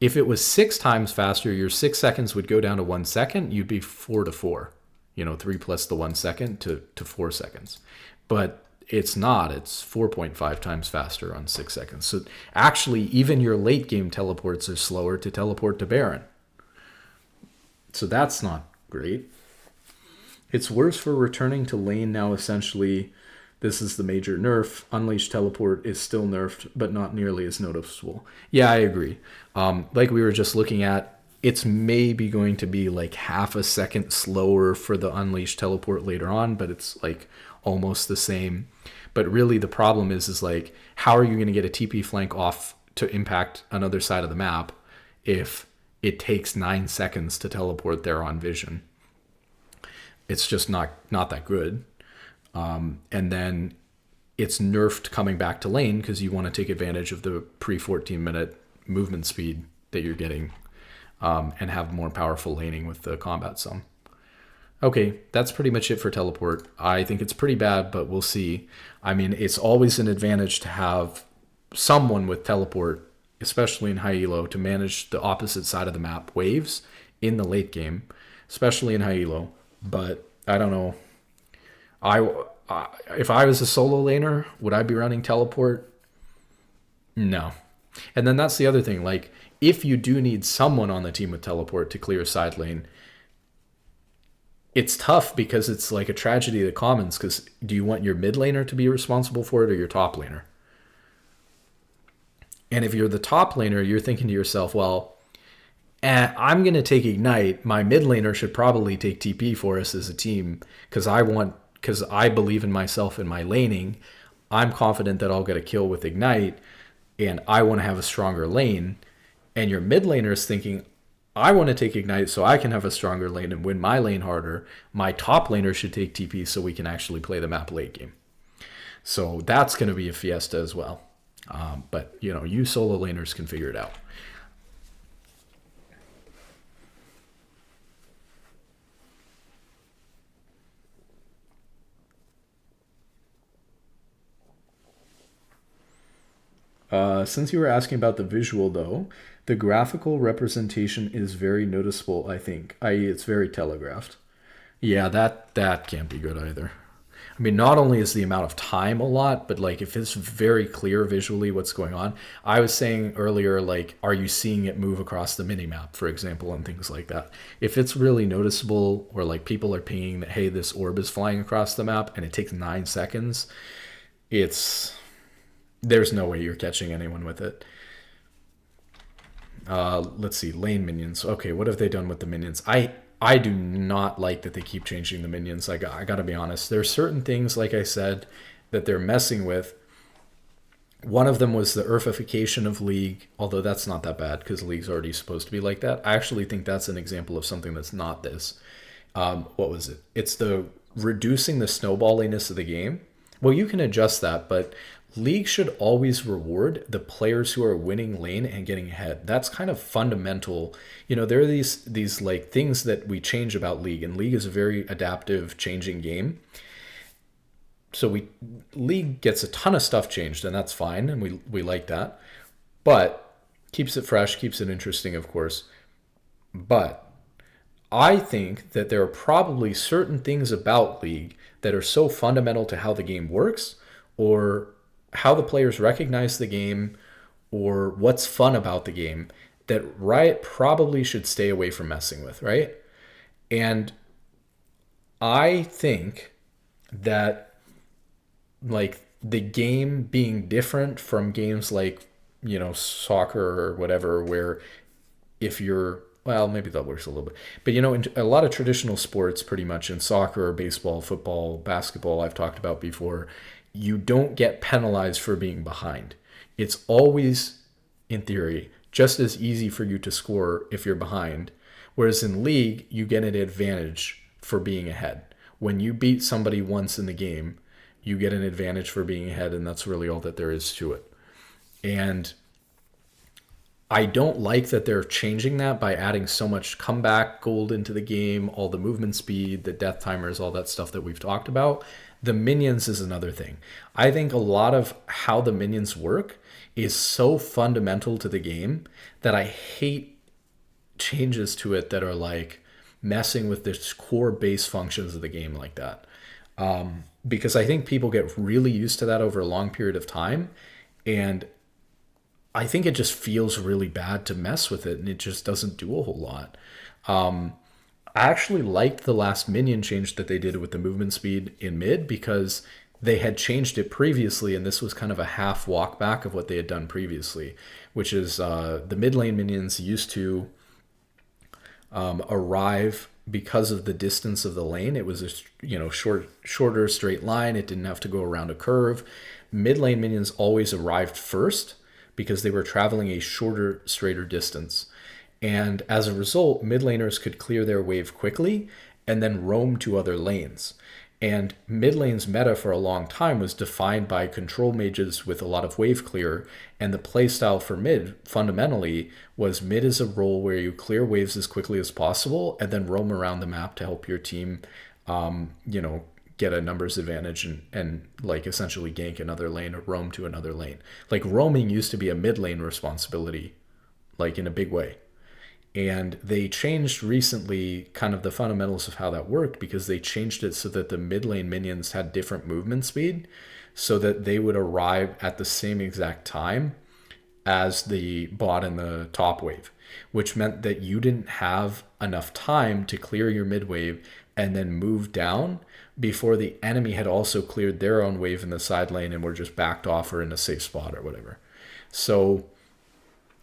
If it was 6 times faster, your 6 seconds would go down to 1 second. You'd be 4 to 4. 3 plus the 1 second to 4 seconds. But it's not. It's 4.5 times faster on 6 seconds. So actually, even your late game teleports are slower to teleport to Baron. So that's not great. It's worse for returning to lane now, essentially. This is the major nerf. Unleash teleport is still nerfed, but not nearly as noticeable. Yeah, I agree. Like we were just looking at, it's maybe going to be like half a second slower for the Unleash teleport later on, but it's like almost the same. But really the problem is like, how are you going to get a TP flank off to impact another side of the map if it takes 9 seconds to teleport there on vision? It's just not that good. And then it's nerfed coming back to lane because you want to take advantage of the pre-14-minute movement speed that you're getting and have more powerful laning with the combat sum. Okay, that's pretty much it for teleport. I think it's pretty bad, but we'll see. I mean, it's always an advantage to have someone with teleport, especially in high elo, to manage the opposite side of the map waves in the late game, especially in high elo. But I don't know. If I was a solo laner, would I be running teleport? No. And then that's the other thing. Like, if you do need someone on the team with teleport to clear side lane, it's tough because it's like a tragedy of the commons. Because do you want your mid laner to be responsible for it or your top laner? And if you're the top laner, you're thinking to yourself, well, I'm going to take Ignite. My mid laner should probably take TP for us as a team because I believe in myself and my laning. I'm confident that I'll get a kill with Ignite, and I want to have a stronger lane. And your mid laner is thinking, I want to take Ignite so I can have a stronger lane and win my lane harder. My top laner should take TP so we can actually play the map late game. So that's going to be a fiesta as well. But, you solo laners can figure it out. Since you were asking about the visual, though, the graphical representation is very noticeable, I think, i.e. it's very telegraphed. Yeah, that can't be good either. I mean, not only is the amount of time a lot, but like if it's very clear visually what's going on. I was saying earlier, like, are you seeing it move across the minimap, for example, and things like that? If it's really noticeable, or like people are pinging that, hey, this orb is flying across the map and it takes 9 seconds, there's no way you're catching anyone with it. Let's see, lane minions. Okay, what have they done with the minions? I do not like that they keep changing the minions. I gotta be honest. There are certain things, like I said, that they're messing with. One of them was the Earthification of League, although that's not that bad because League's already supposed to be like that. I actually think that's an example of something that's not this. What was it? It's the reducing the snowballiness of the game. Well, you can adjust that, but League should always reward the players who are winning lane and getting ahead. That's kind of fundamental. There are these like things that we change about League, and League is a very adaptive, changing game. So League gets a ton of stuff changed, and that's fine, and we like that. But keeps it fresh, keeps it interesting, of course. But I think that there are probably certain things about League that are so fundamental to how the game works, or how the players recognize the game, or what's fun about the game, that Riot probably should stay away from messing with, right? And I think that, like, the game being different from games like, soccer or whatever, where if you're, well, maybe that works a little bit, but in a lot of traditional sports, pretty much in soccer or baseball, football, basketball, I've talked about before, you don't get penalized for being behind. It's always, in theory, just as easy for you to score if you're behind. Whereas in League, you get an advantage for being ahead. When you beat somebody once in the game, you get an advantage for being ahead, and that's really all that there is to it. And I don't like that they're changing that by adding so much comeback gold into the game, all the movement speed, the death timers, all that stuff that we've talked about. The minions is another thing. I think a lot of how the minions work is so fundamental to the game that I hate changes to it that are like messing with the core base functions of the game like that. Because I think people get really used to that over a long period of time, and I think it just feels really bad to mess with it, and it just doesn't do a whole lot. I actually liked the last minion change that they did with the movement speed in mid, because they had changed it previously, and this was kind of a half walk back of what they had done previously, which is the mid lane minions used to arrive because of the distance of the lane. It was a shorter straight line. It didn't have to go around a curve. Mid lane minions always arrived first because they were traveling a shorter, straighter distance. And as a result, mid laners could clear their wave quickly and then roam to other lanes. And mid lane's meta for a long time was defined by control mages with a lot of wave clear, and the playstyle for mid fundamentally was mid is a role where you clear waves as quickly as possible and then roam around the map to help your team, get a numbers advantage and like essentially gank another lane or roam to another lane. Like roaming used to be a mid lane responsibility, like in a big way. And they changed recently kind of the fundamentals of how that worked, because they changed it so that the mid lane minions had different movement speed so that they would arrive at the same exact time as the bot in the top wave, which meant that you didn't have enough time to clear your mid wave and then move down before the enemy had also cleared their own wave in the side lane and were just backed off or in a safe spot or whatever. So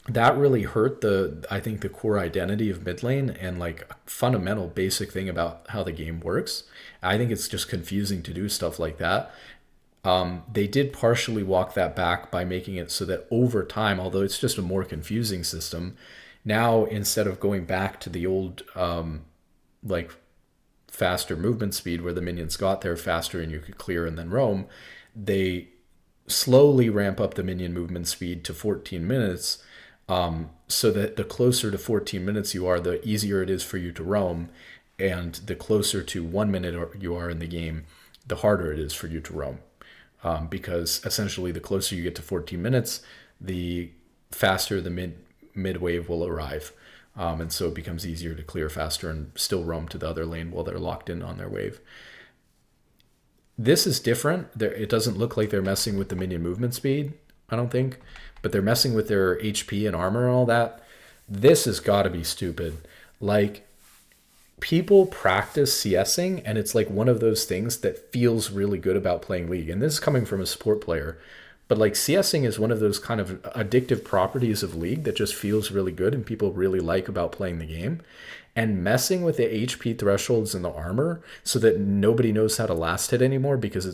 that really hurt I think the core identity of mid lane and like a fundamental basic thing about how the game works. I think it's just confusing to do stuff like that. They did partially walk that back by making it so that over time, although it's just a more confusing system, now instead of going back to the old like faster movement speed where the minions got there faster and you could clear and then roam, they slowly ramp up the minion movement speed to 14 minutes, so that the closer to 14 minutes you are, the easier it is for you to roam, and the closer to 1 minute you are in the game, the harder it is for you to roam. Because essentially the closer you get to 14 minutes, the faster the mid wave will arrive. And so it becomes easier to clear faster and still roam to the other lane while they're locked in on their wave. This is different. It doesn't look like they're messing with the minion movement speed, I don't think, but they're messing with their HP and armor and all that. This has got to be stupid. Like, people practice CSing, and it's like one of those things that feels really good about playing League. And this is coming from a support player. But like CSing is one of those kind of addictive properties of League that just feels really good and people really like about playing the game. And messing with the HP thresholds and the armor so that nobody knows how to last hit anymore, because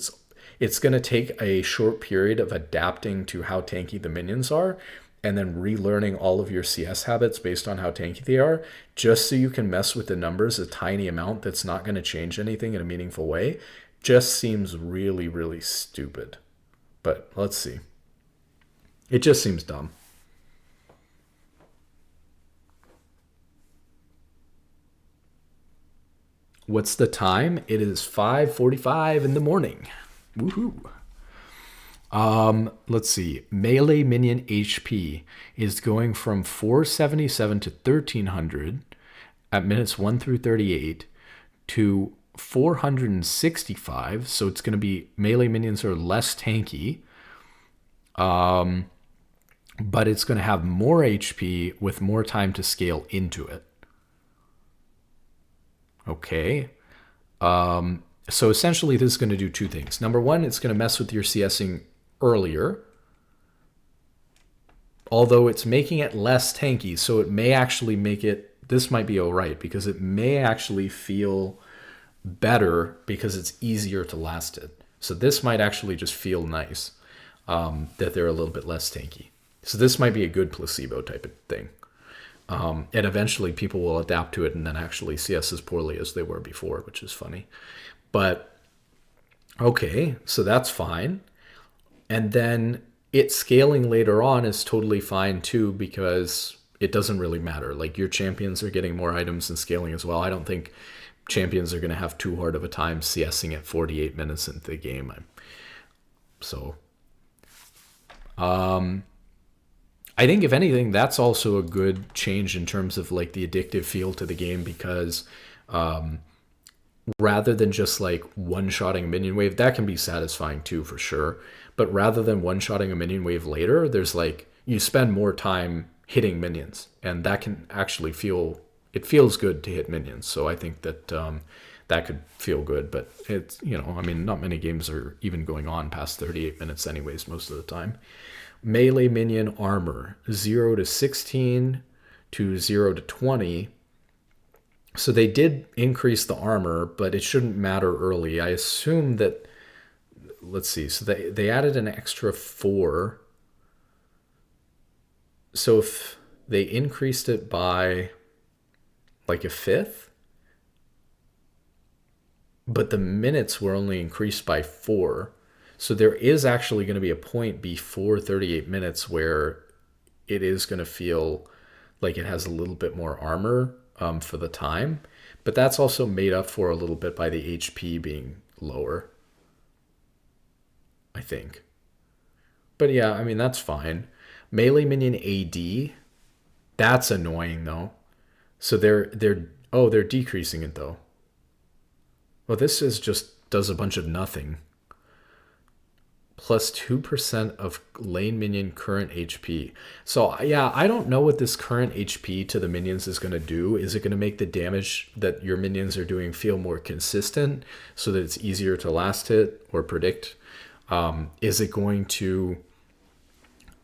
it's going to take a short period of adapting to how tanky the minions are and then relearning all of your CS habits based on how tanky they are, just so you can mess with the numbers a tiny amount that's not going to change anything in a meaningful way, just seems really, really stupid. But let's see. It just seems dumb. What's the time? It is 5:45 in the morning. Woohoo. Let's see. Melee minion HP is going from 477 to 1300 at minutes 1 through 38 to 465. So it's going to be melee minions are less tanky. But it's going to have more HP with more time to scale into it. Okay. So essentially this is going to do two things. Number one, it's going to mess with your CSing earlier, although it's making it less tanky. So it may actually make it, this might be all right, because it may actually feel better because it's easier to last it. So this might actually just feel nice, that they're a little bit less tanky. So this might be a good placebo type of thing. And eventually people will adapt to it and then actually CS as poorly as they were before, which is funny. But okay, so that's fine. And then it scaling later on is totally fine too, because it doesn't really matter. Like, your champions are getting more items and scaling as well. I don't think champions are going to have too hard of a time CSing at 48 minutes into the game. I think if anything, that's also a good change in terms of like the addictive feel to the game, because rather than just like one-shotting a minion wave, that can be satisfying too for sure. But rather than one-shotting a minion wave later, there's like, you spend more time hitting minions, and that can actually it feels good to hit minions. So I think that that could feel good, but it's, I mean, not many games are even going on past 38 minutes anyways, most of the time. Melee minion armor, 0 to 16 to 0 to 20. So they did increase the armor, but it shouldn't matter early. I assume that, let's see, so they added an extra 4. So if they increased it by like a fifth, but the minutes were only increased by 4. So there is actually going to be a point before 38 minutes where it is going to feel like it has a little bit more armor for the time. But that's also made up for a little bit by the HP being lower, I think. But yeah, I mean, that's fine. Melee minion AD, that's annoying though. So they're decreasing it though. Well, this is just does a bunch of nothing. plus 2% of lane minion current HP. So yeah, I don't know what this current HP to the minions is going to do. Is it going to make the damage that your minions are doing feel more consistent so that it's easier to last hit or predict? Is it going to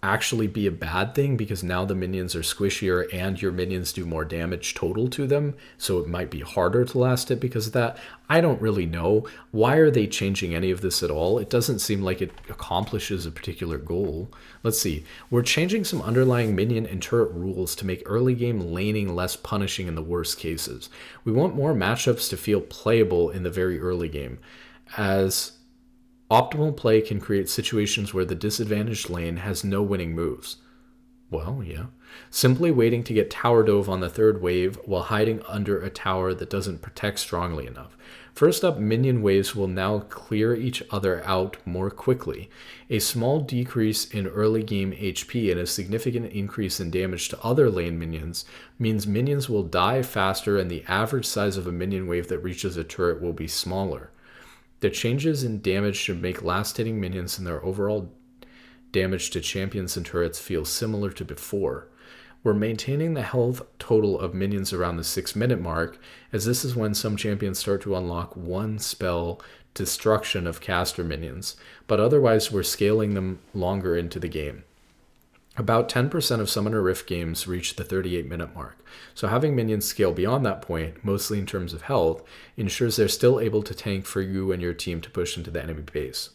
actually be a bad thing because now the minions are squishier and your minions do more damage total to them, so it might be harder to last it because of that? I don't really know. Why are they changing any of this at all? It doesn't seem like it accomplishes a particular goal. Let's see. We're changing some underlying minion and turret rules to make early game laning less punishing in the worst cases. We want more matchups to feel playable in the very early game, as optimal play can create situations where the disadvantaged lane has no winning moves. Well, yeah. Simply waiting to get tower dove on the third wave while hiding under a tower that doesn't protect strongly enough. First up, minion waves will now clear each other out more quickly. A small decrease in early game HP and a significant increase in damage to other lane minions means minions will die faster and the average size of a minion wave that reaches a turret will be smaller. The changes in damage should make last-hitting minions and their overall damage to champions and turrets feel similar to before. We're maintaining the health total of minions around the 6-minute mark, as this is when some champions start to unlock one spell destruction of caster minions, but otherwise we're scaling them longer into the game. About 10% of Summoner Rift games reach the 38-minute mark, so having minions scale beyond that point, mostly in terms of health, ensures they're still able to tank for you and your team to push into the enemy base.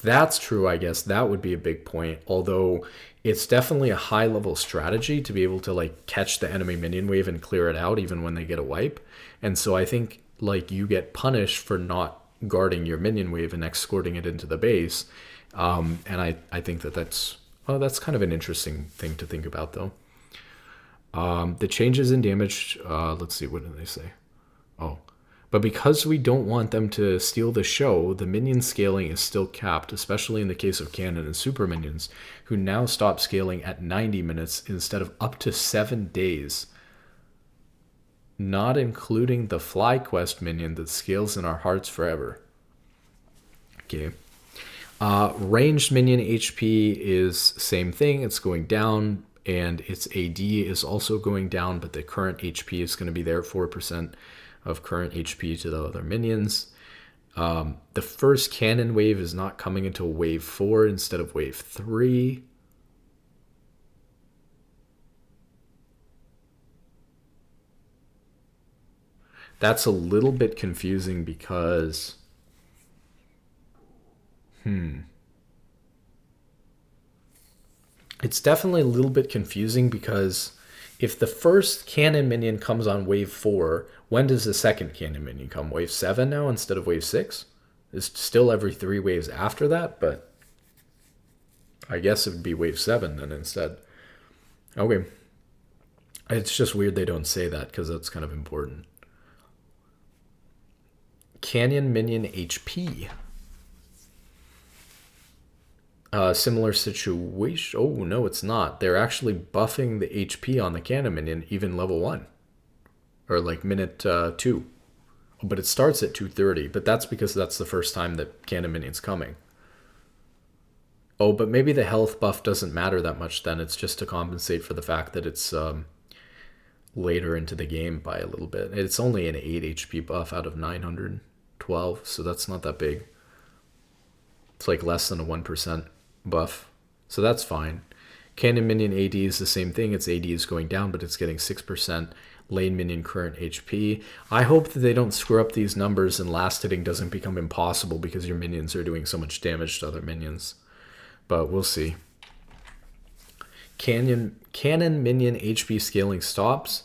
That's true, I guess. That would be a big point, although it's definitely a high-level strategy to be able to like catch the enemy minion wave and clear it out even when they get a wipe. And so I think like you get punished for not guarding your minion wave and escorting it into the base. And I think that's kind of an interesting thing to think about, though. The changes in damage, let's see, what did they say? Oh, but because we don't want them to steal the show, the minion scaling is still capped, especially in the case of canon and super minions, who now stop scaling at 90 minutes instead of up to 7 days. Not including the Fly Quest minion that scales in our hearts forever. Okay. Ranged minion HP is same thing. It's going down, and its AD is also going down, but the current HP is going to be there, 4% of current HP to the other minions. The first cannon wave is not coming until wave 4 instead of wave 3. That's a little bit confusing because it's definitely a little bit confusing because if the first cannon minion comes on wave 4, when does the second cannon minion come? Wave 7 now instead of wave 6? It's still every 3 waves after that, but I guess it would be wave 7 then instead. Okay. It's just weird they don't say that because that's kind of important. Canyon minion HP. Similar situation. Oh, no, it's not. They're actually buffing the HP on the cannon minion, even level 1. Or like minute 2. But it starts at 2:30. But that's because that's the first time that cannon minion's coming. Oh, but maybe the health buff doesn't matter that much then. It's just to compensate for the fact that it's later into the game by a little bit. It's only an 8 HP buff out of 912, so that's not that big. It's like less than a 1% buff, so that's fine. Cannon minion AD is the same thing. Its AD is going down, but it's getting 6% lane minion current HP. I hope that they don't screw up these numbers and last hitting doesn't become impossible because your minions are doing so much damage to other minions, but we'll see. Cannon minion HP scaling stops.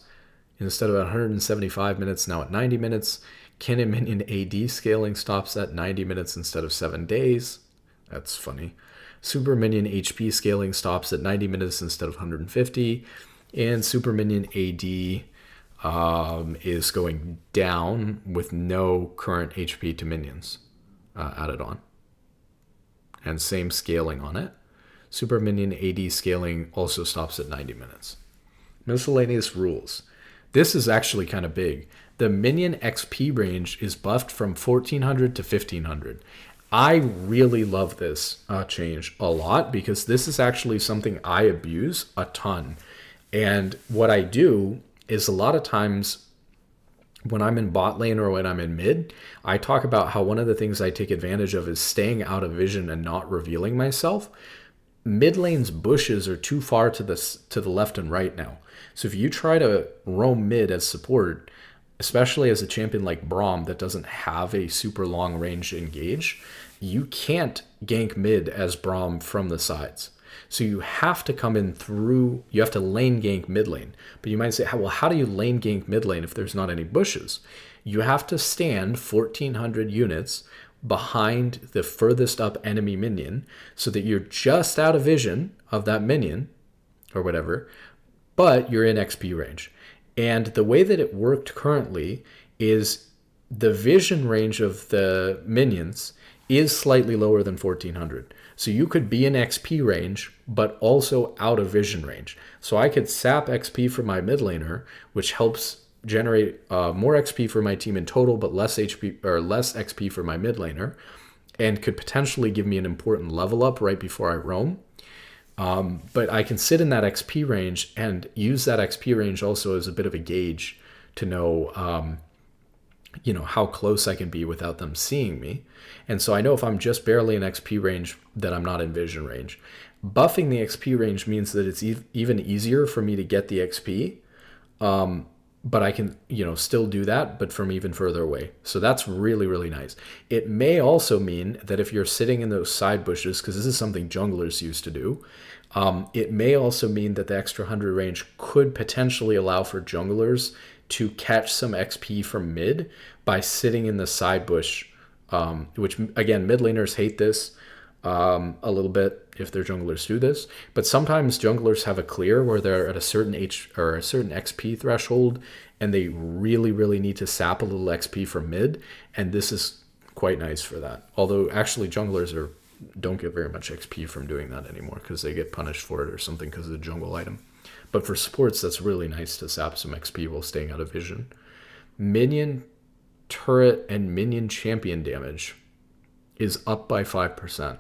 Instead of 175 minutes, now at 90 minutes. Cannon minion AD scaling stops at 90 minutes instead of 7 days. That's funny. Super minion HP scaling stops at 90 minutes instead of 150. And super minion AD is going down with no current HP to minions added on. And same scaling on it. Super minion AD scaling also stops at 90 minutes. Miscellaneous rules. This is actually kind of big. The minion XP range is buffed from 1400 to 1500. I really love this change a lot because this is actually something I abuse a ton. And what I do is a lot of times when I'm in bot lane or when I'm in mid, I talk about how one of the things I take advantage of is staying out of vision and not revealing myself. Mid lane's bushes are too far to the left and right now. So if you try to roam mid as support, especially as a champion like Braum that doesn't have a super long range engage, you can't gank mid as Braum from the sides. So you have to come in through, you have to lane gank mid lane. But you might say, well, how do you lane gank mid lane if there's not any bushes? You have to stand 1,400 units behind the furthest up enemy minion so that you're just out of vision of that minion or whatever, but you're in XP range. And the way that it worked currently is the vision range of the minions is slightly lower than 1,400. So you could be in XP range, but also out of vision range. So I could sap XP for my mid laner, which helps generate more XP for my team in total, but less XP for my mid laner, and could potentially give me an important level up right before I roam. But I can sit in that XP range and use that XP range also as a bit of a gauge to know, how close I can be without them seeing me. And so I know if I'm just barely in XP range that I'm not in vision range. Buffing the XP range means that it's even easier for me to get the XP. But I can, still do that, but from even further away. So that's really, really nice. It may also mean that if you're sitting in those side bushes, because this is something junglers used to do, it may also mean that the extra 100 range could potentially allow for junglers to catch some XP from mid by sitting in the side bush, which, again, mid laners hate this a little bit if their junglers do this, but sometimes junglers have a clear where they're at a certain a certain XP threshold and they really, really need to sap a little XP from mid, and this is quite nice for that. Although actually junglers don't get very much XP from doing that anymore because they get punished for it or something because of the jungle item. But for supports, that's really nice to sap some XP while staying out of vision. Minion turret and minion champion damage is up by 5%.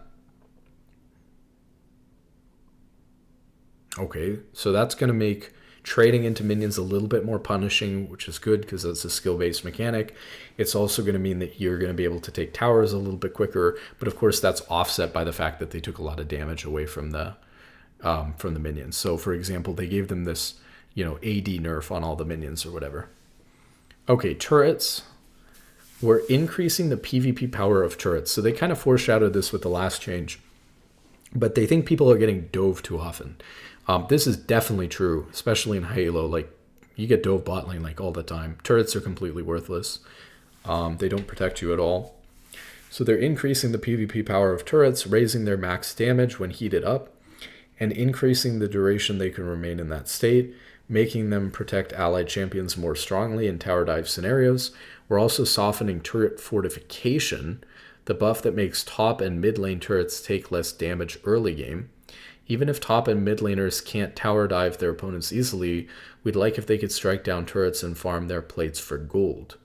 Okay, so that's going to make trading into minions a little bit more punishing, which is good because that's a skill-based mechanic. It's also going to mean that you're going to be able to take towers a little bit quicker, but of course that's offset by the fact that they took a lot of damage away from the minions. So for example, they gave them this, AD nerf on all the minions or whatever. Okay, turrets. We're increasing the PvP power of turrets. So they kind of foreshadowed this with the last change, but they think people are getting dove too often. This is definitely true, especially in Halo. Like, you get dove bot lane like all the time. Turrets are completely worthless. They don't protect you at all. So they're increasing the PvP power of turrets, raising their max damage when heated up, and increasing the duration they can remain in that state, making them protect allied champions more strongly in tower dive scenarios. We're also softening turret fortification, the buff that makes top and mid lane turrets take less damage early game. Even if top and mid laners can't tower dive their opponents easily, we'd like if they could strike down turrets and farm their plates for gold.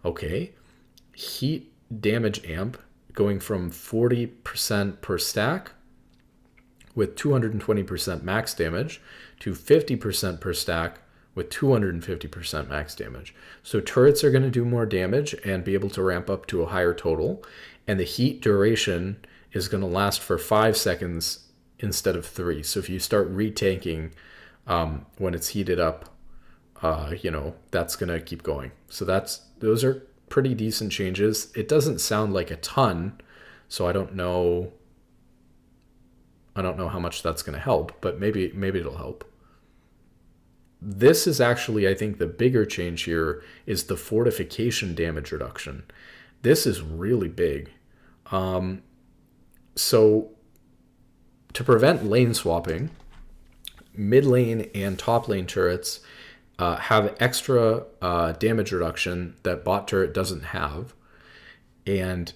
Okay. Heat damage amp going from 40% per stack with 220% max damage to 50% per stack with 250% max damage. So turrets are going to do more damage and be able to ramp up to a higher total. And the heat duration is going to last for 5 seconds instead of 3. So if you start retanking when it's heated up, that's going to keep going. So those are pretty decent changes. It doesn't sound like a ton, so I don't know how much that's going to help, but maybe it'll help. This is actually, I think, the bigger change here is the fortification damage reduction. This is really big. So to prevent lane swapping, mid lane and top lane turrets have extra damage reduction that bot turret doesn't have. And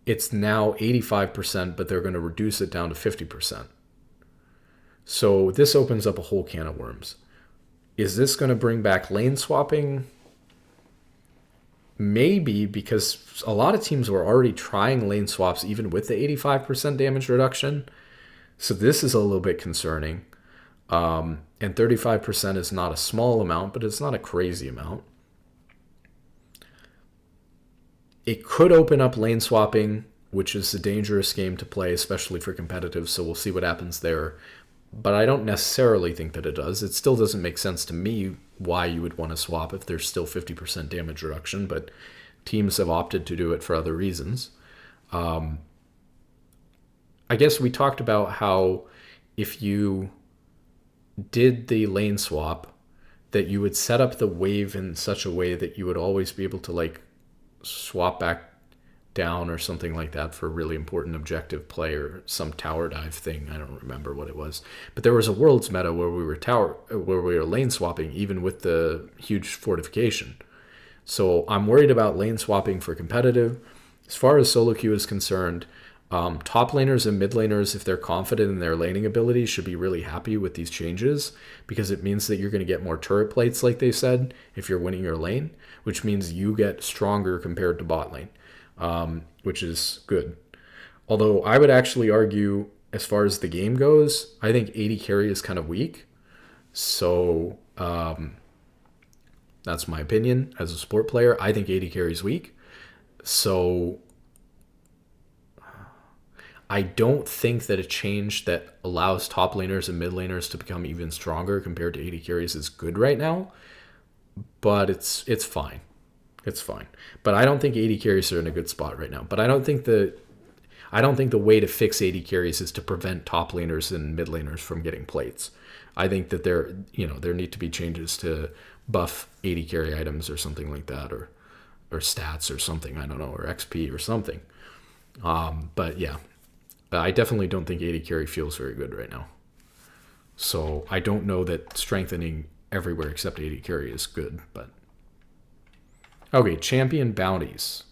it's now 85%, but they're going to reduce it down to 50%. So this opens up a whole can of worms. Is this going to bring back lane swapping? maybe because a lot of teams were already trying lane swaps even with the 85% damage reduction. So this is a little bit concerning. And 35% is not a small amount, but it's not a crazy amount. It could open up lane swapping, which is a dangerous game to play, especially for competitive, so we'll see what happens there. But I don't necessarily think that it does. It still doesn't make sense to me why you would want to swap if there's still 50% damage reduction, but teams have opted to do it for other reasons. I guess we talked about how if you did the lane swap, that you would set up the wave in such a way that you would always be able to like swap back down or something like that for a really important objective play or some tower dive thing. I don't remember what it was, but there was a world's meta where we were lane swapping even with the huge fortification. So I'm worried about lane swapping for competitive. As far as solo queue is concerned, top laners and mid laners, if they're confident in their laning abilities, should be really happy with these changes because it means that you're going to get more turret plates, like they said, if you're winning your lane, which means you get stronger compared to bot lane, which is good. Although I would actually argue, as far as the game goes, I think AD carry is kind of weak. So that's my opinion as a sport player. I think AD carry is weak. So I don't think that a change that allows top laners and mid laners to become even stronger compared to AD carries is good right now, but it's fine. It's fine. But I don't think AD carries are in a good spot right now. But I don't think the way to fix AD carries is to prevent top laners and mid laners from getting plates. I think that there need to be changes to buff AD carry items or something like that, or stats or something, I don't know, or XP or something. But yeah. I definitely don't think AD carry feels very good right now. So I don't know that strengthening everywhere except AD carry is good. But okay, champion bounties.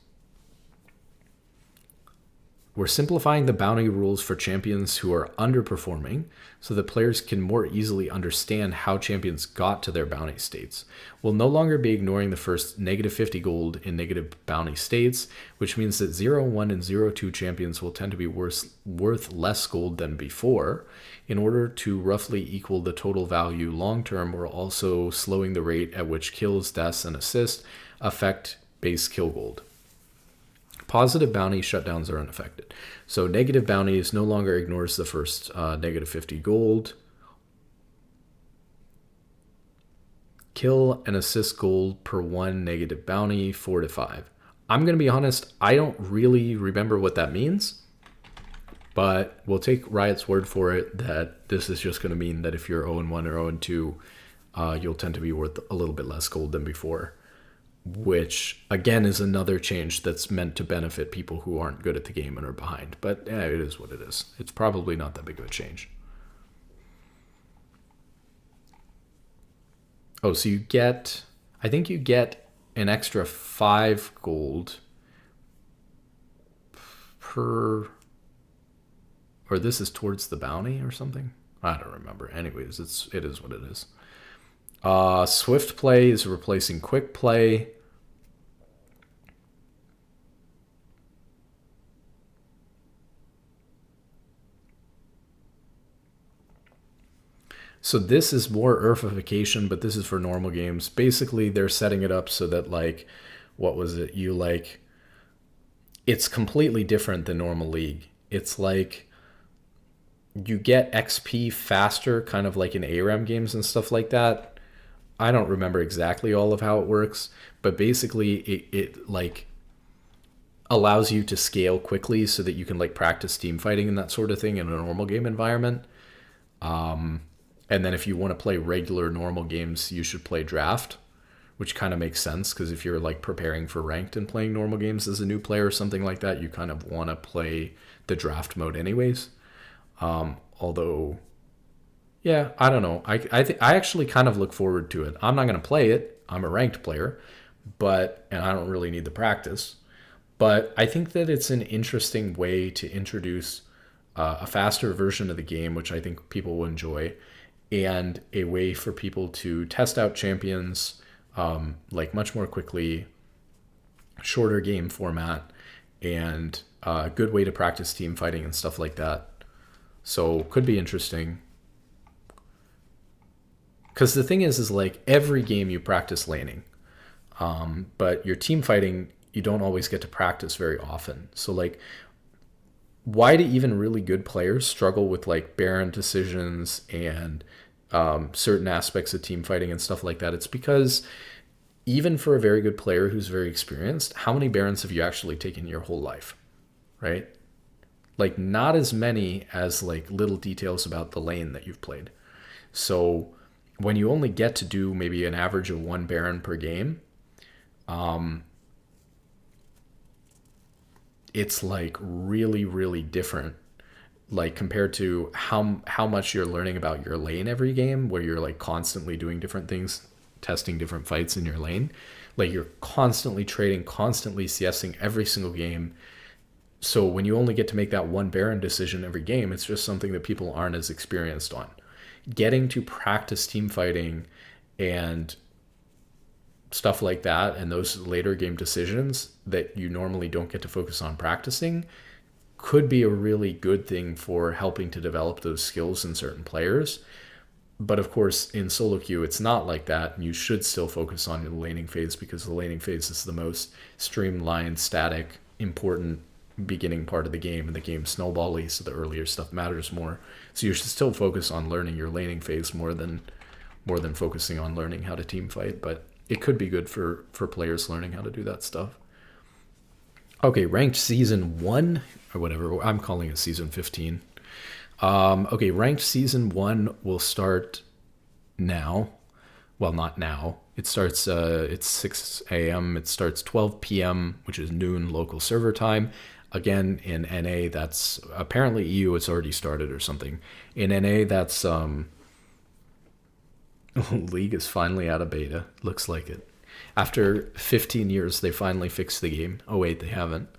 We're simplifying the bounty rules for champions who are underperforming so that players can more easily understand how champions got to their bounty states. We'll no longer be ignoring the first -50 gold in negative bounty states, which means that 0-1 and 0-2 champions will tend to be worth less gold than before. In order to roughly equal the total value long term, we're also slowing the rate at which kills, deaths, and assists affect base kill gold. Positive bounty shutdowns are unaffected. So negative bounties no longer ignores the first -50 gold. Kill and assist gold per one negative bounty, 4 to 5. I'm going to be honest, I don't really remember what that means, but we'll take Riot's word for it that this is just going to mean that if you're 0-1 or 0-2, you'll tend to be worth a little bit less gold than before. Which, again, is another change that's meant to benefit people who aren't good at the game and are behind. But it is what it is. It's probably not that big of a change. Oh, so I think you get an extra 5 gold per, or this is towards the bounty or something? I don't remember. Anyways, it is what it is. Swiftplay is replacing quick play. So this is more Earthification, but this is for normal games. Basically, they're setting it up so that, like, what was it? It's completely different than normal League. It's like you get XP faster, kind of like in ARAM games and stuff like that. I don't remember exactly all of how it works, but basically it like allows you to scale quickly so that you can like practice team fighting and that sort of thing in a normal game environment. And then if you want to play regular normal games, you should play draft, which kind of makes sense because if you're like preparing for ranked and playing normal games as a new player or something like that, you kind of want to play the draft mode anyways. Although, yeah, I don't know. I actually kind of look forward to it. I'm not going to play it. I'm a ranked player, and I don't really need the practice. But I think that it's an interesting way to introduce a faster version of the game, which I think people will enjoy, and a way for people to test out champions like much more quickly shorter game format, and a good way to practice team fighting and stuff like that. So could be interesting. Because the thing is like every game you practice laning, but your team fighting you don't always get to practice very often. So like, why do even really good players struggle with like Baron decisions and certain aspects of team fighting and stuff like that? It's because even for a very good player who's very experienced, how many Barons have you actually taken your whole life, right? Like not as many as like little details about the lane that you've played. So when you only get to do maybe an average of 1 Baron per game, it's like really, really different, like compared to how much you're learning about your lane every game, where you're like constantly doing different things, testing different fights in your lane. Like you're constantly trading, constantly CSing every single game. So when you only get to make that 1 Baron decision every game, it's just something that people aren't as experienced on. Getting to practice team fighting and stuff like that, and those later game decisions that you normally don't get to focus on practicing, could be a really good thing for helping to develop those skills in certain players. But of course, in solo queue, it's not like that, and you should still focus on the laning phase, because the laning phase is the most streamlined, static, important beginning part of the game, and the game snowbally, so the earlier stuff matters more. So you should still focus on learning your laning phase more than focusing on learning how to team fight. But it could be good for players learning how to do that stuff. Okay, ranked season 1, or whatever, I'm calling it season 15. Okay, ranked season 1 will start now. Well, not now. It starts, it's 6 a.m. It starts 12 p.m., which is noon local server time. Again, in NA, that's apparently EU, it's already started or something. In NA, that's League is finally out of beta. Looks like it. After 15 years, they finally fixed the game. Oh, wait, they haven't.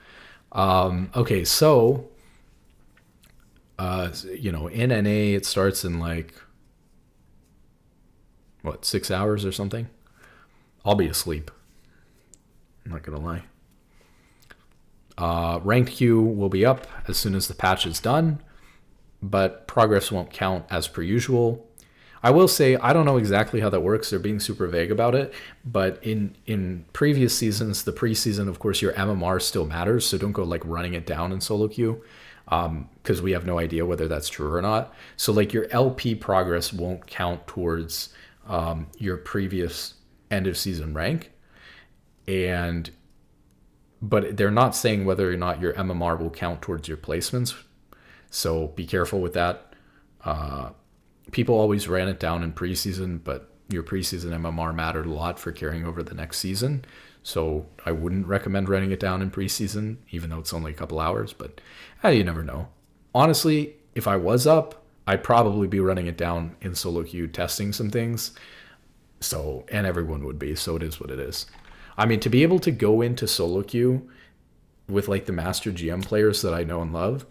Okay, so, in NA, it starts in like, 6 hours or something? I'll be asleep. I'm not going to lie. Ranked queue will be up as soon as the patch is done, but progress won't count as per usual. I will say, I don't know exactly how that works. They're being super vague about it. But in previous seasons, the preseason, of course, your MMR still matters. So don't go like running it down in solo queue, because we have no idea whether that's true or not. So like your LP progress won't count towards your previous end of season rank. But they're not saying whether or not your MMR will count towards your placements. So be careful with that. People always ran it down in preseason, but your preseason MMR mattered a lot for carrying over the next season. So I wouldn't recommend running it down in preseason, even though it's only a couple hours, but you never know. Honestly, if I was up, I'd probably be running it down in solo queue, testing some things. So, and everyone would be, so it is what it is. I mean, to be able to go into solo queue with like the master GM players that I know and love,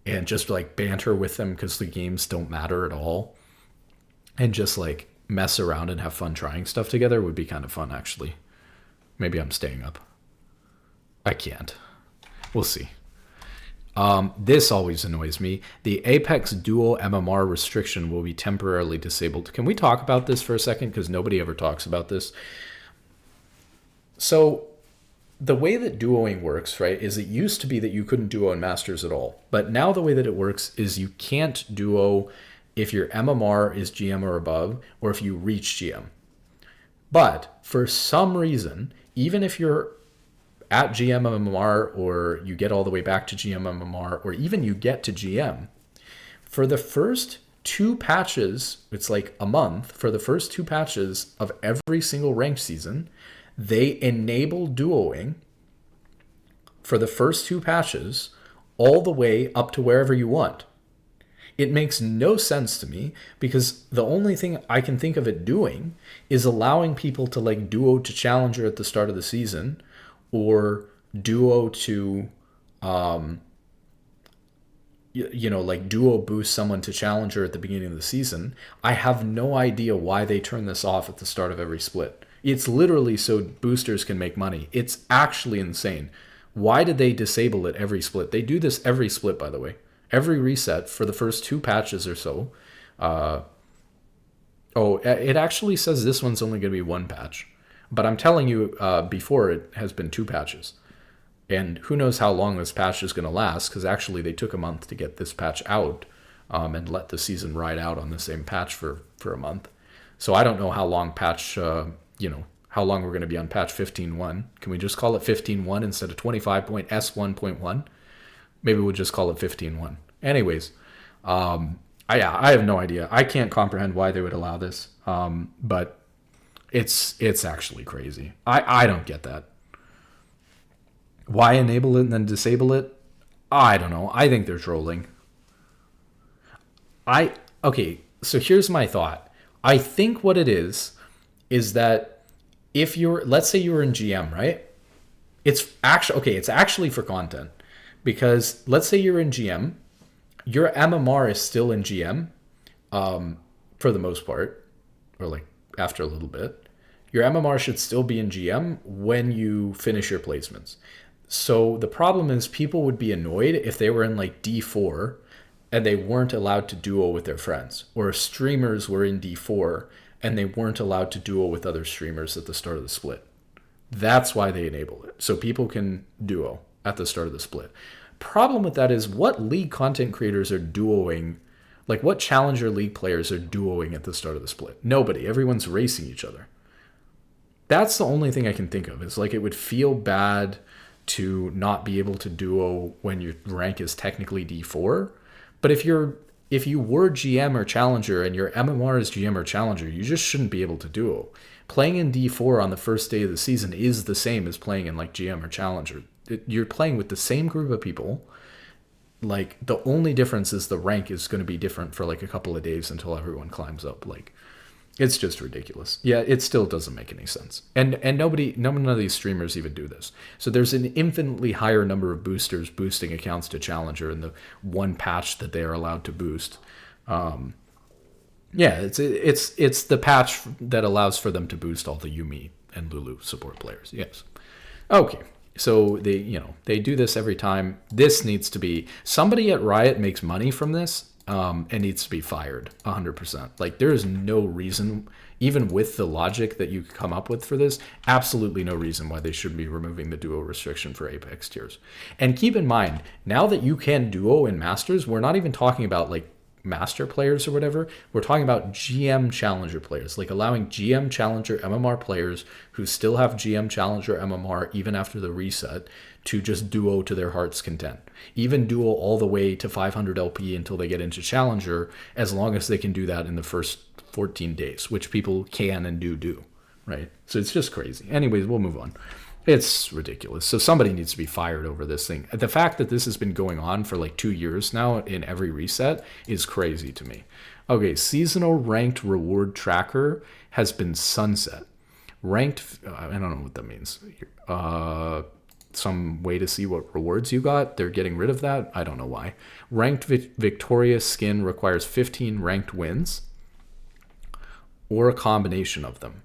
and just like banter with them because the games don't matter at all, and just like mess around and have fun trying stuff together would be kind of fun, actually. Maybe I'm staying up. I can't. We'll see. This always annoys me. The Apex dual MMR restriction will be temporarily disabled. Can we talk about this for a second? Because nobody ever talks about this. So the way that duoing works, right, is it used to be that you couldn't duo in Masters at all. But now the way that it works is you can't duo if your MMR is GM or above, or if you reach GM. But for some reason, even if you're at GM MMR, or you get all the way back to GM MMR, or even you get to GM, for the first 2 patches, it's like a month, for the first 2 patches of every single ranked season, they enable duoing for the first 2 patches all the way up to wherever you want. It makes no sense to me, because the only thing I can think of it doing is allowing people to like duo to Challenger at the start of the season, or duo to, like duo boost someone to Challenger at the beginning of the season. I have no idea why they turn this off at the start of every split. It's literally so boosters can make money. It's actually insane. Why did they disable it every split? They do this every split, by the way. Every reset for the first 2 patches or so. It actually says this one's only going to be 1 patch. But I'm telling you, before it has been 2 patches. And who knows how long this patch is going to last, because actually they took a month to get this patch out and let the season ride out on the same patch for a month. So I don't know how long how long we're going to be on patch 15.1. Can we just call it 15.1 instead of 25.s1.1? Maybe we'll just call it 15.1. Anyways, I have no idea. I can't comprehend why they would allow this, but it's actually crazy. I don't get that. Why enable it and then disable it? I don't know. I think they're trolling. Okay, so here's my thought. I think what it is that if let's say you were in GM, right? It's actually for content. Because let's say you're in GM, your MMR is still in GM, for the most part, or like after a little bit. Your MMR should still be in GM when you finish your placements. So the problem is people would be annoyed if they were in like D4 and they weren't allowed to duo with their friends, or streamers were in D4 and they weren't allowed to duo with other streamers at the start of the split. That's why they enable it, so people can duo at the start of the split. Problem with that is, what league content creators are duoing? Like, what challenger league players are duoing at the start of the split? Nobody. Everyone's racing each other. That's the only thing I can think of. It's like, it would feel bad to not be able to duo when your rank is technically D4. But if you were GM or Challenger and your MMR is GM or Challenger, you just shouldn't be able to duo. Playing in D4 on the first day of the season is the same as playing in like GM or Challenger. You're playing with the same group of people. Like, the only difference is the rank is going to be different for like a couple of days until everyone climbs up. Like, it's just ridiculous. Yeah, it still doesn't make any sense. And none of these streamers even do this. So there's an infinitely higher number of boosters boosting accounts to Challenger in the 1 patch that they are allowed to boost. It's the patch that allows for them to boost all the Yuumi and Lulu support players. Yes. Okay. So they do this every time. This needs to be, somebody at Riot makes money from this. And needs to be fired 100%. Like, there is no reason, even with the logic that you come up with for this, absolutely no reason why they should be removing the duo restriction for Apex tiers. And keep in mind, now that you can duo in Masters, we're not even talking about like Master players or whatever. We're talking about GM Challenger players, like allowing GM Challenger MMR players who still have GM Challenger MMR even after the reset to just duo to their heart's content. Even duo all the way to 500 LP until they get into Challenger, as long as they can do that in the first 14 days, which people can and do, right? So it's just crazy. Anyways, we'll move on. It's ridiculous. So somebody needs to be fired over this thing. The fact that this has been going on for like 2 years now in every reset is crazy to me. Okay, seasonal ranked reward tracker has been sunset. Ranked, I don't know what that means. Some way to see what rewards you got. They're getting rid of that. I don't know why. Ranked Victoria skin requires 15 ranked wins or a combination of them,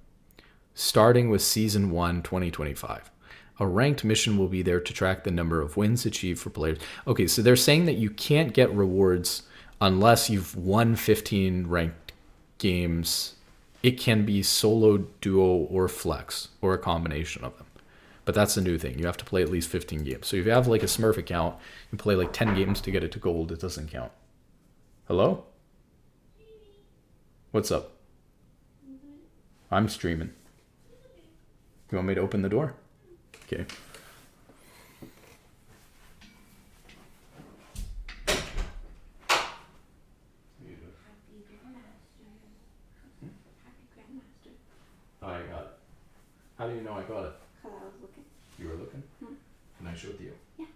starting with Season 1, 2025. A ranked mission will be there to track the number of wins achieved for players. Okay, so they're saying that you can't get rewards unless you've won 15 ranked games. It can be solo, duo, or flex, or a combination of them. But that's a new thing. You have to play at least 15 games. So if you have like a Smurf account, you play like 10 games to get it to gold, it doesn't count. Hello? What's up? I'm streaming. You want me to open the door? Okay. Oh, I got it. How do you know I got it? Because I was looking. You were looking? Hmm. Can I show it to you? Yeah.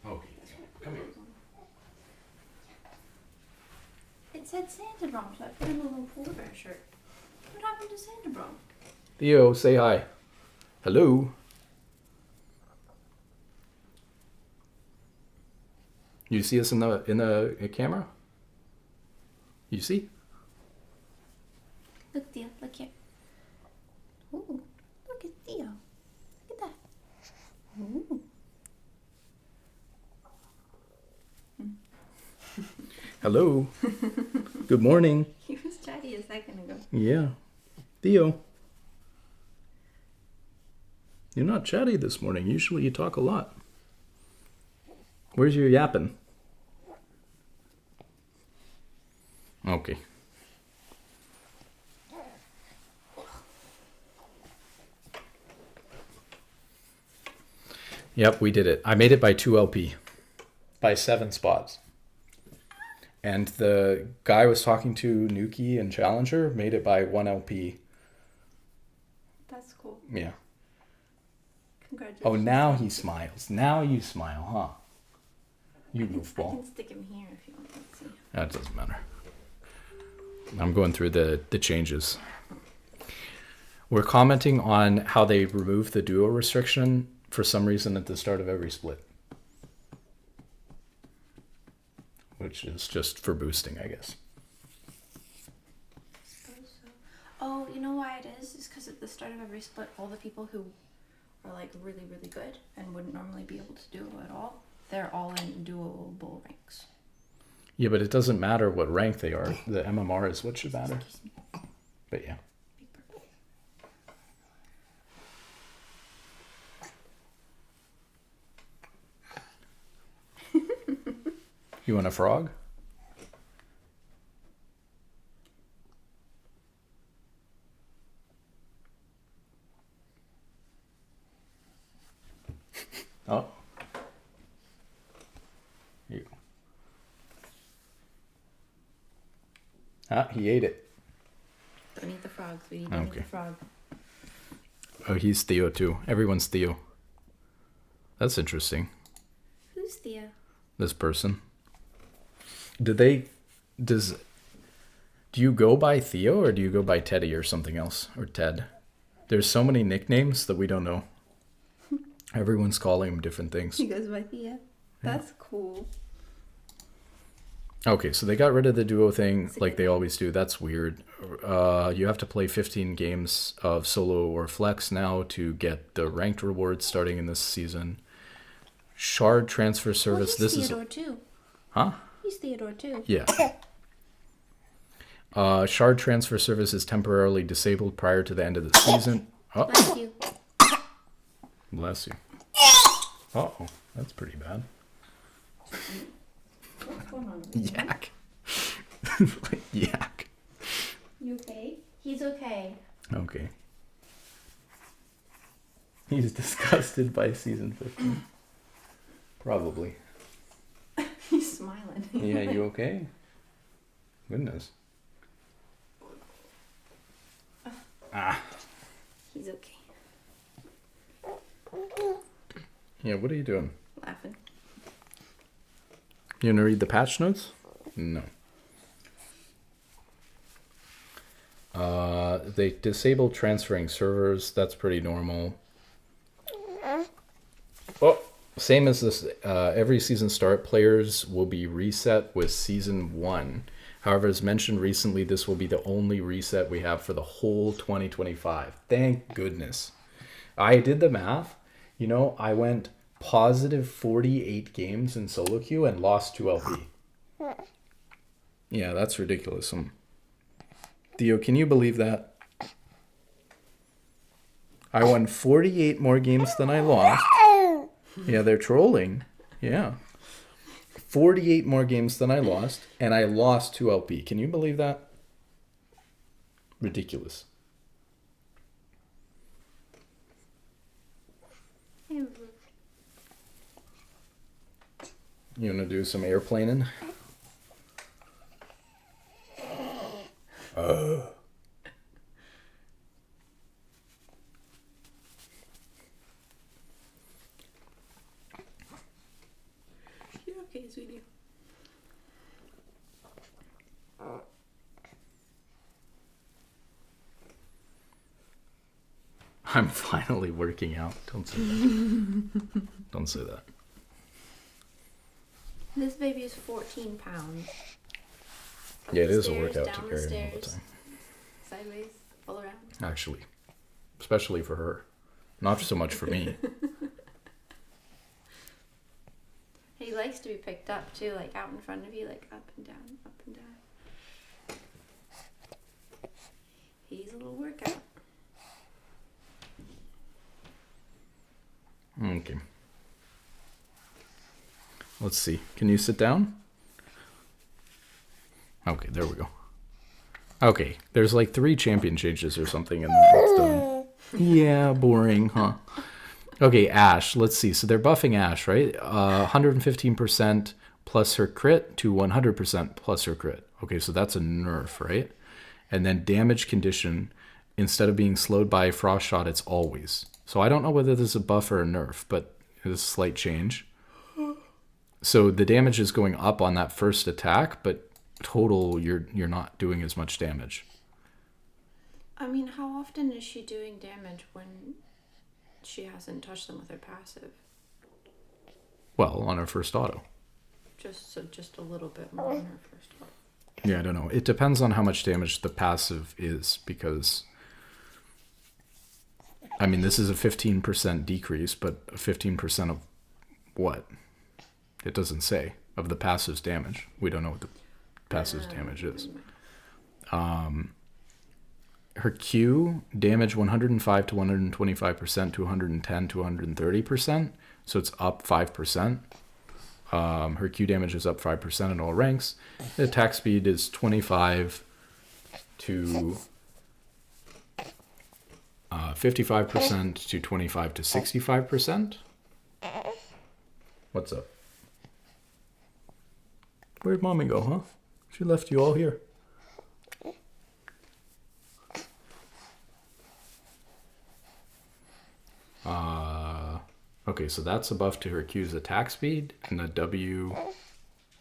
Okay. Come here. It said Santa Braum, so I put in a little polar bear shirt. What happened to Santa Braum? Theo, say hi. Hello. You see us in the camera? You see? Look, Theo, look here. Ooh. Theo, look at that. Ooh. Hello. Good morning. He was chatty a second ago. Yeah. Theo. You're not chatty this morning. Usually you talk a lot. Where's your yapping? Okay. Yep, we did it. I made it by 2 LP. By 7 spots. And the guy I was talking to, Nuki and Challenger, made it by 1 LP. That's cool. Yeah. Congratulations. Oh, now he smiles. Now you smile, huh? You I goofball. can stick him here if you want to see. That doesn't matter. I'm going through the changes. We're commenting on how they removed the duo restriction for some reason at the start of every split. Which is just for boosting, I guess. Oh, you know why it is? It's because at the start of every split, all the people who are like really, really good and wouldn't normally be able to duo at all, they're all in duoable ranks. Yeah, but it doesn't matter what rank they are. The MMR is what should matter. But yeah. You want a frog? Oh. Here you go. Ah, he ate it. Don't eat the frog, sweetie. Don't eat the frog. Oh, he's Theo too. Everyone's Theo. That's interesting. Who's Thea? This person. Do you go by Theo or do you go by Teddy or something else? Or Ted? There's so many nicknames that we don't know. Everyone's calling him different things. He goes by Thea. That's cool. Okay, so they got rid of the duo thing like they always do. That's weird. You have to play 15 games of solo or flex now to get the ranked rewards starting in this season. Shard transfer service. Well, he's Theodore too. Huh? He's Theodore too. Yeah. Shard transfer service is temporarily disabled prior to the end of the season. Oh. Bless you. Bless you. Uh-oh. That's pretty bad. What's going on? Yak. Like yak. You okay? He's okay. Okay. He's disgusted by season 15. Probably. He's smiling. Yeah, you okay? Goodness. Ah. He's okay. Yeah, what are you doing? Laughing. You want to read the patch notes? No. They disabled transferring servers. That's pretty normal. Oh, same as this. Every season start, players will be reset with season 1. However, as mentioned recently, this will be the only reset we have for the whole 2025. Thank goodness. I did the math. You know, I went positive 48 games in solo queue and lost 2 LP. Yeah, that's ridiculous. Theo, can you believe that? I won 48 more games than I lost. Yeah, they're trolling. Yeah. 48 more games than I lost, and I lost 2 LP. Can you believe that? Ridiculous. You want to do some airplaning? You're okay, sweetie. I'm finally working out. Don't say that. Don't say that. This baby is 14 pounds. Yeah, it is a Stairs, workout to down carry the him all the stairs, time. sideways, all around. Actually. Especially for her. Not so much for me. He likes to be picked up too, like out in front of you, like up and down, up and down. He's a little workout. Okay. Let's see. Can you sit down? Okay, there we go. Okay, there's like 3 champion changes or something, and then it's done. Yeah, boring, huh? Okay, Ashe. Let's see. So they're buffing Ashe, right? 115% plus her crit to 100% plus her crit. Okay, so that's a nerf, right? And then damage condition, instead of being slowed by frost shot, it's always. So I don't know whether this is a buff or a nerf, but it's a slight change. So the damage is going up on that first attack, but total you're not doing as much damage. I mean, how often is she doing damage when she hasn't touched them with her passive? Well, on her first auto. Just a little bit more on her first auto. Yeah, I don't know. It depends on how much damage the passive is, because I mean, this is a 15% decrease, but 15% of what? It doesn't say. Of the passive's damage. We don't know what the passive's damage is. Her Q, damage 105 to 125% to 110 to 130%. So it's up 5%. Her Q damage is up 5% in all ranks. The attack speed is 25 to 55% to 25 to 65%. What's up? Where'd mommy go, huh? She left you all here. Okay, so that's a buff to her Q's attack speed, and the W...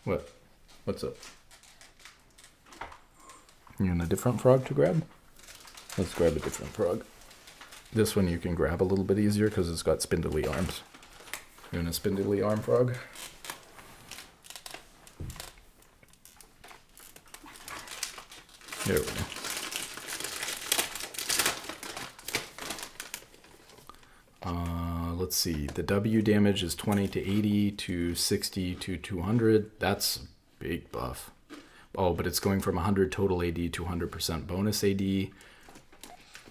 What? What's up? You want a different frog to grab? Let's grab a different frog. This one you can grab a little bit easier because it's got spindly arms. You want a spindly arm frog? There we go. Let's see. The W damage is 20 to 80 to 60 to 200. That's a big buff. Oh, but it's going from 100 total AD to 100% bonus AD.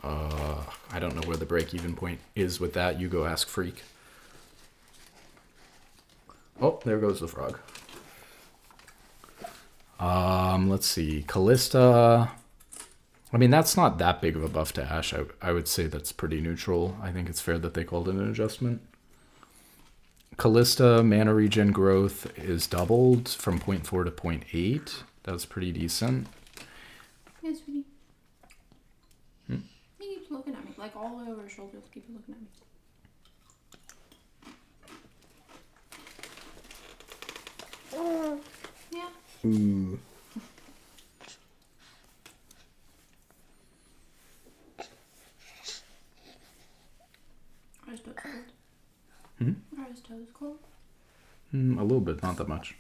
I don't know where the break-even point is with that. You go ask Freak. Oh, there goes the frog. Let's see. Callista. I mean, that's not that big of a buff to Ashe. I would say that's pretty neutral. I think it's fair that they called it an adjustment. Callista, mana regen growth is doubled from 0.4 to 0.8. That's pretty decent. Yeah, sweetie. He keeps looking at me. Like all over her shoulders, keep looking at me. Yeah. Ooh. Are his toes cold? Are his toes cold? A little bit, not that much.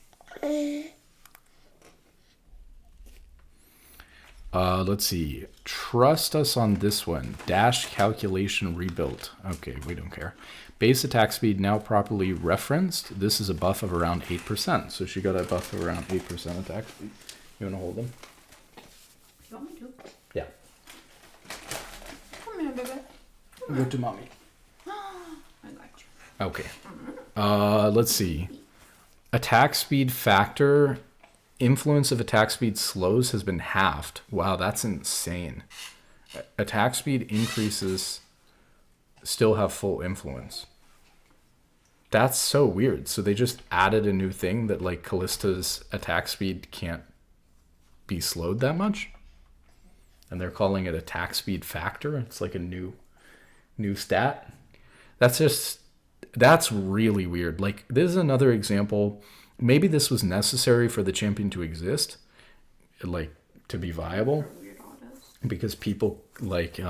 Let's see. Trust us on this one. Dash calculation rebuilt. Okay, we don't care. Base attack speed now properly referenced. This is a buff of around 8%. So she got a buff of around 8% attack speed. You want to hold him? You want me to? Yeah. Come here, baby. Go to mommy. I got you. Okay. Let's see. Attack speed factor. Influence of attack speed slows has been halved. Wow, that's insane. Attack speed increases still have full influence. That's so weird. So they just added a new thing that like Callista's attack speed can't be slowed that much. And they're calling it attack speed factor. It's like a new stat. That's really weird. Like, this is another example. Maybe this was necessary for the champion to exist, like to be viable, because people like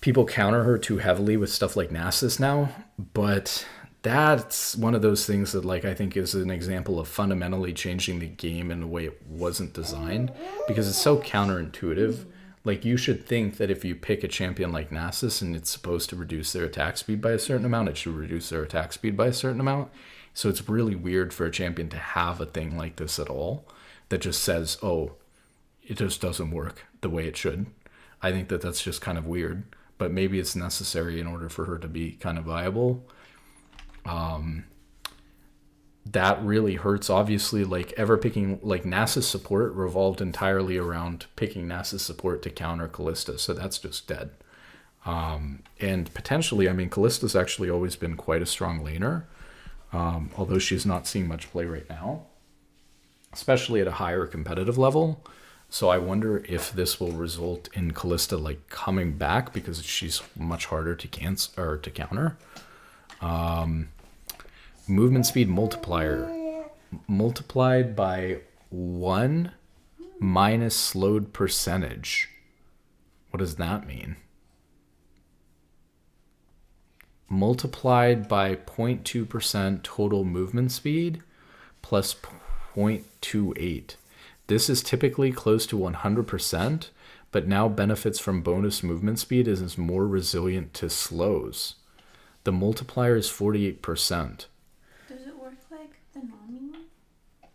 people counter her too heavily with stuff like Nasus now. But that's one of those things that like I think is an example of fundamentally changing the game in a way it wasn't designed, because it's so counterintuitive. Like, you should think that if you pick a champion like Nasus and it's supposed to reduce their attack speed by a certain amount, it should reduce their attack speed by a certain amount. So it's really weird for a champion to have a thing like this at all that just says, oh, it just doesn't work the way it should. I think that that's just kind of weird, but maybe it's necessary in order for her to be kind of viable. That really hurts. Obviously, like, ever picking, like, Nasus support revolved entirely around picking Nasus support to counter Callista, so that's just dead. And potentially, I mean, Callista's actually always been quite a strong laner, although she's not seeing much play right now, especially at a higher competitive level. So I wonder if this will result in Callista, like, coming back because she's much harder to counter. Movement speed multiplier multiplied by 1 minus slowed percentage. What does that mean? Multiplied by 0.2% total movement speed plus 0.28. This is typically close to 100%, but now benefits from bonus movement speed and is more resilient to slows. The multiplier is 48%.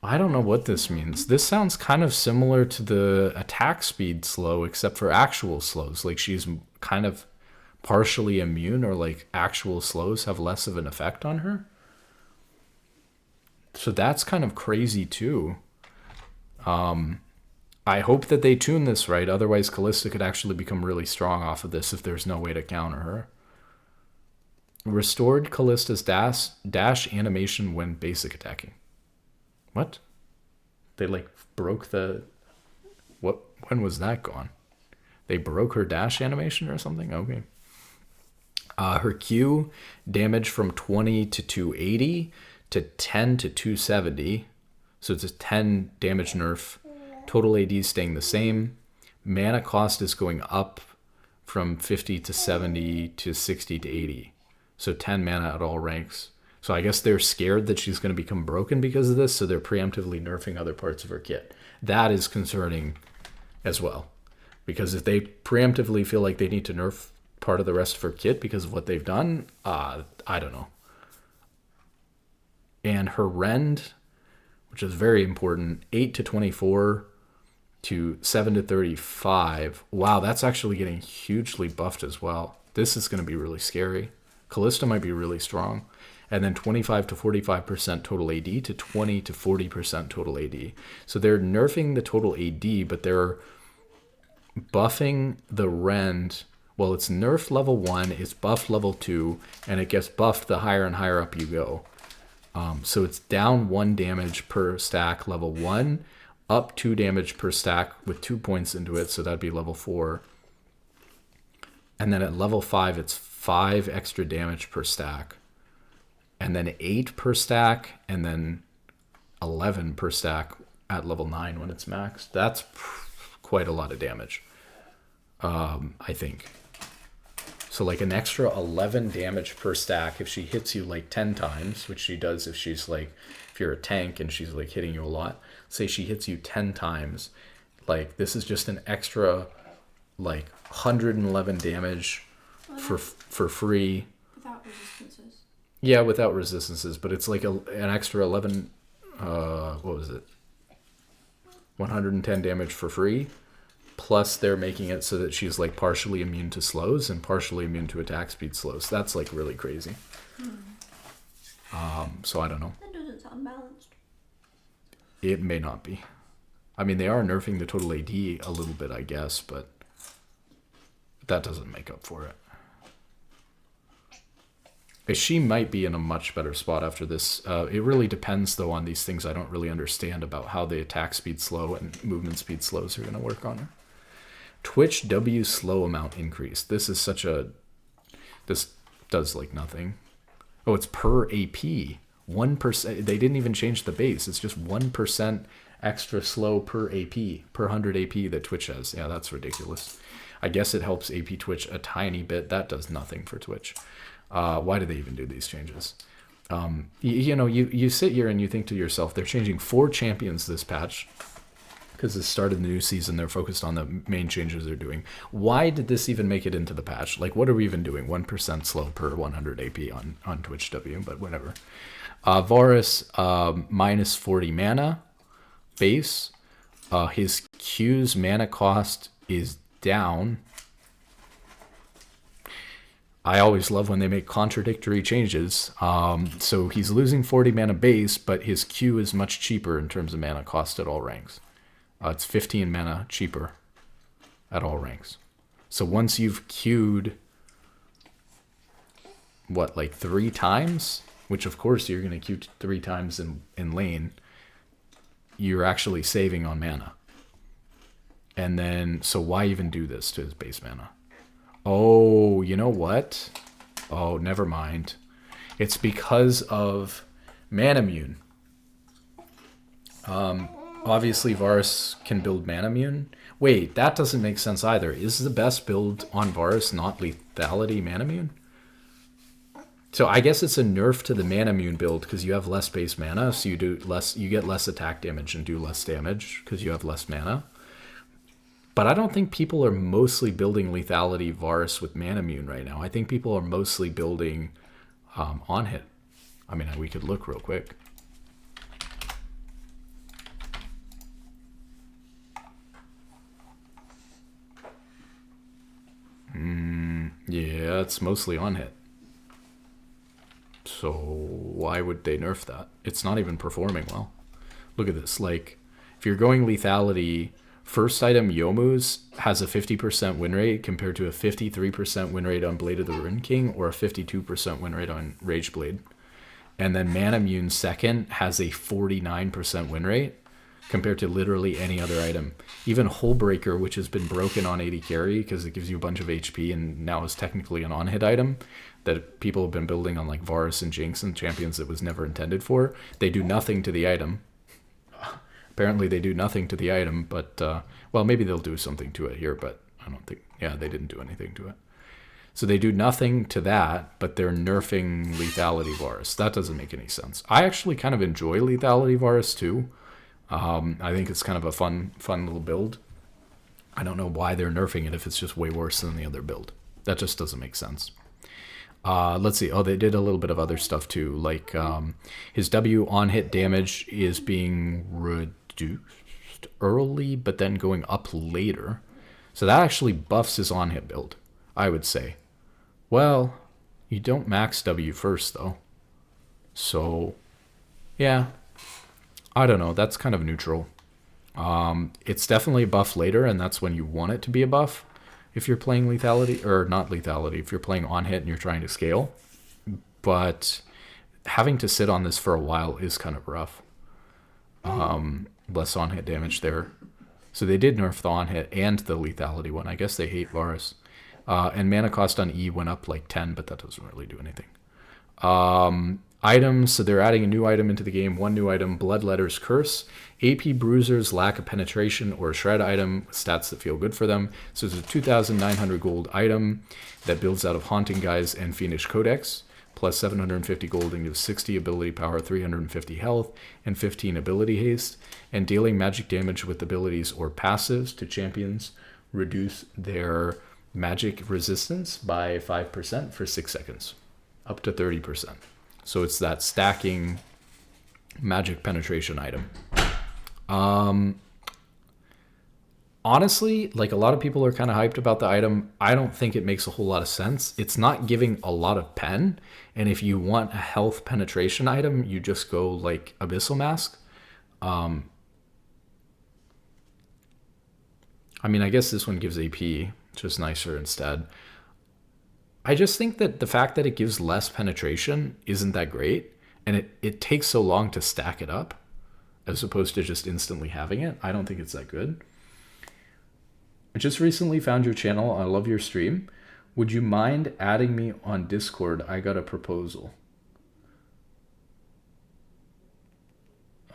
I don't know what this means. This sounds kind of similar to the attack speed slow, except for actual slows. Like, she's kind of partially immune, or like actual slows have less of an effect on her. So that's kind of crazy too. I hope that they tune this right. Otherwise, Callista could actually become really strong off of this if there's no way to counter her. Restored Callista's dash animation when basic attacking. What? They, like, broke the... What? When was that gone? They broke her dash animation or something? Okay. Her Q, damage from 20 to 280 to 10 to 270. So it's a 10 damage nerf. Total AD staying the same. Mana cost is going up from 50 to 70 to 60 to 80. So 10 mana at all ranks. So I guess they're scared that she's going to become broken because of this, so they're preemptively nerfing other parts of her kit. That is concerning as well. Because if they preemptively feel like they need to nerf part of the rest of her kit because of what they've done, I don't know. And her rend, which is very important, 8 to 24 to 7 to 35. Wow, that's actually getting hugely buffed as well. This is going to be really scary. Callista might be really strong. And then 25 to 45% total AD to 20 to 40% total AD. So they're nerfing the total AD, but they're buffing the rend. Well, it's nerfed level 1, it's buffed level 2, and it gets buffed the higher and higher up you go. So it's down 1 damage per stack level 1, up 2 damage per stack with 2 points into it, so that'd be level 4. And then at level 5, it's 5 extra damage per stack. And then 8 per stack, and then 11 per stack at level 9 when it's maxed. That's quite a lot of damage, I think. So like an extra 11 damage per stack if she hits you like 10 times, which she does if she's like, if you're a tank and she's like hitting you a lot. Say she hits you 10 times, like this is just an extra like 111 damage for free. Without resistances. Yeah, without resistances, but it's like an extra 11, what was it? 110 damage for free. Plus they're making it so that she's like partially immune to slows and partially immune to attack speed slows. That's like really crazy. So I don't know. That doesn't sound balanced. It may not be. I mean, they are nerfing the total AD a little bit, I guess, but that doesn't make up for it. She might be in a much better spot after this. It really depends, though, on these things I don't really understand about how the attack speed slow and movement speed slows are going to work on her. Twitch W slow amount increase. This is such a... This does, like, nothing. Oh, it's per AP. 1%. They didn't even change the base. It's just 1% extra slow per AP, per 100 AP that Twitch has. Yeah, that's ridiculous. I guess it helps AP Twitch a tiny bit. That does nothing for Twitch. Why do they even do these changes? You sit here and you think to yourself, they're changing 4 champions this patch. because it started the new season. They're focused on the main changes they're doing. Why did this even make it into the patch? Like, what are we even doing? 1% slow per 100 AP on Twitch W, but whatever. Varus, minus 40 mana base. His Q's mana cost is down. I always love when they make contradictory changes. So he's losing 40 mana base, but his Q is much cheaper in terms of mana cost at all ranks. It's 15 mana cheaper at all ranks. So once you've queued, what, like 3 times? Which of course you're going to queue 3 times in lane. You're actually saving on mana. And then, so why even do this to his base mana? Oh, you know what? Oh, never mind. It's because of Manamune. Obviously, Varus can build Manamune. Wait, that doesn't make sense either. Is the best build on Varus not Lethality Manamune? So I guess it's a nerf to the Manamune build because you have less base mana, so you get less attack damage and do less damage because you have less mana. But I don't think people are mostly building Lethality Varus with Manamune right now. I think people are mostly building on hit. I mean, we could look real quick. Yeah, it's mostly on hit. So why would they nerf that? It's not even performing well. Look at this. Like, if you're going lethality, first item Yomu's has a 50% win rate compared to a 53% win rate on Blade of the Ruined King or a 52% win rate on Rage Blade. And then Manamune second has a 49% win rate compared to literally any other item. Even Hullbreaker, which has been broken on 80 carry because it gives you a bunch of HP and now is technically an on-hit item that people have been building on like Varus and Jinx and champions that was never intended for. They do nothing to the item. Apparently they do nothing to the item, but, well, maybe they'll do something to it here, but I don't think, yeah, they didn't do anything to it. So they do nothing to that, but they're nerfing Lethality Varus. That doesn't make any sense. I actually kind of enjoy Lethality Varus too. I think it's kind of a fun little build. I don't know why they're nerfing it if it's just way worse than the other build. That just doesn't make sense. Let's see. Oh, they did a little bit of other stuff too. Like his W on hit damage is being reduced early, but then going up later. So that actually buffs his on hit build, I would say. Well, you don't max W first though. So, yeah. I don't know. That's kind of neutral. It's definitely a buff later, and that's when you want it to be a buff. If you're playing lethality, or not lethality, if you're playing on hit and you're trying to scale. But having to sit on this for a while is kind of rough. Less on hit damage there. So they did nerf the on hit and the lethality one. I guess they hate Varus. And mana cost on E went up like 10, but that doesn't really do anything. Items, so they're adding a new item into the game. One new item, Bloodletter's Curse. AP Bruisers lack a penetration or a shred item, stats that feel good for them. So it's a 2,900 gold item that builds out of Haunting Guise and Fiendish Codex, plus 750 gold and gives 60 ability power, 350 health, and 15 ability haste. And dealing magic damage with abilities or passives to champions reduce their magic resistance by 5% for 6 seconds, up to 30%. So it's that stacking magic penetration item. Honestly, like a lot of people are kind of hyped about the item. I don't think it makes a whole lot of sense. It's not giving a lot of pen. And if you want a health penetration item, you just go like Abyssal Mask. I mean, I guess this one gives AP, which is nicer instead. I just think that the fact that it gives less penetration isn't that great, and it takes so long to stack it up as opposed to just instantly having it. I don't think it's that good. I just recently found your channel. I love your stream. Would you mind adding me on Discord? I got a proposal.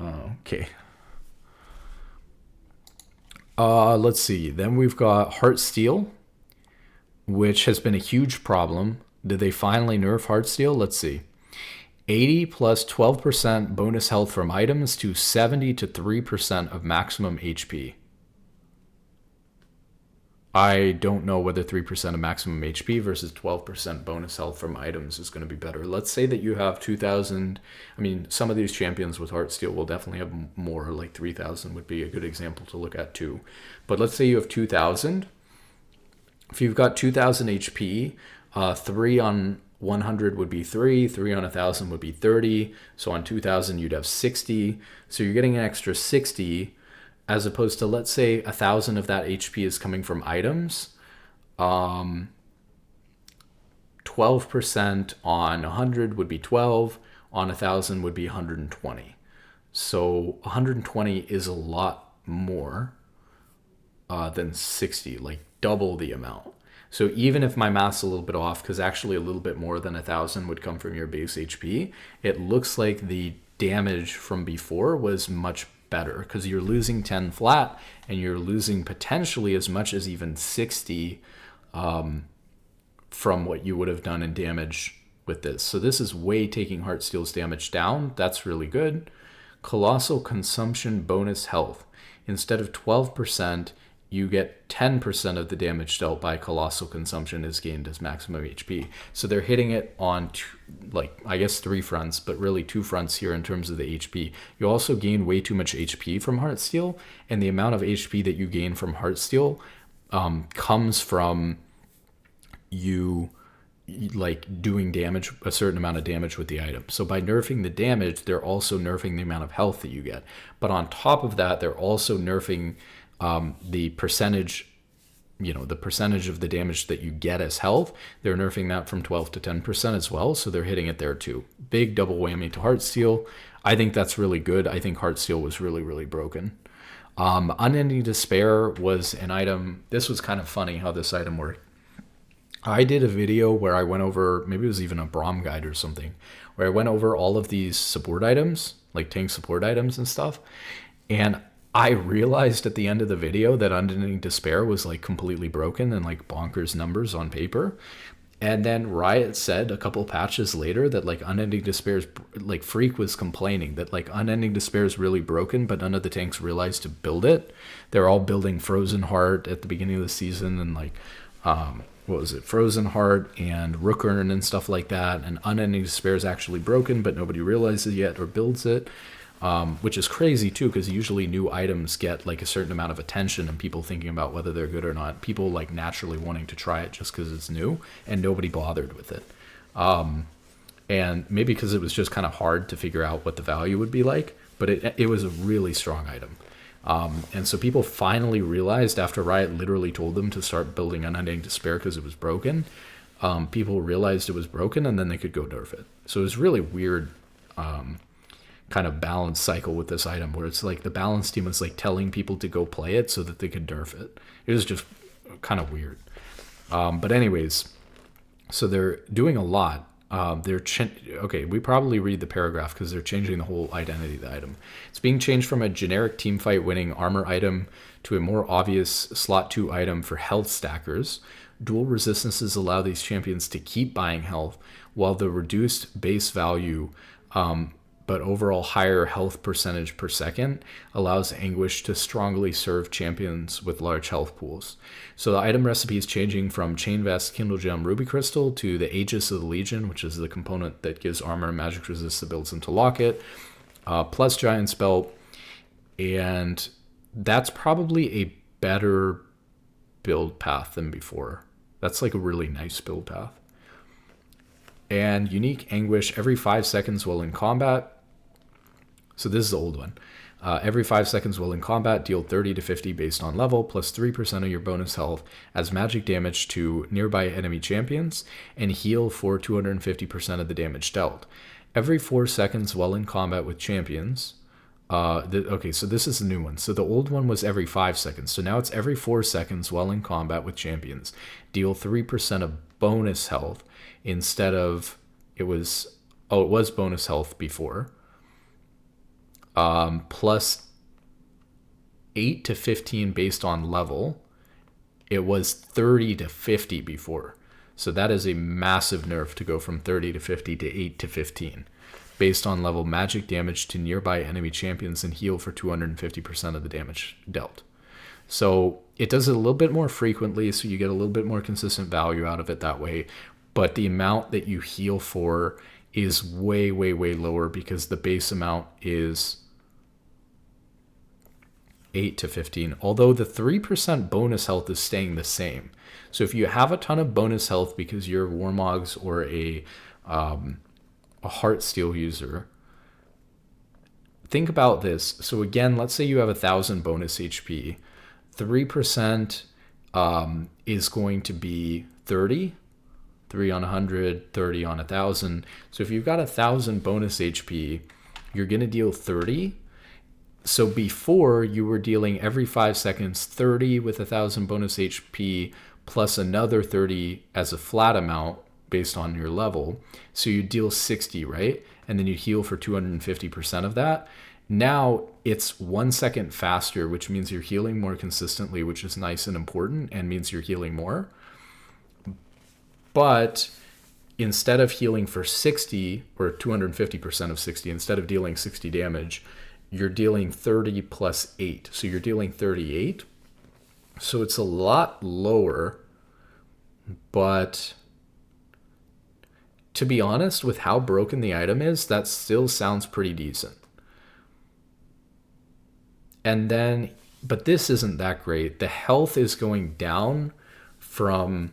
Okay. Let's see. Then we've got Heartsteel, which has been a huge problem. Did they finally nerf Heartsteel? Let's see. 80 plus 12% bonus health from items to 70 to 3% of maximum HP. I don't know whether 3% of maximum HP versus 12% bonus health from items is going to be better. Let's say that you have 2,000. I mean, some of these champions with Heartsteel will definitely have more, like 3,000 would be a good example to look at too. But let's say you have 2,000. If you've got 2,000 HP, 3 on 100 would be 3, 3 on 1,000 would be 30. So on 2,000, you'd have 60. So you're getting an extra 60, as opposed to, let's say 1,000 of that HP is coming from items. 12% on 100 would be 12, on 1,000 would be 120. So 120 is a lot more than 60, like double the amount. So even if my math's a little bit off, because actually a little bit more than 1,000 would come from your base HP, it looks like the damage from before was much better, because you're losing 10 flat and you're losing potentially as much as even 60 from what you would have done in damage with this. So this is way taking Heartsteel's damage down. That's really good. Colossal consumption bonus health. Instead of 12%, you get 10% of the damage dealt by colossal consumption is gained as maximum HP. So they're hitting it on, I guess 3 fronts, but really 2 fronts here in terms of the HP. You also gain way too much HP from Heartsteel, and the amount of HP that you gain from Heartsteel comes from you like doing damage, a certain amount of damage with the item. So by nerfing the damage, they're also nerfing the amount of health that you get. But on top of that, they're also nerfing the percentage, the percentage of the damage that you get as health. They're nerfing that from 12 to 10% as well. So they're hitting it there too. Big double whammy to Heartsteel. I think that's really good. I think Heartsteel was really, really broken. Unending Despair was an item. This was kind of funny how this item worked. I did a video where I went over, maybe it was even a Braum guide or something, where I went over all of these support items, like tank support items and stuff. And I realized at the end of the video that Unending Despair was like completely broken and like bonkers numbers on paper. And then Riot said a couple patches later that like Unending Despair's, like Freak was complaining that like Unending Despair is really broken, but none of the tanks realized to build it. They're all building Frozen Heart at the beginning of the season and like, what was it, Frozen Heart and Rookern and stuff like that. And Unending Despair is actually broken, but nobody realizes it yet or builds it. Which is crazy too, because usually new items get like a certain amount of attention and people thinking about whether they're good or not. People like naturally wanting to try it just because it's new, and nobody bothered with it. And maybe because it was just kind of hard to figure out what the value would be like, but it was a really strong item. And so people finally realized after Riot literally told them to start building Unending Despair because it was broken. People realized it was broken and then they could go nerf it. So it was really weird. Kind of balance cycle with this item where it's like the balance team was like telling people to go play it so that they could nerf it. It was just kind of weird. But anyways, so they're doing a lot. Okay, we probably read the paragraph because they're changing the whole identity of the item. It's being changed from a generic teamfight winning armor item to a more obvious slot 2 item for health stackers. Dual resistances allow these champions to keep buying health, while the reduced base value but overall higher health percentage per second allows Anguish to strongly serve champions with large health pools. So the item recipe is changing from Chain Vest, Kindle Gem, Ruby Crystal to the Aegis of the Legion, which is the component that gives armor and magic resist that builds into Locket, plus Giant's Belt. And that's probably a better build path than before. That's like a really nice build path. And unique Anguish every 5 seconds while in combat. So this is the old one. Every 5 seconds while in combat, deal 30 to 50 based on level, plus 3% of your bonus health as magic damage to nearby enemy champions, and heal for 250% of the damage dealt. Every 4 seconds while in combat with champions. Okay, so this is the new one. So the old one was every 5 seconds. So now it's every 4 seconds while in combat with champions. Deal 3% of bonus health instead of, it was bonus health before. Plus 8 to 15 based on level. It was 30 to 50 before. So that is a massive nerf to go from 30 to 50 to 8 to 15. Based on level, magic damage to nearby enemy champions and heal for 250% of the damage dealt. So it does it a little bit more frequently, so you get a little bit more consistent value out of it that way. But the amount that you heal for is way, way, way lower because the base amount is 8 to 15. Although the 3% bonus health is staying the same. So if you have a ton of bonus health because you're Warmogs or a Heartsteel user, think about this. So again, let's say you have 1,000 bonus HP. 3% is going to be 30. 3 on 100, 30 on 1,000. So if you've got 1,000 bonus HP, you're going to deal 30. So before, you were dealing every 5 seconds 30 with 1,000 bonus HP plus another 30 as a flat amount based on your level. So you deal 60, right? And then you heal for 250% of that. Now it's 1 second faster, which means you're healing more consistently, which is nice and important and means you're healing more. But instead of healing for 60 or 250% of 60, instead of dealing 60 damage, you're dealing 30 plus 8. So you're dealing 38. So it's a lot lower, but to be honest, with how broken the item is, that still sounds pretty decent. And then, but this isn't that great. The health is going down from,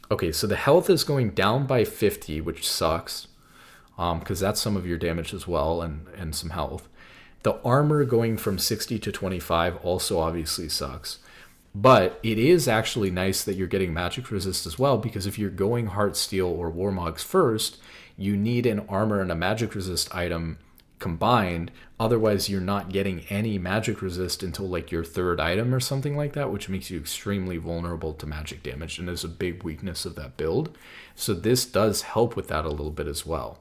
okay, so the health is going down by 50, which sucks, because that's some of your damage as well, and some health. The armor going from 60 to 25 also obviously sucks. But it is actually nice that you're getting magic resist as well, because if you're going Heartsteel or Warmogs first, you need an armor and a magic resist item combined. Otherwise, you're not getting any magic resist until like your third item or something like that, which makes you extremely vulnerable to magic damage and is a big weakness of that build. So this does help with that a little bit as well.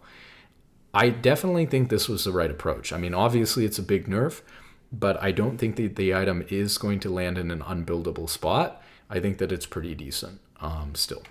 I definitely think this was the right approach. I mean, obviously it's a big nerf, but I don't think that the item is going to land in an unbuildable spot. I think that it's pretty decent still.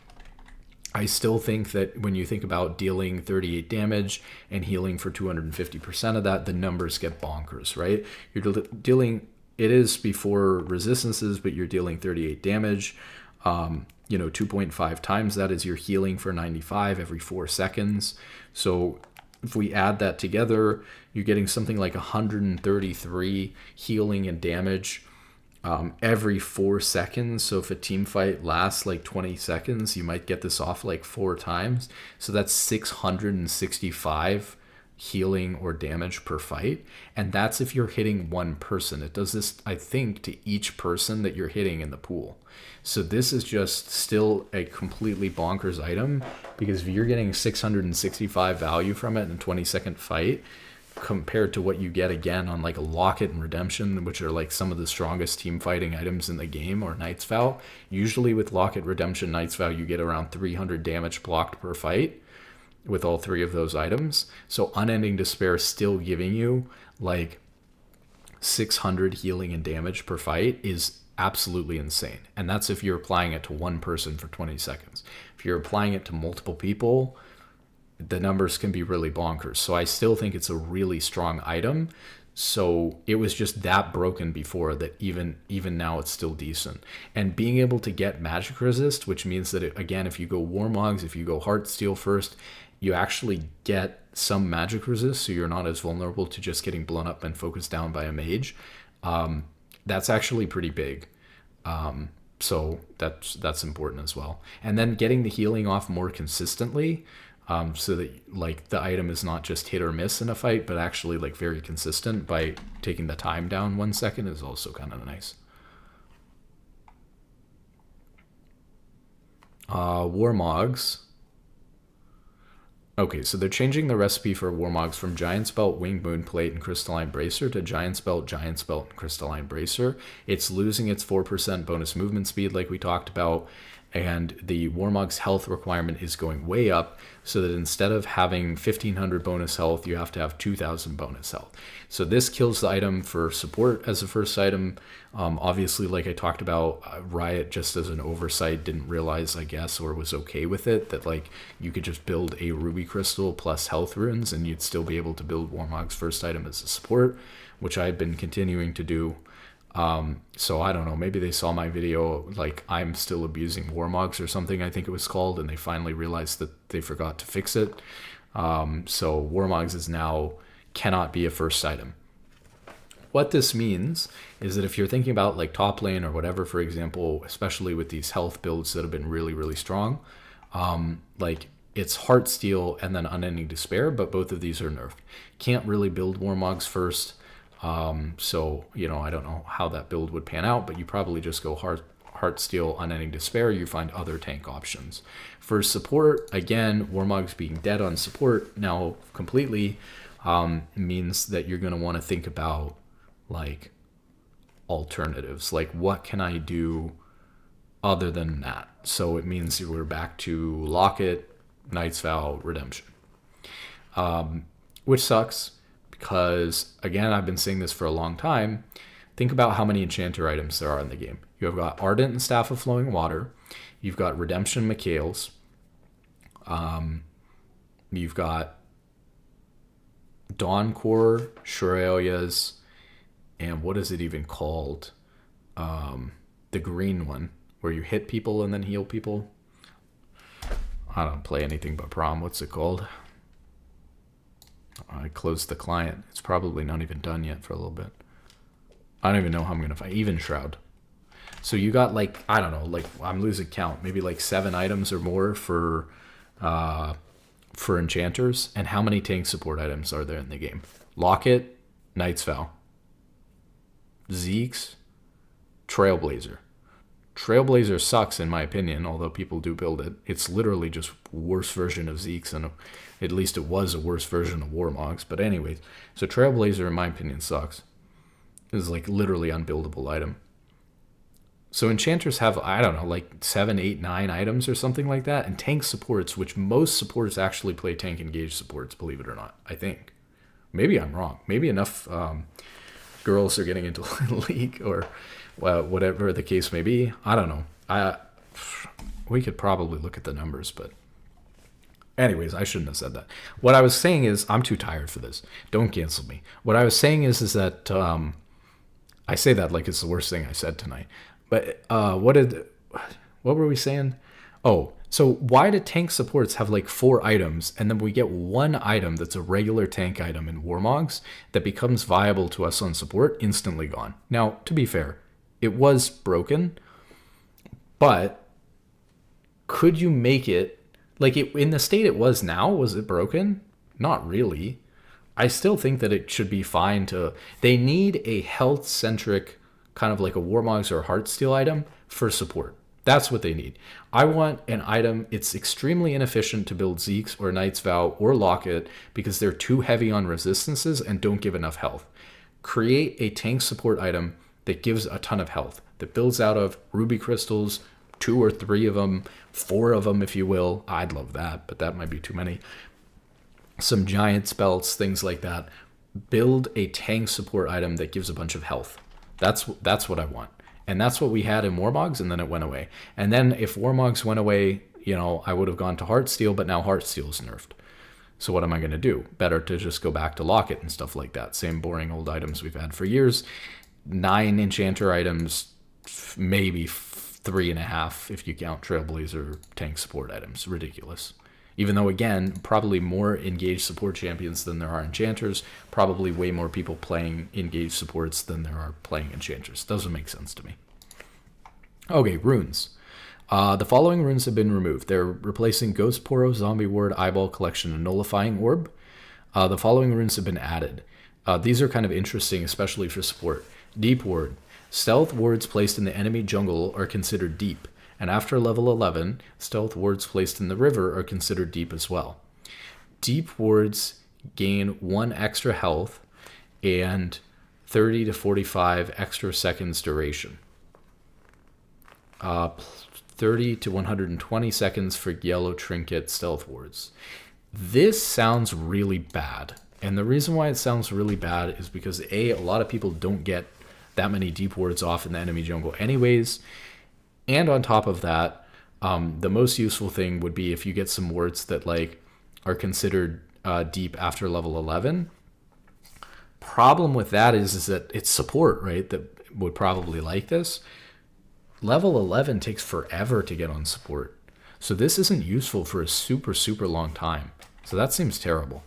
I still think that when you think about dealing 38 damage and healing for 250% of that, the numbers get bonkers, right? You're dealing, it is before resistances, but you're dealing 38 damage. 2.5 times that is your healing for 95 every 4 seconds. So if we add that together, you're getting something like 133 healing and damage every 4 seconds. So if a team fight lasts like 20 seconds, you might get this off like 4 times. So that's 665 healing or damage per fight. And that's if you're hitting one person. It does this, I think, to each person that you're hitting in the pool. So this is just still a completely bonkers item, because if you're getting 665 value from it in a 20-second fight, compared to what you get again on like a Locket and Redemption, which are like some of the strongest team fighting items in the game, or Knight's Vow. Usually with Locket, Redemption, Knight's Vow, you get around 300 damage blocked per fight with all 3 of those items. So Unending Despair still giving you like 600 healing and damage per fight is absolutely insane. And that's if you're applying it to one person for 20 seconds. If you're applying it to multiple people, the numbers can be really bonkers. So I still think it's a really strong item. So it was just that broken before that even now it's still decent. And being able to get magic resist, which means that, again, if you go Warmogs, if you go Heartsteel first, you actually get some magic resist, so you're not as vulnerable to just getting blown up and focused down by a mage. That's actually pretty big. So that's important as well. And then getting the healing off more consistently, so that like the item is not just hit or miss in a fight, but actually like very consistent by taking the time down 1 second, is also kind of nice. Warmogs. Okay, so they're changing the recipe for Warmogs from Giant's Belt, Winged Moonplate, and Crystalline Bracer to Giant's Belt, and Crystalline Bracer. It's losing its 4% bonus movement speed like we talked about. And the Warmog's health requirement is going way up, so that instead of having 1500 bonus health, you have to have 2000 bonus health. So this kills the item for support as a first item. Obviously, like I talked about, Riot, just as an oversight, didn't realize, I guess, or was okay with it, that like you could just build a ruby crystal plus health runes and you'd still be able to build Warmog's first item as a support, which I've been continuing to do. So I don't know, maybe they saw my video, like I'm still abusing Warmogs or something, I think it was called, and they finally realized that they forgot to fix it. So Warmogs is now cannot be a first item. What this means is that if you're thinking about like top lane or whatever, for example, especially with these health builds that have been really, really strong, like it's Heartsteel and then Unending Despair, but both of these are nerfed. Can't really build Warmogs first. So, you know, I don't know how that build would pan out, but you probably just go Heartsteel, Unending Despair, you find other tank options. For support, again, Warmogs being dead on support now completely means that you're going to want to think about like alternatives. Like, what can I do other than that? So it means we're back to Locket, Knight's Vow, Redemption, which sucks. Because, again, I've been saying this for a long time. Think about how many enchanter items there are in the game. You have got Ardent and Staff of Flowing Water. You've got Redemption Mikhail's. You've got Dawn Core, Shurelya's, and what is it even called? The green one, where you hit people and then heal people. I don't play anything but Braum. What's it called? I closed the client. It's probably not even done yet for a little bit. I don't even know how I'm going to find. Even Shroud. So you got like, I don't know, like I'm losing count. Maybe like 7 items or more for enchanters. And how many tank support items are there in the game? Locket, Knight's Vow, Zeke's, Trailblazer. Trailblazer sucks in my opinion, although people do build it. It's literally just worse version of Zeke's, and at least it was a worse version of Warmogs. But anyways, so Trailblazer in my opinion sucks. It's like literally unbuildable item. So enchanters have, I don't know, like 7, 8, 9 items or something like that, and tank supports, which most supports actually play tank engaged supports, believe it or not, I think. Maybe I'm wrong. Maybe enough girls are getting into League or whatever the case may be. I don't know. We could probably look at the numbers, but anyways, I shouldn't have said that. What I was saying is, I'm too tired for this. Don't cancel me. What I was saying is that I say that like it's the worst thing I said tonight. But what were we saying? Oh, so why do tank supports have like 4 items, and then we get 1 item that's a regular tank item in Warmogs that becomes viable to us on support, instantly gone? Now, to be fair, it was broken, but could you make it like it in the state it was now? Was it broken? Not really. I still think that it should be fine to. They need a health centric kind of like a Warmogs or Heartsteel item for support. That's what they need. I want an item. It's extremely inefficient to build Zeke's or Knight's Vow or Locket because they're too heavy on resistances and don't give enough health. Create a tank support item that gives a ton of health, that builds out of ruby crystals, 2 or 3 of them, 4 of them if you will. I'd love that, but that might be too many. Some giant spells, things like that. Build a tank support item that gives a bunch of health. That's what I want. And that's what we had in Warmogs, and then it went away. And then if Warmogs went away, you know, I would have gone to Heartsteel, but now Heartsteel's nerfed. So what am I going to do? Better to just go back to Locket and stuff like that. Same boring old items we've had for years. 9 enchanter items, maybe 3.5 if you count Trailblazer tank support items. Ridiculous. Even though, again, probably more engaged support champions than there are enchanters. Probably way more people playing engaged supports than there are playing enchanters. Doesn't make sense to me. Okay, runes. The following runes have been removed. They're replacing Ghost Poro, Zombie Ward, Eyeball Collection, and Nullifying Orb. The following runes have been added. These are kind of interesting, especially for support. Deep Ward. Stealth wards placed in the enemy jungle are considered deep. And after level 11, stealth wards placed in the river are considered deep as well. Deep wards gain 1 extra health and 30 to 45 extra seconds duration. 30 to 120 seconds for yellow trinket stealth wards. This sounds really bad. And the reason why it sounds really bad is because a lot of people don't get that many deep wards off in the enemy jungle anyways. And on top of that, the most useful thing would be if you get some wards that like are considered deep after level 11. Problem with that is that it's support, right? That would probably like this. Level 11 takes forever to get on support. So this isn't useful for a super, super long time. So that seems terrible.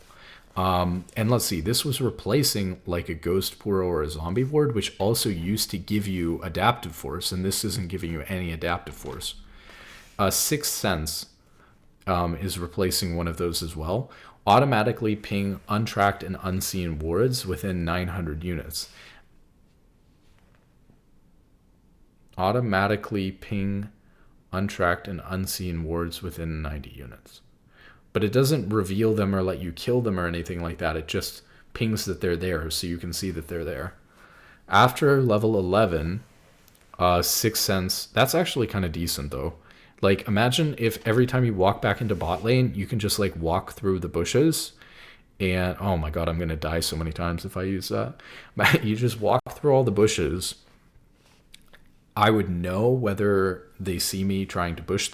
And let's see, this was replacing like a Ghost Puro or a Zombie Ward, which also used to give you Adaptive Force, and this isn't giving you any Adaptive Force. Sixth Sense is replacing one of those as well. Automatically ping untracked and unseen wards within 900 units. Automatically ping untracked and unseen wards within 90 units. But it doesn't reveal them or let you kill them or anything like that. It just pings that they're there so you can see that they're there. After level 11, Sixth Sense, that's actually kind of decent though. Like imagine if every time you walk back into bot lane, you can just like walk through the bushes and oh my god, I'm going to die so many times if I use that. But you just walk through all the bushes. I would know whether they see me trying to bush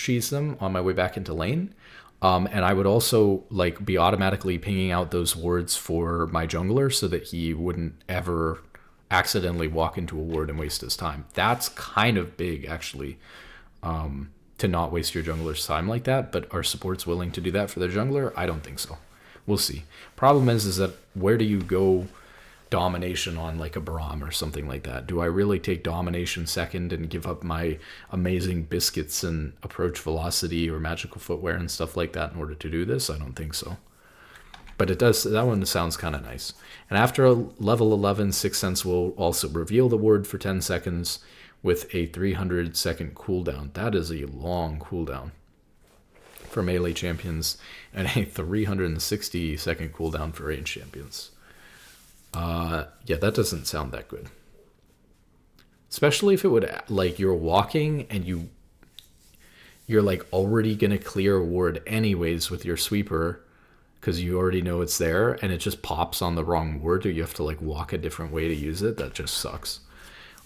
cheese them on my way back into lane. And I would also like be automatically pinging out those wards for my jungler so that he wouldn't ever accidentally walk into a ward and waste his time. That's kind of big actually, to not waste your jungler's time like that. But are supports willing to do that for their jungler? I don't think so. We'll see. Problem is that where do you go domination on like a Braum or something like that? Do I really take domination second and give up my amazing biscuits and approach velocity or magical footwear and stuff like that in order to do this? I don't think so. But it does, that one sounds kind of nice. And after level 11, Sixth Sense will also reveal the ward for 10 seconds with a 300 second cooldown. That is a long cooldown for melee champions and a 360 second cooldown for range champions. Yeah, that doesn't sound that good. Especially if it would, like, you're walking and you're like already gonna clear a ward anyways with your sweeper because you already know it's there and it just pops on the wrong ward or you have to like walk a different way to use it. That just sucks.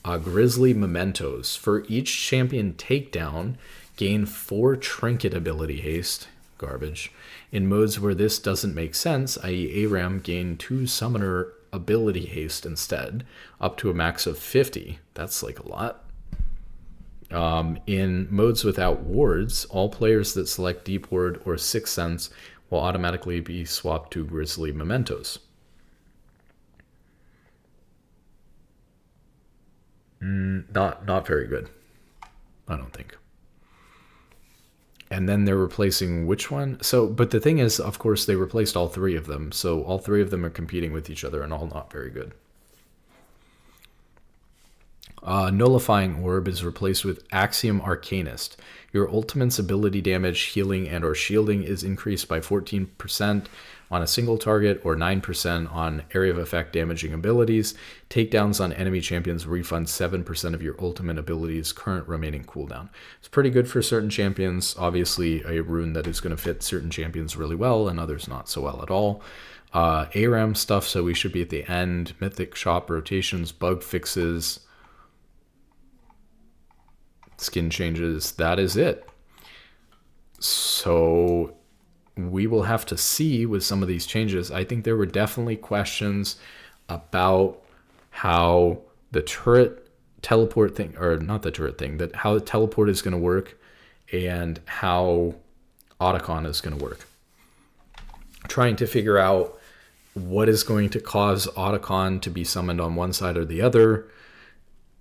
Grizzly Mementos. For each champion takedown, gain 4 trinket ability haste. Garbage. In modes where this doesn't make sense, i.e. ARAM, gain 2 summoner ability haste instead, up to a max of 50. That's like a lot. In modes without wards, all players that select Deep Ward or Sixth Sense will automatically be swapped to Grizzly Mementos. Not very good, I don't think. And then they're replacing which one? So, but the thing is, of course, they replaced all 3 of them. So all 3 of them are competing with each other and all not very good. Nullifying Orb is replaced with Axiom Arcanist. Your ultimate's ability damage, healing, and or shielding is increased by 14% on a single target or 9% on area of effect damaging abilities. Takedowns on enemy champions refund 7% of your ultimate ability's current remaining cooldown. It's pretty good for certain champions. Obviously, a rune that is going to fit certain champions really well and others not so well at all. ARAM stuff, so we should be at the end. Mythic shop rotations, bug fixes, skin changes. That is it. So we will have to see with some of these changes. I think there were definitely questions about how the turret teleport thing, or not the turret thing, that how the teleport is going to work and how Atakhan is going to work. Trying to figure out what is going to cause Atakhan to be summoned on one side or the other.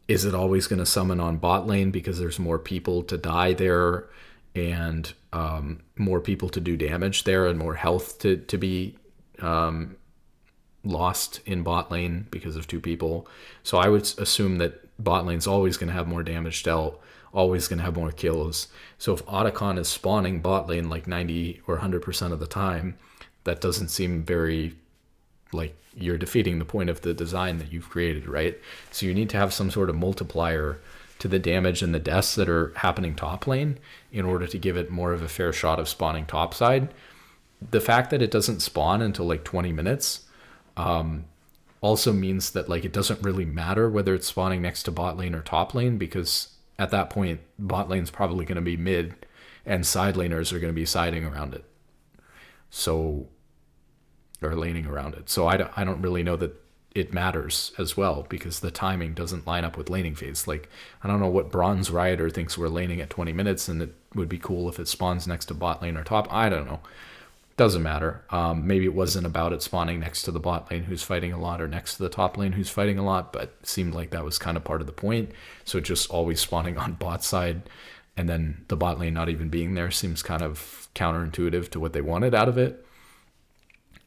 Is it always going to summon on bot lane because there's more people to die there and more people to do damage there and more health to be lost in bot lane because of 2 people? So I would assume that bot lane's always going to have more damage dealt, always going to have more kills. So if Atakhan is spawning bot lane like 90 or 100% of the time, that doesn't seem very, like, you're defeating the point of the design that you've created, right? So you need to have some sort of multiplier to the damage and the deaths that are happening top lane in order to give it more of a fair shot of spawning top side. The fact that it doesn't spawn until like 20 minutes also means that like it doesn't really matter whether it's spawning next to bot lane or top lane, because at that point bot lane's probably going to be mid and side laners are going to be siding around it. So, or laning around it. So I don't really know that it matters as well, because the timing doesn't line up with laning phase. Like, I don't know what Bronze Rioter thinks we're laning at 20 minutes and it would be cool if it spawns next to bot lane or top. I don't know. Doesn't matter. Maybe it wasn't about it spawning next to the bot lane who's fighting a lot or next to the top lane who's fighting a lot, but it seemed like that was kind of part of the point. So just always spawning on bot side and then the bot lane not even being there seems kind of counterintuitive to what they wanted out of it.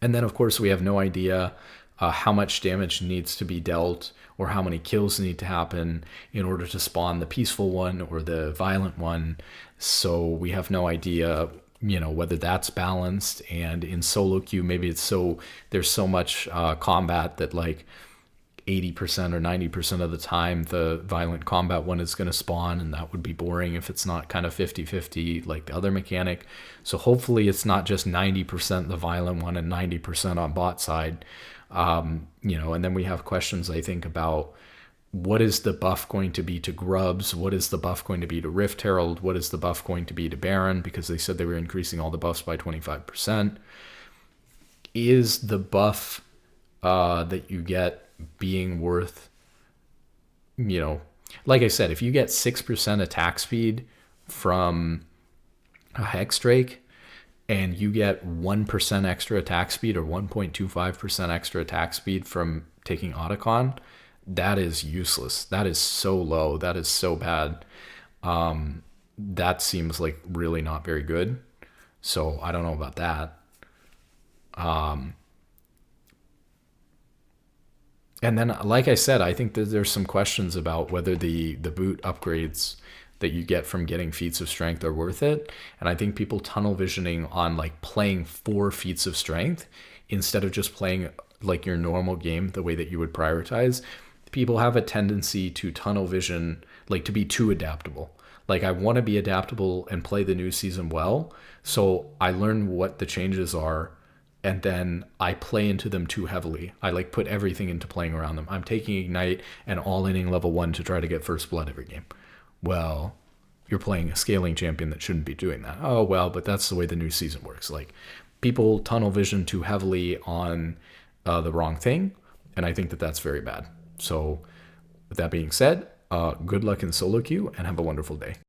And then, of course, we have no idea how much damage needs to be dealt or how many kills need to happen in order to spawn the peaceful one or the violent one. So we have no idea, whether that's balanced. And in solo queue, maybe there's so much combat that like 80% or 90% of the time the violent combat one is going to spawn, and that would be boring if it's not kind of 50-50 like the other mechanic. So hopefully it's not just 90% the violent one and 90% on bot side. And then we have questions, I think, about what is the buff going to be to Grubs? What is the buff going to be to Rift Herald? What is the buff going to be to Baron? Because they said they were increasing all the buffs by 25%. Is the buff that you get being worth, like I said, if you get 6% attack speed from a Hex Drake and you get 1% extra attack speed or 1.25% extra attack speed from taking Atakhan, that is useless. That is so low. That is so bad. That seems like really not very good. So I don't know about that. And then, like I said, I think that there's some questions about whether the boot upgrades that you get from getting Feats of Strength are worth it. And I think people tunnel visioning on like playing 4 Feats of Strength instead of just playing like your normal game the way that you would prioritize. People have a tendency to tunnel vision, like to be too adaptable. Like, I want to be adaptable and play the new season well. So I learn what the changes are, and then I play into them too heavily. I like put everything into playing around them. I'm taking Ignite and all-inning level 1 to try to get first blood every game. Well, you're playing a scaling champion that shouldn't be doing that. Oh, well, but that's the way the new season works. Like, people tunnel vision too heavily on the wrong thing, and I think that that's very bad. So with that being said, good luck in solo queue and have a wonderful day.